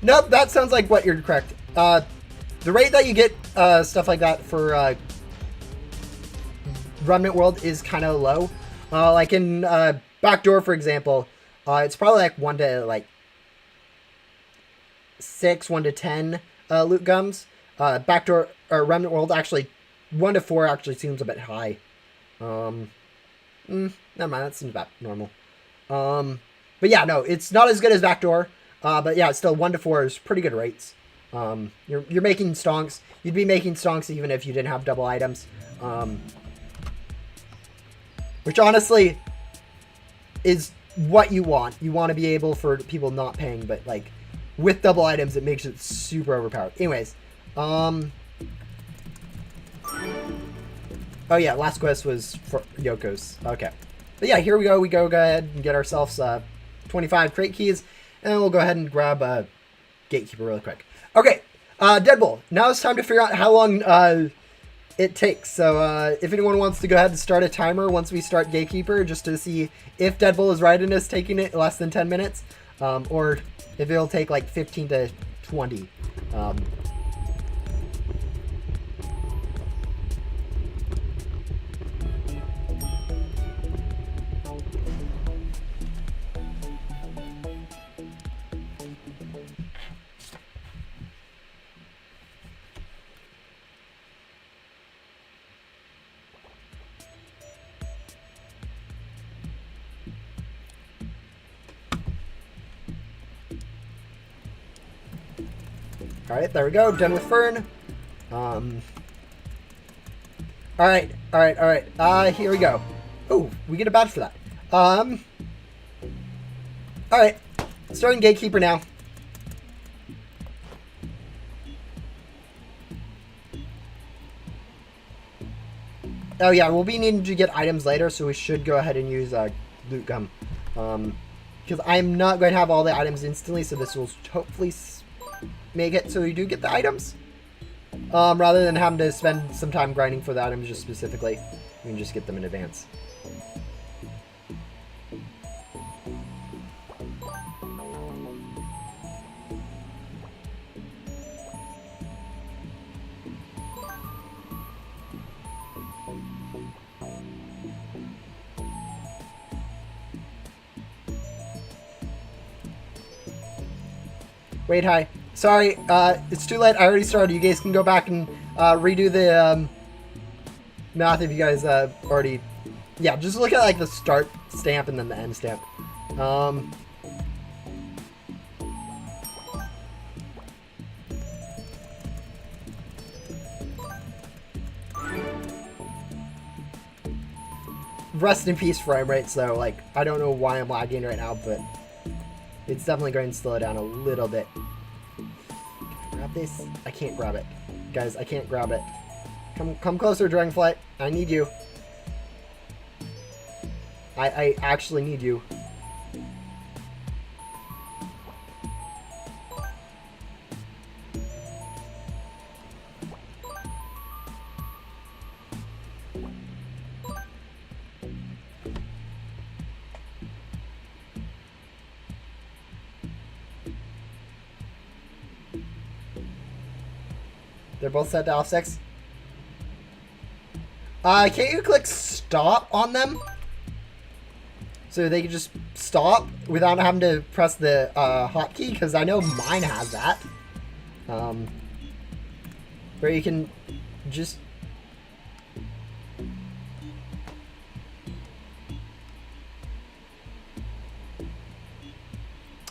Nope, that sounds like what you're correct. The rate that you get stuff like that for Remnant World is kind of low. Like in Backdoor, for example, it's probably like 1 to like 6, 1 to 10 loot gums. Backdoor or Remnant World actually 1 to 4 actually seems a bit high. Never mind, that seems about normal. But yeah, no, it's not as good as Backdoor. But yeah, it's still 1 to 4 is pretty good rates. You're making stonks. You'd be making stonks even if you didn't have double items. Which honestly is what you want. You want to be able for people not paying, but like with double items, it makes it super overpowered. Anyways, oh yeah, last quest was for Yoko's. Okay, but yeah, here we go. We go ahead and get ourselves 25 crate keys, and we'll go ahead and grab a Gatekeeper really quick. Okay, Deadbolt. Now it's time to figure out how long it takes. So if anyone wants to go ahead and start a timer once we start Gatekeeper, just to see if Deadbolt is right in us taking it less than 10 minutes, or if it'll take like 15 to 20. Alright, there we go. Done with Fern. Alright. Here we go. Oh, we get a badge for that. Alright. Starting Gatekeeper now. Oh yeah, we'll be needing to get items later, so we should go ahead and use loot gum. Because I'm not going to have all the items instantly, so this will hopefully make it so you do get the items. Rather than having to spend some time grinding for the items just specifically. You can just get them in advance. Wait, hi. Sorry, it's too late. I already started. You guys can go back and redo the math if you guys already... Yeah, just look at like the start stamp and then the end stamp. Rest in peace frame rates though. Like, I don't know why I'm lagging right now, but it's definitely going to slow down a little bit. Grab this? I can't grab it. Guys, I can't grab it. Come closer, Dragonflight. I need you. I actually need you. They're both set to L6. Can't you click stop on them? So they can just stop without having to press the hotkey? Because I know mine has that. Where you can just...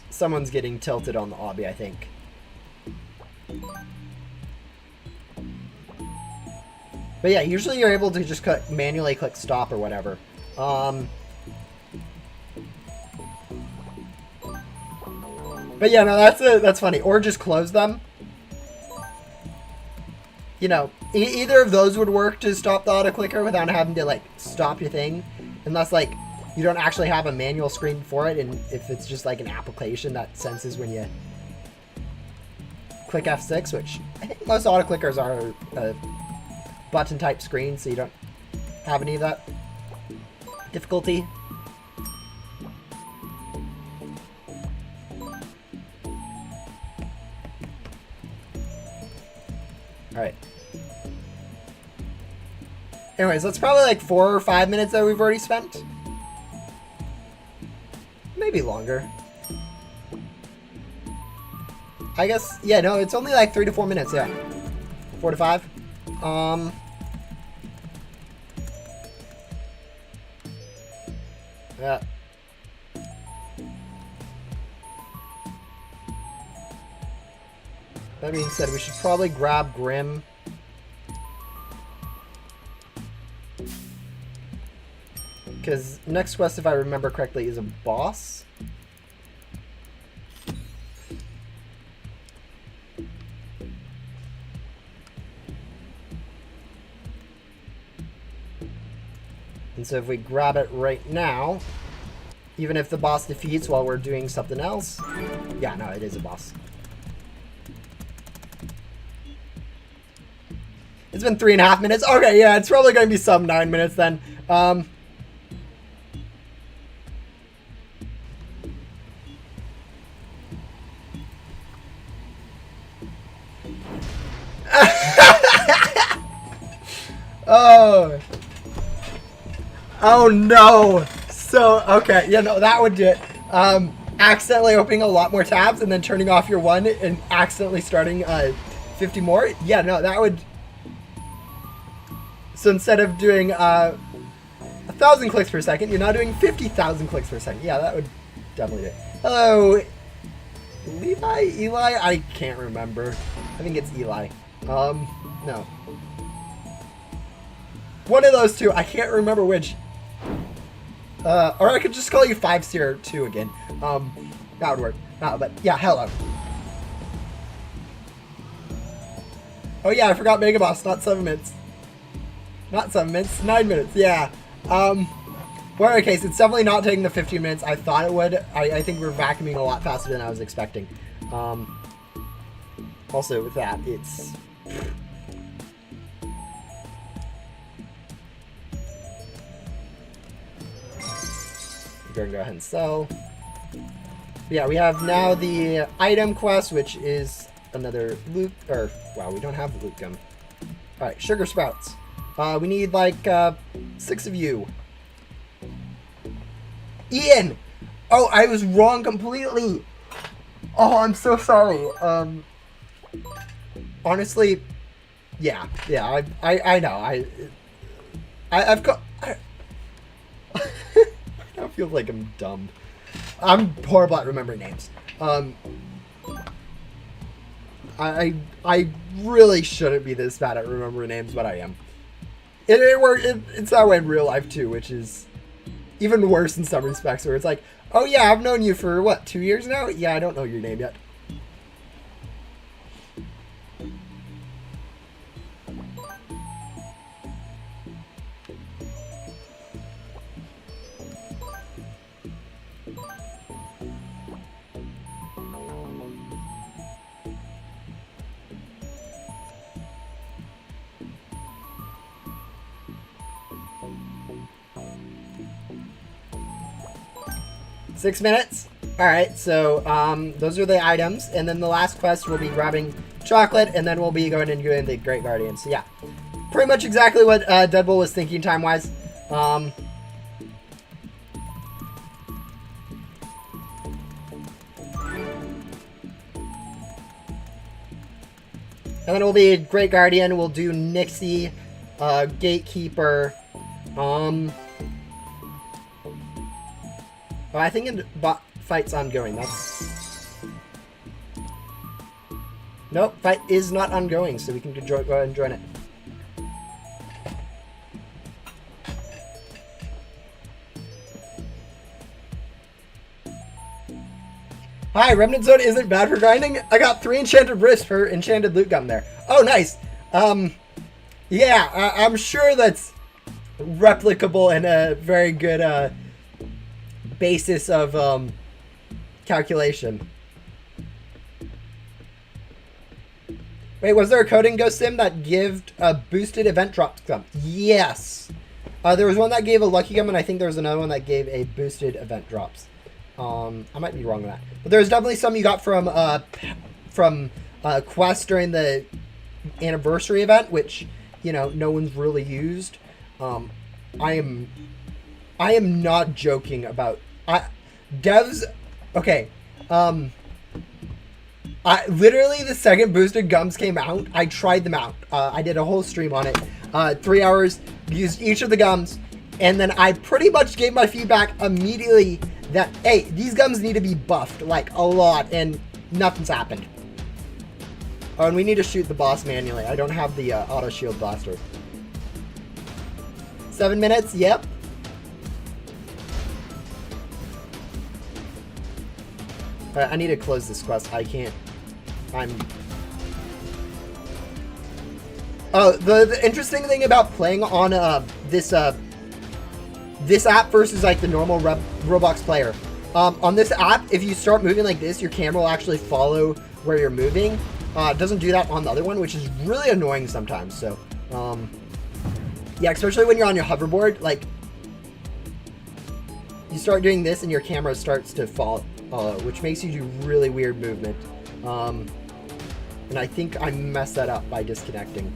Someone's getting tilted on the obby, I think. But yeah, usually you're able to just manually click stop or whatever. But yeah, no, that's funny. Or just close them. You know, either of those would work to stop the auto clicker without having to like stop your thing, unless like you don't actually have a manual screen for it, and if it's just like an application that senses when you click F6, which I think most auto clickers are a button type screen, so you don't have any of that difficulty. Alright. Anyways, that's probably like 4 or 5 minutes that we've already spent. Maybe longer. I guess, yeah, no, it's only like 3 to 4 minutes, yeah. 4 to 5. Yeah. That being said, we should probably grab Grim. Because next quest, if I remember correctly, is a boss. And so if we grab it right now, even if the boss defeats while we're doing something else, yeah, no, it is a boss. It's been 3.5 minutes. Okay, yeah, it's probably going to be some 9 minutes then. Oh. Oh no. So, okay, yeah, no, that would do it. Accidentally opening a lot more tabs and then turning off your one and accidentally starting 50 more. Yeah, no, that would... So instead of doing 1,000 clicks per second, you're now doing 50,000 clicks per second. Yeah, that would definitely do it. Hello, Levi? Eli? I can't remember. I think it's Eli. No. One of those two. I can't remember which. Or I could just call you 502 again. That would work. But yeah, hello. Oh yeah, I forgot Mega Boss, not 7 minutes. Not 7 minutes, 9 minutes, yeah. Well, okay, so it's definitely not taking the 15 minutes I thought it would. I think we're vacuuming a lot faster than I was expecting. Also, with that, it's... We're going to go ahead and sell. But yeah, we have now the item quest, which is another loot... Or, wow, we don't have loot gum. Alright, sugar sprouts. We need like 6 of you. Ian! Oh, I was wrong completely. Oh, I'm so sorry. Honestly, yeah, I know. I've got. I feel like I'm dumb. I'm horrible at remembering names. I really shouldn't be this bad at remembering names, but I am. It's that way in real life too, which is even worse in some respects, where it's like, oh yeah, I've known you for what, 2 years now? Yeah, I don't know your name yet. Six minutes. Alright, so those are the items, and then the last quest we'll be grabbing chocolate, and then we'll be going and doing the Great Guardian. So yeah, pretty much exactly what Deadpool was thinking time-wise. And then we'll be Great Guardian, we'll do Nixie, Gatekeeper, oh, I think in fight's ongoing. That's... Nope, fight is not ongoing, so we can go ahead and join it. Hi, Remnant Zone isn't bad for grinding. I got 3 enchanted wrists for enchanted loot gum there. Oh, nice. Yeah, I'm sure that's replicable and a very good basis of calculation. Wait, was there a code in Ghost Sim that gave a boosted event drop gum? Yes. There was one that gave a lucky gum, and I think there was another one that gave a boosted event drops. I might be wrong on that, but there's definitely some you got from Quest during the anniversary event, which, you know, no one's really used. I am not joking about devs. Okay, I literally, the second boosted gums came out, I tried them out. I did a whole stream on it, 3 hours, used each of the gums, and then I pretty much gave my feedback immediately that, hey, these gums need to be buffed, like, a lot, and nothing's happened. Oh, and we need to shoot the boss manually. I don't have the auto shield blaster. 7 minutes, yep. I need to close this quest. I can't. Oh, the interesting thing about playing on this app versus like the normal Roblox player. On this app, if you start moving like this, your camera will actually follow where you're moving. It doesn't do that on the other one, which is really annoying sometimes. So, yeah, especially when you're on your hoverboard, like you start doing this and your camera starts to fall, which makes you do really weird movement. And I think I messed that up by disconnecting.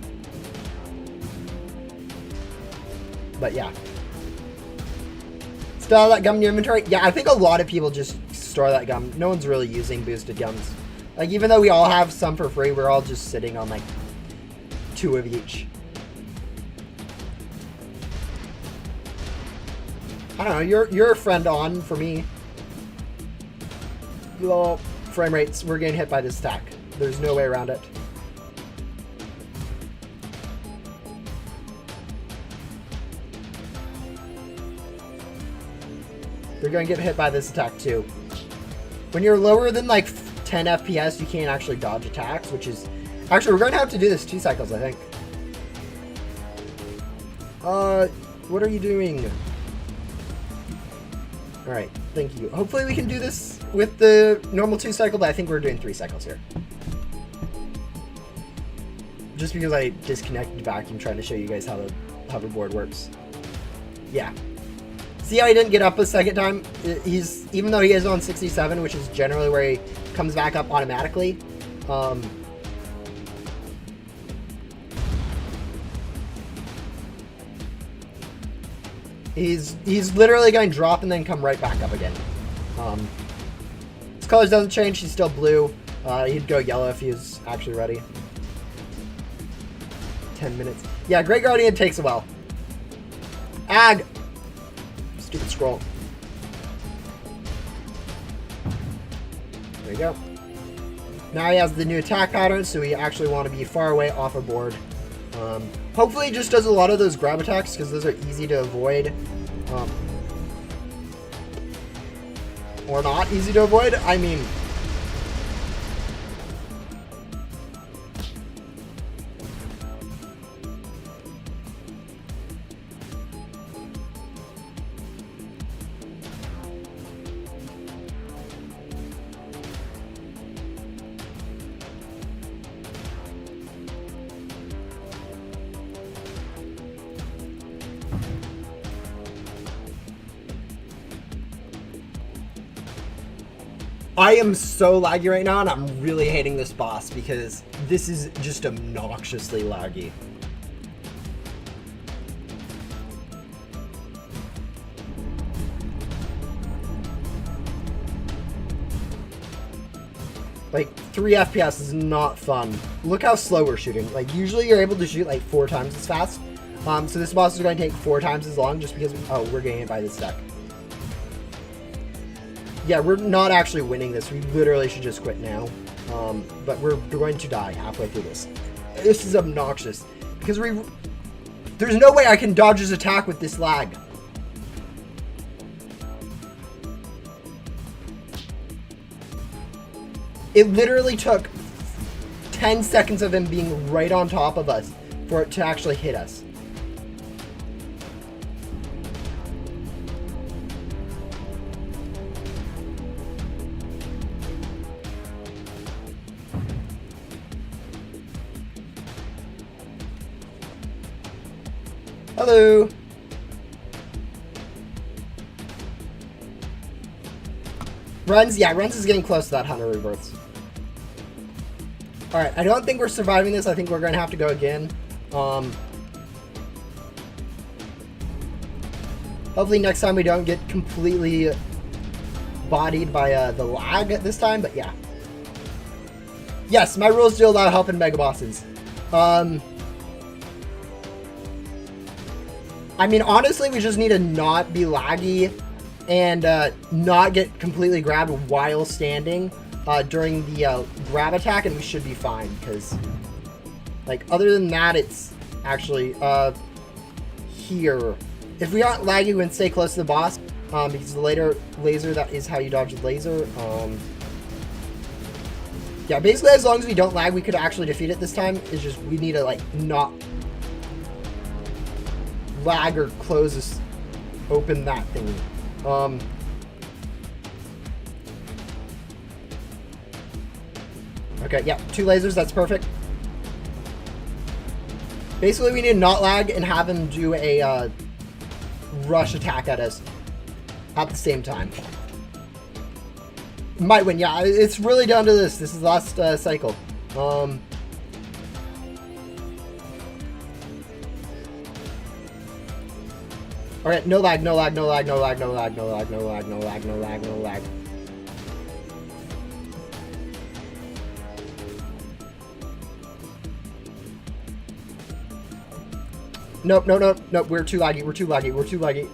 But yeah. Still have that gum in your inventory? Yeah, I think a lot of people just store that gum. No one's really using boosted gums. Like, even though we all have some for free, we're all just sitting on like 2 of each. I don't know, you're a friend on for me. Low frame rates, we're getting hit by this stack. There's no way around it. They're going to get hit by this attack too. When you're lower than like 10 FPS, you can't actually dodge attacks, which is... Actually, we're going to have to do this 2 cycles, I think. What are you doing? Alright, thank you. Hopefully we can do this with the normal 2 cycle, but I think we're doing 3 cycles here. Just because I disconnected the vacuum trying to show you guys how the hoverboard works. Yeah. See how he didn't get up a second time? He's, even though he is on 67, which is generally where he comes back up automatically. He's literally going to drop and then come right back up again. His colors doesn't change. He's still blue. He'd go yellow if he was actually ready. 10 minutes. Yeah, Great Guardian takes a while. Ag! Stupid scroll. There you go. Now he has the new attack pattern, so we actually want to be far away off our board. Hopefully it just does a lot of those grab attacks, because those are easy to avoid. Or not easy to avoid. I mean... I am so laggy right now, and I'm really hating this boss because this is just obnoxiously laggy. Like, 3 FPS is not fun. Look how slow we're shooting. Like, usually you're able to shoot like 4 times as fast. So this boss is going to take 4 times as long just because, we're getting hit by this deck. Yeah, we're not actually winning this. We literally should just quit now. But we're going to die halfway through this. This is obnoxious. Because there's no way I can dodge his attack with this lag. It literally took 10 seconds of him being right on top of us for it to actually hit us. Hello. Runs, yeah, Runs is getting close to that 100 rebirths. Alright, I don't think we're surviving this. I think we're going to have to go again. Hopefully next time we don't get completely bodied by the lag this time, but yeah. Yes, my rules do allow help in Mega Bosses. I mean, honestly, we just need to not be laggy and not get completely grabbed while standing during the grab attack, and we should be fine, because, like, other than that, it's actually here. If we aren't laggy, we can stay close to the boss, because the laser, that is how you dodge the laser. Yeah, basically, as long as we don't lag, we could actually defeat it this time. It's just, we need to, like, not lag or close this, open that thingy. Okay, yeah, 2 lasers, that's perfect. Basically, we need to not lag and have him do a rush attack at us at the same time. Might win, yeah, it's really down to this. This is the last cycle. Alright, no lag, no lag, no lag, no lag, no lag, no lag, no lag, no lag, no lag, no lag. Nope, no, no, nope, we're too laggy, we're too laggy, we're too laggy.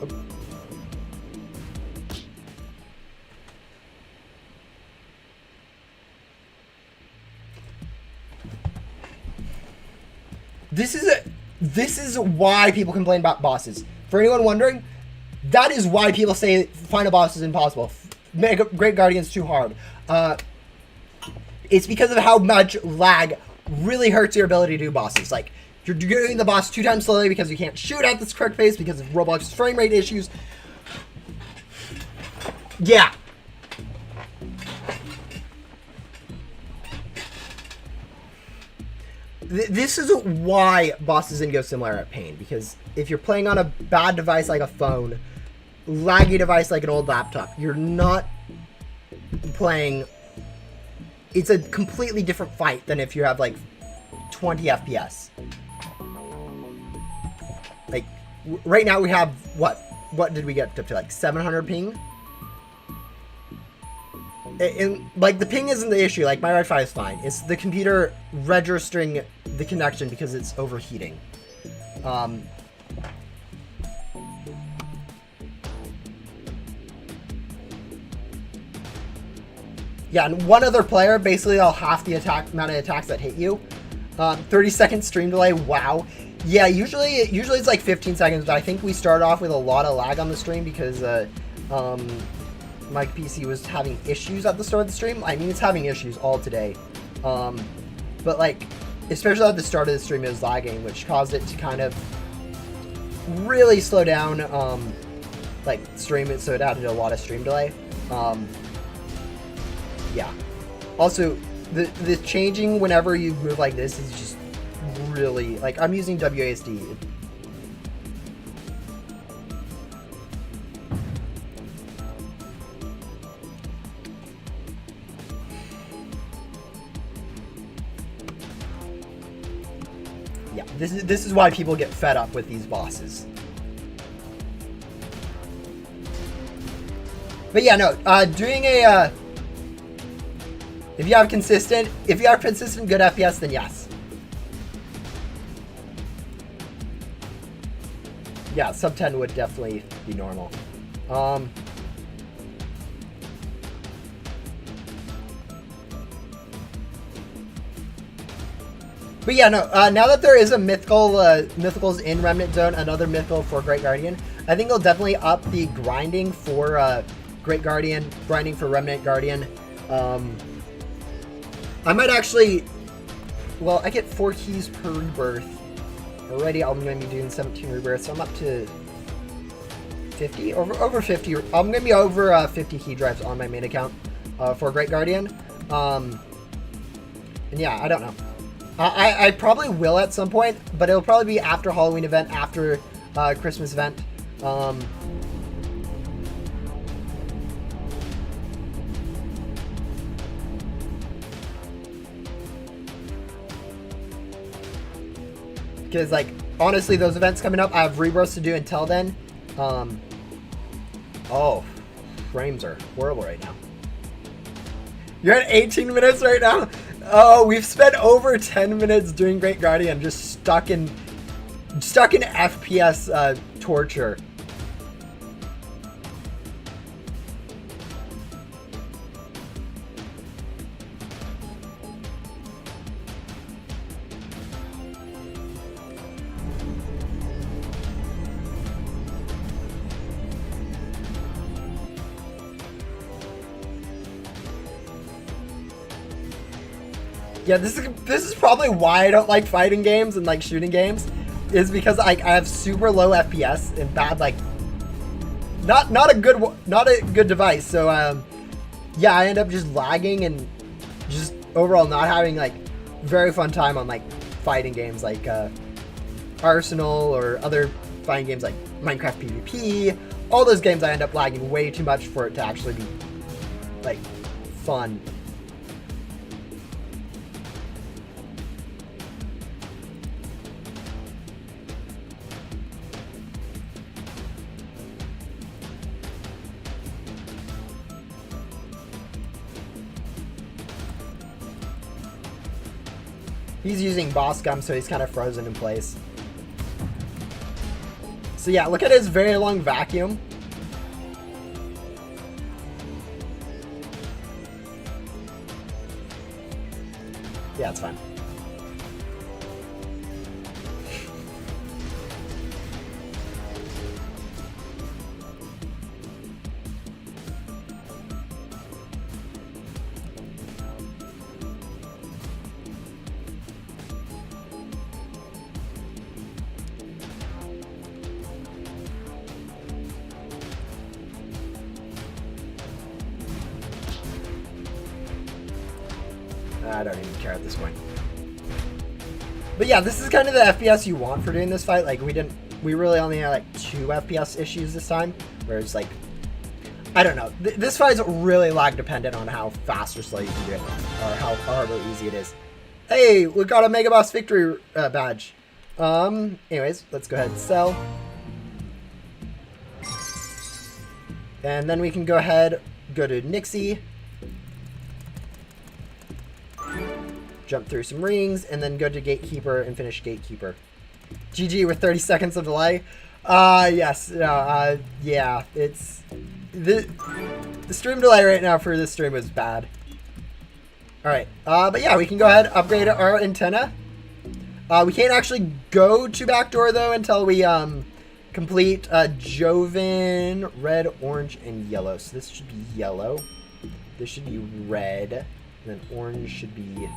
This is why people complain about bosses. For anyone wondering, that is why people say final boss is impossible. Great Guardian's too hard. It's because of how much lag really hurts your ability to do bosses. Like, you're doing the boss 2 times slowly because you can't shoot at this correct pace because of Roblox's frame rate issues. Yeah. This is why bosses in Ghost Sim are a pain, because if you're playing on a bad device like a phone, laggy device like an old laptop, you're not playing. It's a completely different fight than if you have like 20 FPS. Like right now we have what did we get up to, like 700 ping? And like the ping isn't the issue. Like my Wi-Fi is fine. It's the computer registering the connection because it's overheating. Yeah, and one other player, basically I'll half the amount of attacks that hit you. 30-second stream delay. Wow. Yeah, usually it's like 15 seconds, but I think we started off with a lot of lag on the stream because my PC was having issues at the start of the stream. I mean, it's having issues all today. But like, especially at the start of the stream, it was lagging, which caused it to kind of really slow down, like stream it, so it added a lot of stream delay. Yeah. Also, the changing whenever you move like this is just really, like, I'm using WASD. Yeah, this is why people get fed up with these bosses. But yeah, no, doing a if you have consistent good FPS, then yes. Yeah, sub 10 would definitely be normal. But yeah, no, now that there is a mythicals in Remnant Zone, another mythical for Great Guardian, I think it'll definitely up the grinding for Great Guardian, grinding for Remnant Guardian. I might actually, well, I get 4 keys per rebirth. Already I'm going to be doing 17 rebirths, so I'm up to 50, over 50. I'm going to be over 50 key drives on my main account for Great Guardian. And yeah, I don't know. I probably will at some point, but it'll probably be after Halloween event, after Christmas event. Because, like, honestly, those events coming up, I have rebirths to do until then. Oh, frames are horrible right now. You're at 18 minutes right now? Oh, we've spent over 10 minutes doing Great Guardian, just stuck in FPS torture. Yeah, this is probably why I don't like fighting games and like shooting games, is because I have super low FPS and bad, like, not a good device. So yeah, I end up just lagging and just overall not having like very fun time on like fighting games like Arsenal or other fighting games like Minecraft PvP. All those games I end up lagging way too much for it to actually be like fun. He's using boss gum, so he's kind of frozen in place. So yeah, look at his very long vacuum. Yeah, it's fine. I don't even care at this point. But yeah, this is kind of the FPS you want for doing this fight. Like, we really only had like 2 FPS issues this time, whereas like, I don't know. This fight's really lag dependent on how fast or slow you can do it, or how hard or easy it is. Hey, we got a Mega Boss Victory badge. Anyways, let's go ahead and sell. And then we can go ahead, go to Nixie. Jump through some rings, and then go to Gatekeeper and finish Gatekeeper. GG with 30 seconds of delay. Yes. Yeah, it's... The stream delay right now for this stream was bad. Alright, but yeah, we can go ahead and upgrade our antenna. We can't actually go to backdoor, though, until we, complete, Joven, red, orange, and yellow. So this should be yellow. This should be red. And then orange should be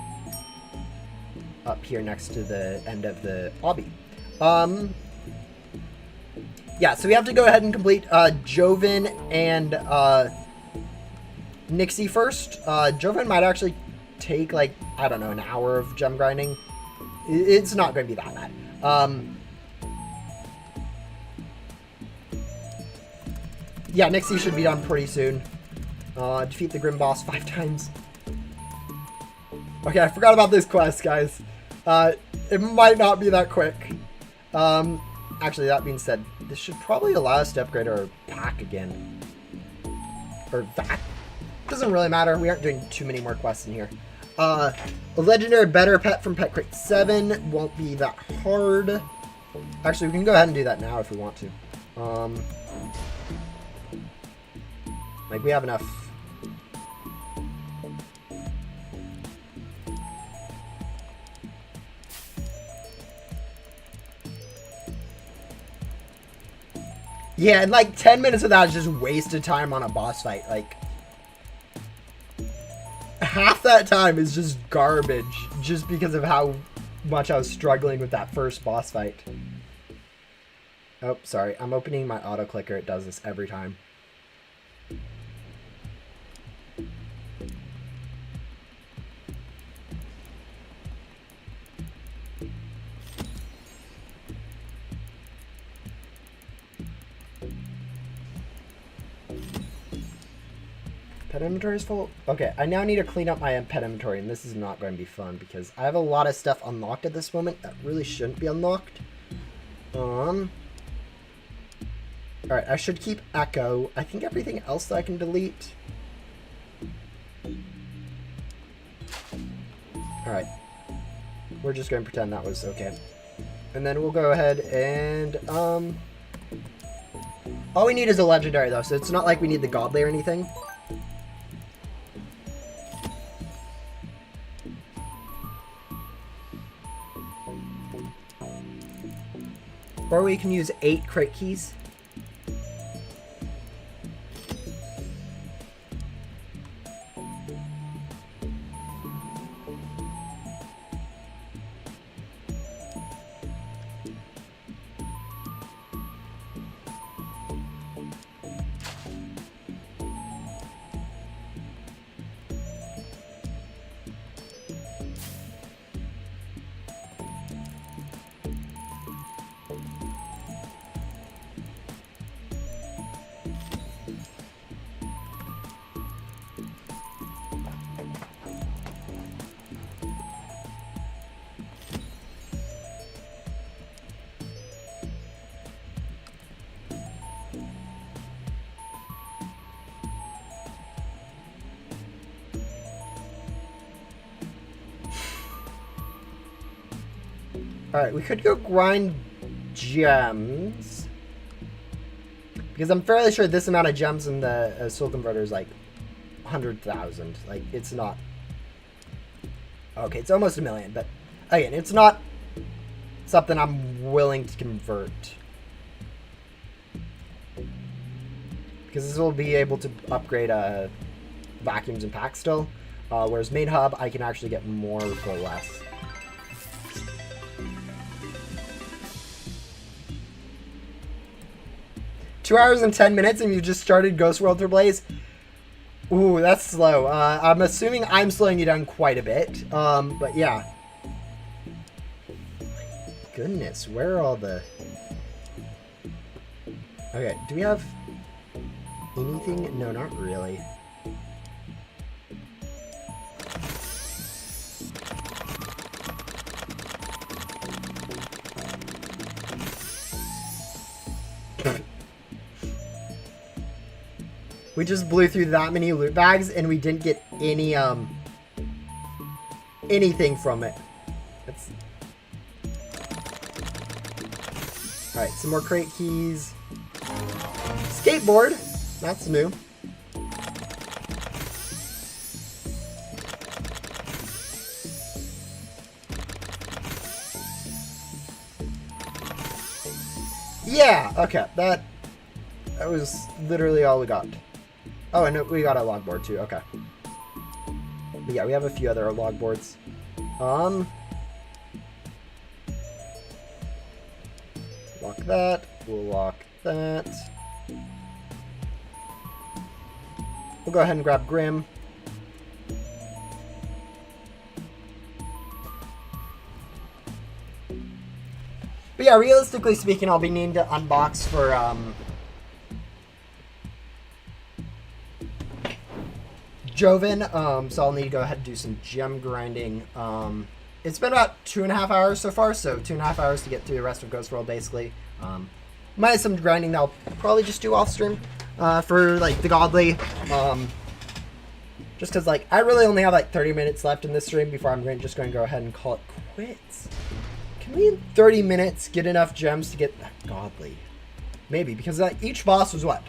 up here next to the end of the obby. Yeah, so we have to go ahead and complete Joven and Nixie first. Joven might actually take, like, I don't know, an hour of gem grinding. It's not going to be that bad. Yeah, Nixie should be done pretty soon. Defeat the Grim Boss 5 times. Okay, I forgot about this quest, guys. It might not be that quick. Actually, that being said, this should probably allow us to upgrade our pack again. Or vac. Doesn't really matter. We aren't doing too many more quests in here. A legendary better pet from Pet Crate 7 won't be that hard. Actually, we can go ahead and do that now if we want to. Like, we have enough. Yeah, and like 10 minutes of that is just wasted time on a boss fight. Like, half that time is just garbage just because of how much I was struggling with that first boss fight. Oh, sorry. I'm opening my auto clicker. It does this every time. Pet inventory is full. Okay, I now need to clean up my pet inventory, and this is not going to be fun because I have a lot of stuff unlocked at this moment that really shouldn't be unlocked. Alright, I should keep Echo. I think everything else that I can delete. Alright. We're just going to pretend that was okay. And then we'll go ahead and, all we need is a legendary, though, so it's not like we need the godly or anything. Or we can use 8 crate keys. Alright, we could go grind gems. Because I'm fairly sure this amount of gems in the soul converter is like 100,000. Like, it's not... Okay, it's almost 1 million, but again, it's not something I'm willing to convert. Because this will be able to upgrade vacuums and packs still. Whereas main hub, I can actually get more for less. Two hours and 10 minutes and you just started Ghost World for Blaze? Ooh, that's slow. I'm assuming I'm slowing you down quite a bit. But yeah. My goodness, where are all the... Okay, do we have anything? No, not really. We just blew through that many loot bags and we didn't get any anything from it. That's... Alright, some more crate keys. Skateboard! That's new. Yeah, okay, that was literally all we got. Oh, and we got a logboard too, okay. But yeah, we have a few other logboards. Lock that, we'll lock that. We'll go ahead and grab Grim. But yeah, realistically speaking, I'll be needing to unbox for, Joven, so I'll need to go ahead and do some gem grinding. It's been about 2.5 hours so far, so 2.5 hours to get through the rest of Ghost World, basically. Might have some grinding that I'll probably just do off stream, for, like, the godly. Just because, like, I really only have, like, 30 minutes left in this stream before I'm just going to go ahead and call it quits. Can we, in 30 minutes, get enough gems to get godly? Maybe, because each boss was, what?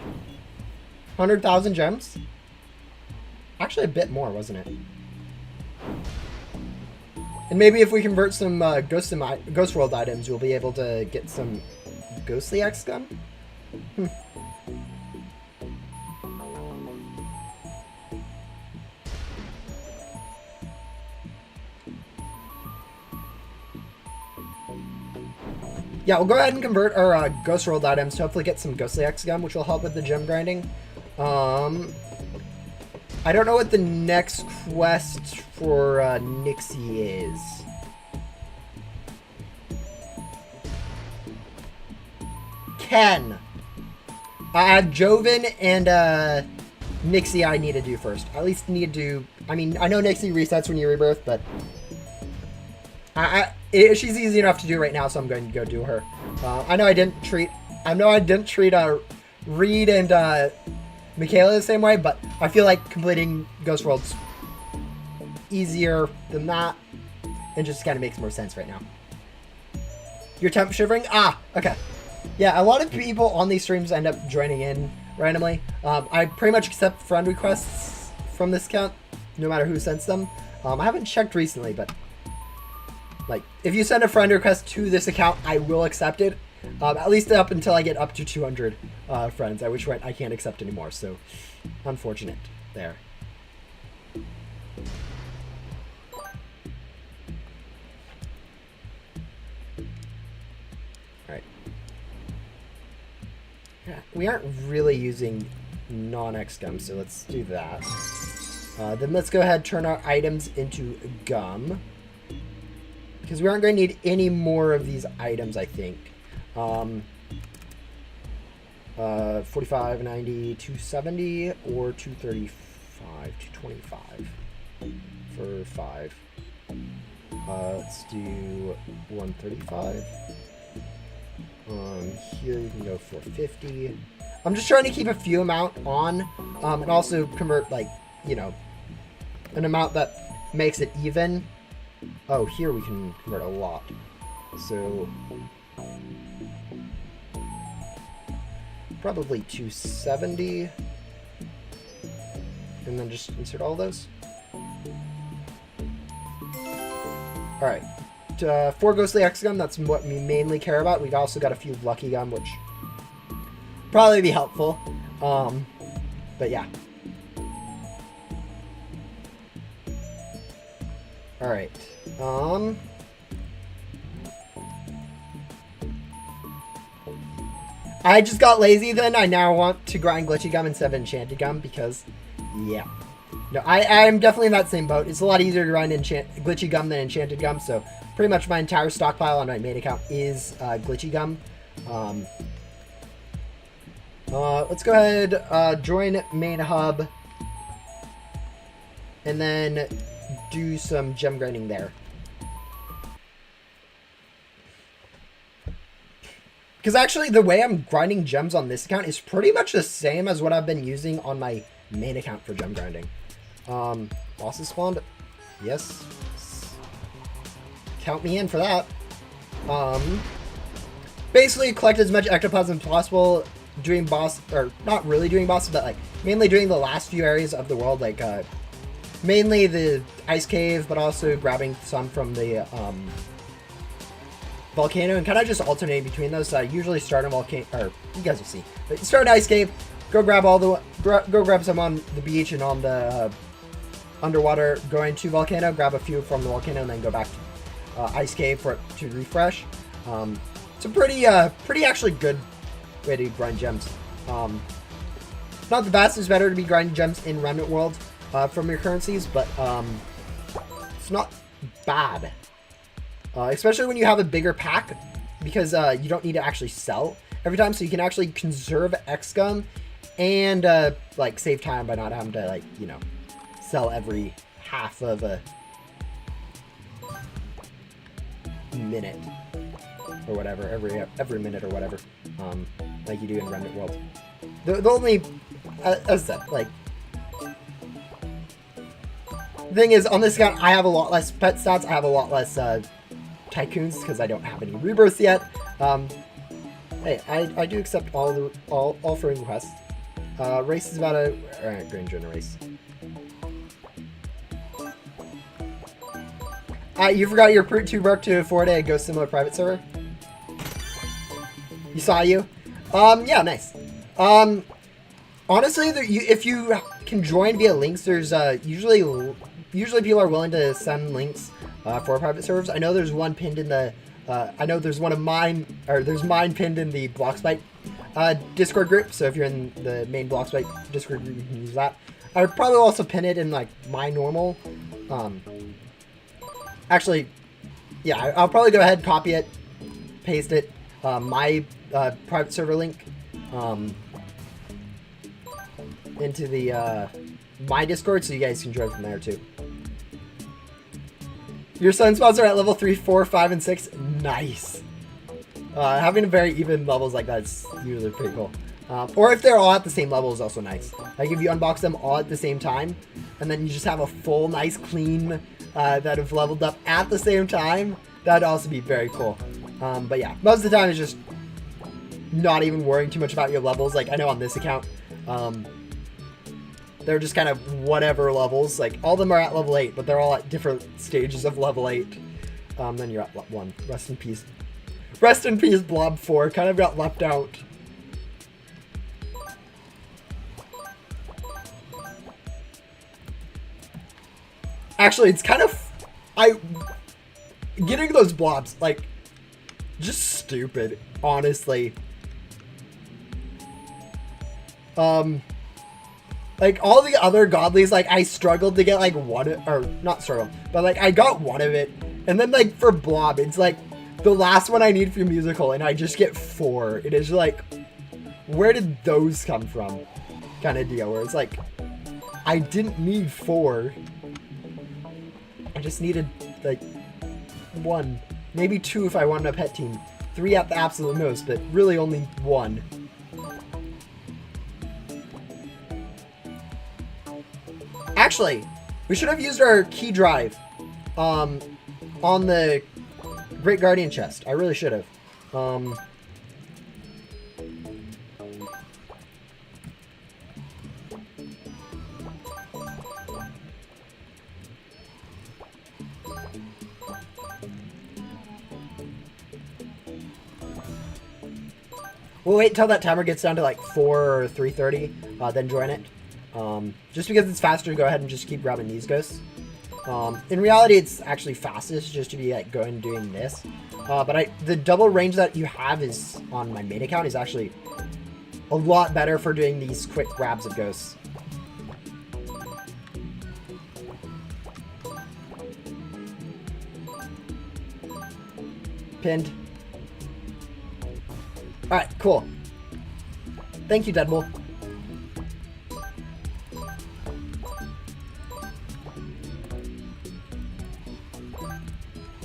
100,000 gems? Actually, a bit more, wasn't it? And maybe if we convert some Ghost World items, we'll be able to get some Ghostly X gun? Yeah, we'll go ahead and convert our Ghost World items to hopefully get some Ghostly X gun, which will help with the gem grinding. I don't know what the next quest for Nixie is. Ken. I have Joven and Nixie I need to do first. At least need to do... I mean, I know Nixie resets when you rebirth, but... she's easy enough to do right now, so I'm going to go do her. I know I didn't treat Reed and Michaela the same way, but I feel like completing Ghost World's easier than that. It just kind of makes more sense right now. Your temp shivering? Ah, okay. Yeah, a lot of people on these streams end up joining in randomly. I pretty much accept friend requests from this account, no matter who sends them. I haven't checked recently, but like, if you send a friend request to this account, I will accept it. At least up until I get up to 200 friends, at which point I can't accept anymore. So, unfortunate there. Alright. Yeah, we aren't really using non-X gum, so let's do that. Then let's go ahead and turn our items into gum. Because we aren't going to need any more of these items, I think. 45, 90, 270, or 235, 225 for 5. Let's do 135. Here you can go 450. I'm just trying to keep a few amount on, and also convert, like, you know, an amount that makes it even. Oh, here we can convert a lot. So probably 270. And then just insert all those. Alright. 4 Ghostly X Gum, that's what we mainly care about. We've also got a few Lucky Gum, which probably be helpful. But yeah. Alright. I just got lazy then. I now want to grind Glitchy Gum instead of Enchanted Gum because, yeah. No, I'm definitely in that same boat. It's a lot easier to grind Glitchy Gum than Enchanted Gum, so pretty much my entire stockpile on my main account is Glitchy Gum. Let's go ahead, join main hub, and then do some gem grinding there. Because actually, the way I'm grinding gems on this account is pretty much the same as what I've been using on my main account for gem grinding. Bosses spawned. Yes. Count me in for that. Basically, collect as much ectoplasm as possible, doing boss, or not really doing bosses, but like mainly doing the last few areas of the world, like mainly the ice cave, but also grabbing some from the volcano and kind of just alternating between those. So I usually start on volcano, or you guys will see. But you start an ice cave, go grab all the, go grab some on the beach and on the underwater, go into volcano, grab a few from the volcano, and then go back to ice cave for it to refresh. It's a pretty actually good way to grind gems. Not the best. It's better to be grinding gems in Remnant World from your currencies, but it's not bad. Especially when you have a bigger pack, because you don't need to actually sell every time, so you can actually conserve X-Gum and like save time by not having to, like, you know, sell every half of a minute or whatever, every minute or whatever, like you do in Remnant World. The only, as I said, like, thing is, on this account, I have a lot less pet stats. I have a lot less tycoons because I don't have any rebirths yet. Hey, I do accept all friend requests. Race is about a... Alright, go and join the race. You forgot your 2 work to 4-day Ghost Similar private server? You saw you? Yeah, nice. Honestly, if you can join via links, there's usually people are willing to send links for private servers. I know there's one pinned in the I know there's one of mine, or there's mine pinned in the Blockspite Discord group. So if you're in the main Blockspite Discord group, you can use that. I would probably also pin it in like my normal. Actually, yeah, I'll probably go ahead, copy it, paste it, my private server link. into the my Discord so you guys can join from there too. Your sunspots are at level 3, 4, 5, and 6. Nice. Having very even levels like that is usually pretty cool. Or if they're all at the same level is also nice. Like if you unbox them all at the same time, and then you just have a full, nice, clean that have leveled up at the same time, that'd also be very cool. But yeah, most of the time it's just not even worrying too much about your levels. Like I know on this account, they're just kind of whatever levels. Like all of them are at level 8, but they're all at different stages of level 8. Then you're at 1. Rest in peace. Rest in peace, Blob 4. Kind of got left out. Actually, it's kind of... Getting those blobs, like, just stupid, honestly. Like, all the other godlies, like, I struggled to get, like, one... Or, not struggled, but, like, I got one of it. And then, like, for Blob, it's, like, the last one I need for musical, and I just get 4. It is, like, where did those come from? Kind of deal, where it's, like, I didn't need 4. I just needed, like, 1. Maybe 2 if I wanted a pet team. 3 at the absolute most, but really only 1. Actually, we should have used our key drive on the Great Guardian chest. I really should have. We'll wait until that timer gets down to like 4 or 3:30, then join it. Just because it's faster to go ahead and just keep grabbing these ghosts. In reality, it's actually fastest just to be like going and doing this. But the double range that you have is on my main account is actually a lot better for doing these quick grabs of ghosts. Pinned. Alright, cool. Thank you, Deadpool.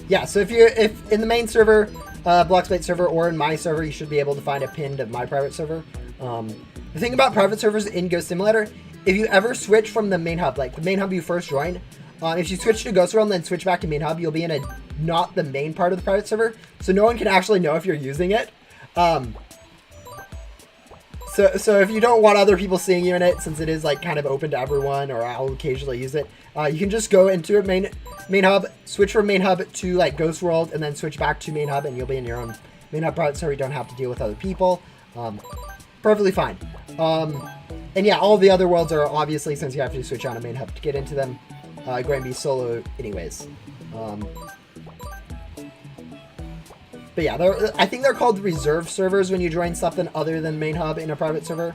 Yeah, so if in the main server, Bloxbite server, or in my server, you should be able to find a pinned of my private server. The thing about private servers in Ghost Simulator, if you ever switch from the main hub, like the main hub you first join, if you switch to Ghost World and then switch back to main hub, you'll be in not the main part of the private server, so no one can actually know if you're using it. So if you don't want other people seeing you in it, since it is like kind of open to everyone, or I'll occasionally use it, you can just go into a main hub, switch from main hub to like Ghost World, and then switch back to main hub, and you'll be in your own main hub private server. You don't have to deal with other people. Perfectly fine. And yeah, all the other worlds are obviously, since you have to switch on a main hub to get into them, going to be solo anyways. But yeah, I think they're called reserve servers when you join something other than main hub in a private server,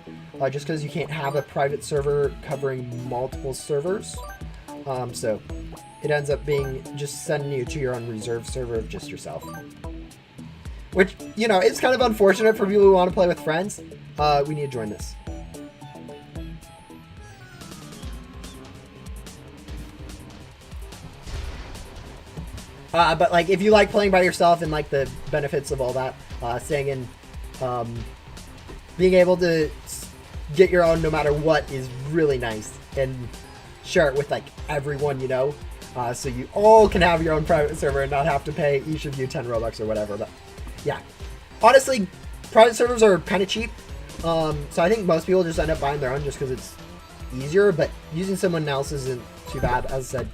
just because you can't have a private server covering multiple servers. So it ends up being just sending you to your own reserve server of just yourself. Which, you know, it's kind of unfortunate for people who want to play with friends. We need to join this. But like, if you like playing by yourself and like the benefits of all that, staying in, being able to get your own no matter what is really nice, and share it with like everyone you know, so you all can have your own private server and not have to pay each of you 10 Robux or whatever. But yeah, honestly, private servers are kind of cheap, so I think most people just end up buying their own just because it's easier. But using someone else isn't too bad. As I said,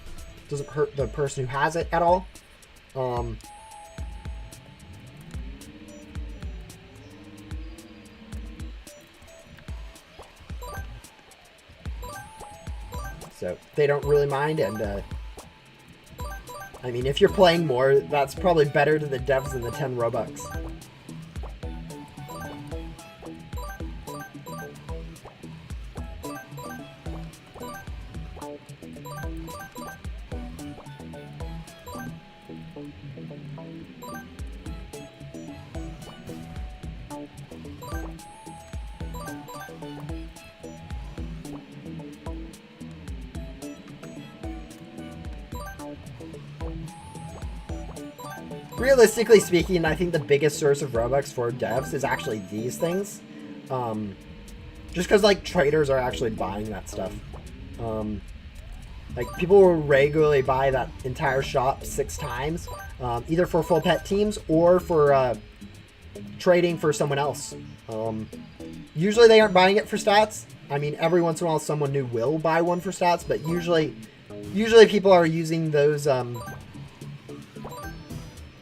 doesn't hurt the person who has it at all. So they don't really mind, and I mean, if you're playing more, that's probably better to the devs than the 10 Robux. realistically speaking, I think the biggest source of Robux for devs is actually these things. Just because, like, traders are actually buying that stuff. Like, people will regularly buy that entire shop 6 times, either for full pet teams or for trading for someone else. Usually they aren't buying it for stats. I mean, every once in a while someone new will buy one for stats, but usually people are using those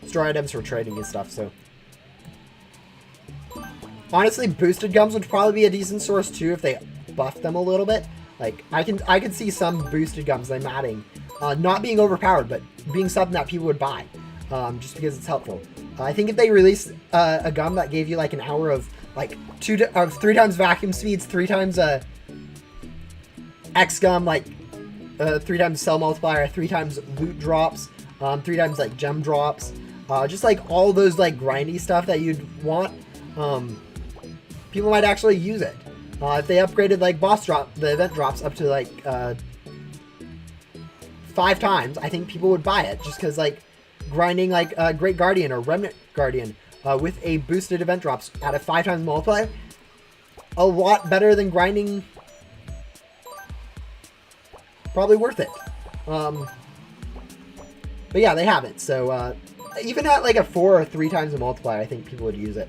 store items for trading and stuff, so. Honestly, boosted gums would probably be a decent source too if they buffed them a little bit. Like, I could see some boosted gums them adding, not being overpowered, but being something that people would buy, just because it's helpful. I think if they released a gum that gave you like an hour of like 3 times vacuum speeds, 3 times X gum, like 3 times cell multiplier, 3 times loot drops, 3 times like gem drops, just like all those like grindy stuff that you'd want, people might actually use it. If they upgraded like the event drops up to like 5 times, I think people would buy it just because like grinding like Great Guardian or Remnant Guardian with a boosted event drops at a 5 times multiplier, a lot better than grinding. Probably worth it. But yeah, they haven't. So even at like a 4 or 3 times the multiplier, I think people would use it.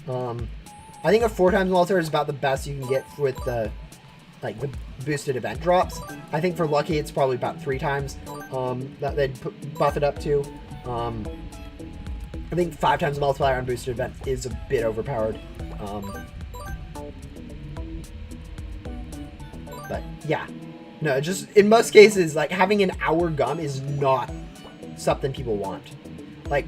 I think a 4 times multiplier is about the best you can get with the like the boosted event drops. I think for lucky it's probably about 3 times that they'd buff it up to. I think 5 times the multiplier on boosted event is a bit overpowered. But yeah, no, just in most cases, like having an hour gum is not something people want. Like,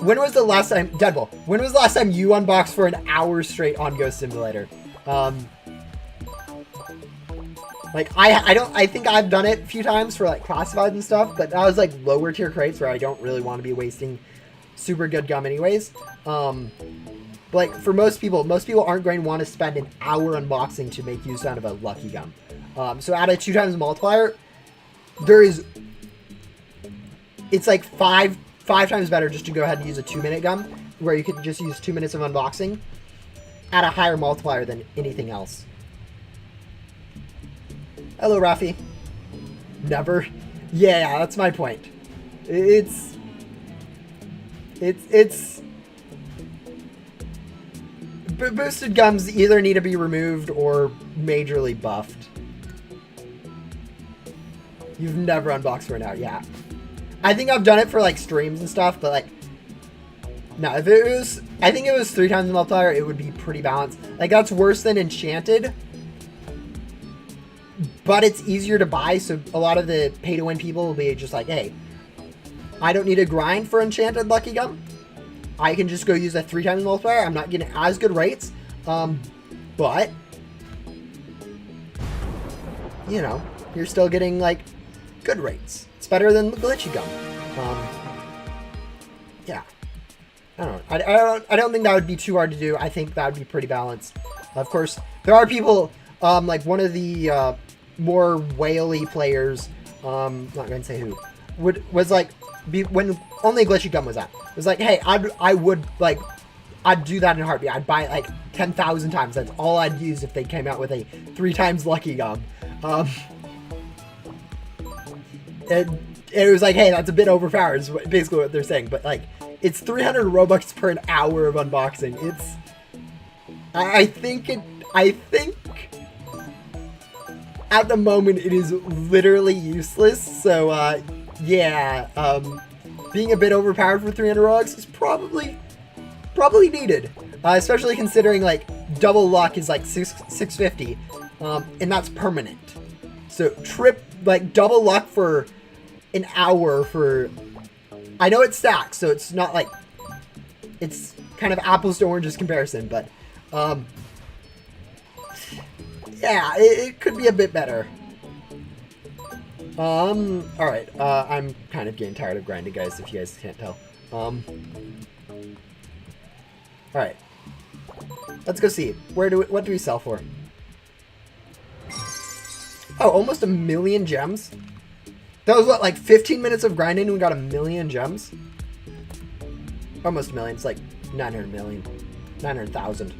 when was the last time, Deadpool, when was the last time you unboxed for an hour straight on Ghost Simulator? Like, I think I've done it a few times for like classified and stuff, but that was like lower tier crates where I don't really want to be wasting super good gum anyways. But like for most people aren't going to want to spend an hour unboxing to make use out of a lucky gum. So at a 2 times multiplier, it's like five times better just to go ahead and use a 2-minute gum, where you could just use 2 minutes of unboxing at a higher multiplier than anything else. Hello, Rafi. Never. Yeah, that's my point. It's boosted gums either need to be removed or majorly buffed. You've never unboxed for an hour, yeah. I think I've done it for like streams and stuff, but like, no, if it was, I think it was 3 times the multiplier, it would be pretty balanced. Like, that's worse than Enchanted, but it's easier to buy, so a lot of the pay-to-win people will be just like, hey, I don't need to grind for Enchanted Lucky Gum. I can just go use a 3 times multiplier. I'm not getting as good rates, but, you know, you're still getting, like, good rates. It's better than glitchy gum. Yeah. I don't think that would be too hard to do. I think that would be pretty balanced. Of course, there are people, like one of the more whaley players, not going to say who, was like, when only glitchy gum was out, it was like, hey, I'd do that in a heartbeat. I'd buy it like 10,000 times. That's all I'd use if they came out with a 3 times lucky gum. It was like, hey, that's a bit overpowered, is basically what they're saying. But like, it's 300 Robux per an hour of unboxing. It's, I think at the moment it is literally useless. So yeah, being a bit overpowered for 300 Robux is probably needed, especially considering like double luck is like 650, and that's permanent. So double luck for an hour for, I know it stacks, so it's not like, it's kind of apples to oranges comparison, but yeah, it could be a bit better. Alright, I'm kind of getting tired of grinding, guys, if you guys can't tell. Alright, let's go see. What do we sell for? Oh, almost 1 million gems? That was what, like 15 minutes of grinding and we got 1 million gems? Almost a million. It's like 900 million. 900,000.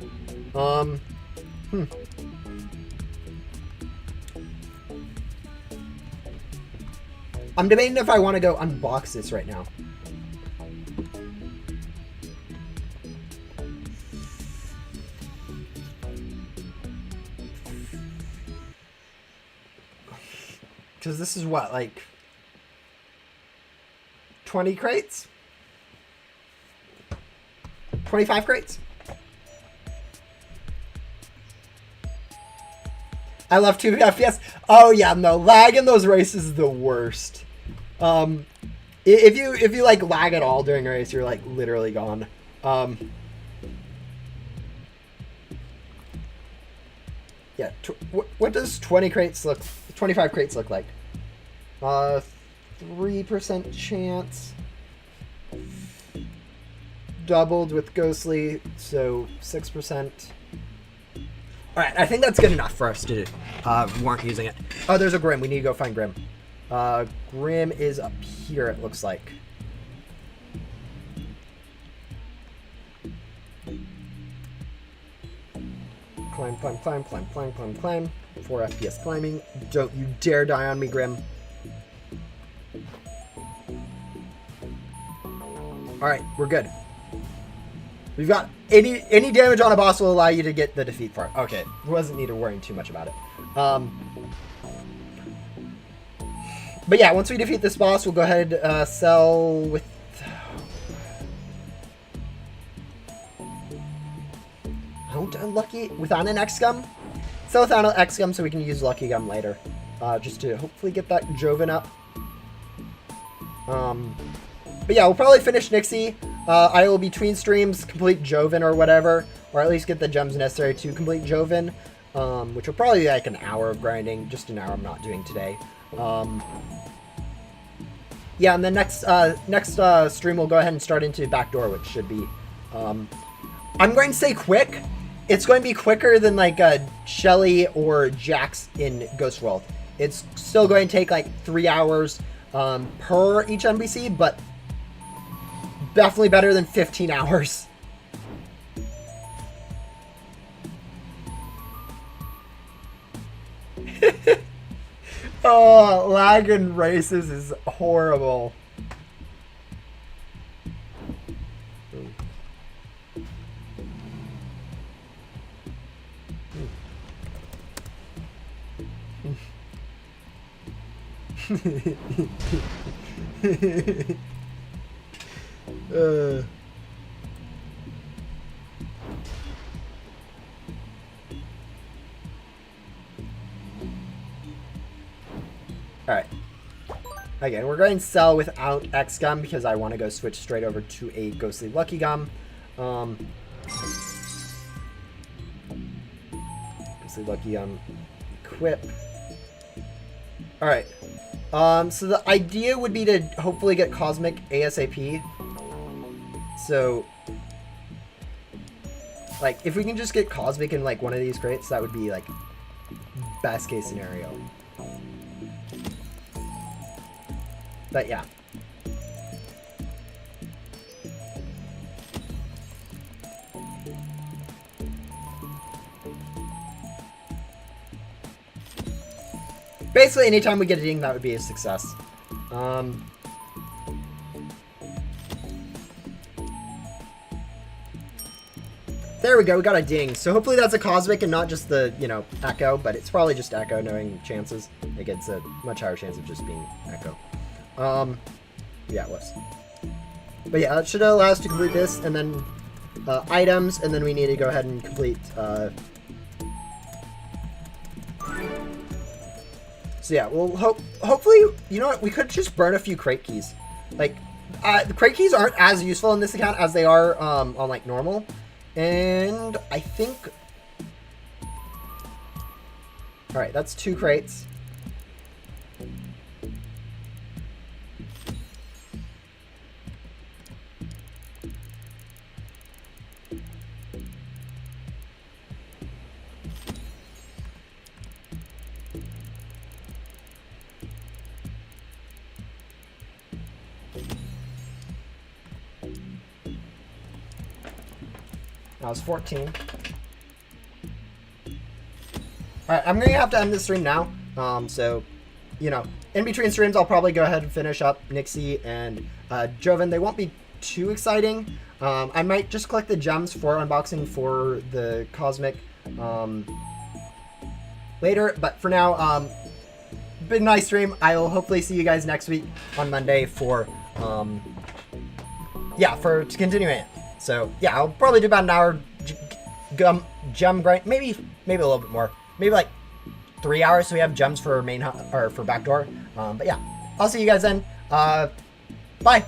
I'm debating if I want to go unbox this right now. Because this is what, like 20 crates? 25 crates? I love 2 FPS. Oh yeah, no, lag in those races is the worst. If you like lag at all during a race, you're like literally gone. Yeah, what does 25 crates look like? 3% chance. Doubled with Ghostly, so 6%. Alright, I think that's good enough for us to warrant using it. Oh, there's a Grim. We need to go find Grim. Grim is up here, it looks like. Climb, climb, climb, climb, climb, climb, climb. 4 FPS climbing. Don't you dare die on me, Grim. Alright, we're good. We've got any damage on a boss will allow you to get the defeat part. Okay, wasn't need to worry too much about it. But yeah, once we defeat this boss, we'll go ahead sell with. Lucky without an X gum. Sell without an X gum so we can use Lucky Gum later, just to hopefully get that Joven up. But yeah, we'll probably finish Nixie. I will between streams complete Joven or whatever, or at least get the gems necessary to complete Joven, which will probably be like an hour of grinding, just an hour I'm not doing today. Yeah, and then next stream we'll go ahead and start into Backdoor, which should be, I'm going to say quick. It's going to be quicker than like Shelly or Jax in Ghost World. It's still going to take like 3 hours per each NPC, but definitely better than 15 hours. Oh, lag in races is horrible. Alright. Again, we're going to sell without X Gum because I want to go switch straight over to a Ghostly Lucky Gum. Ghostly Lucky Gum. Equip. Alright. So the idea would be to hopefully get Cosmic ASAP. So, like, if we can just get Cosmic in, like, one of these crates, that would be, like, best case scenario. But, yeah. Basically, anytime we get a ding, that would be a success. There we go, we got a ding. So hopefully that's a Cosmic and not just the, you know, Echo, but it's probably just Echo, knowing chances. It gets a much higher chance of just being Echo. Yeah, it was. But yeah, that should allow us to complete this, and then items, and then we need to go ahead and complete... So yeah, we'll hopefully, you know what, we could just burn a few crate keys. Like, the crate keys aren't as useful in this account as they are on, like, normal. And I think... Alright, that's 2 crates. That was 14. Alright, I'm going to have to end the stream now. So, you know, in between streams, I'll probably go ahead and finish up Nixie and Joven. They won't be too exciting. I might just collect the gems for unboxing for the Cosmic later. But for now, been a nice stream. I will hopefully see you guys next week on Monday for, to continue it. So, yeah, I'll probably do about an hour gem grind. Maybe a little bit more. Maybe like 3 hours so we have gems for main or for backdoor. But yeah, I'll see you guys then. Bye.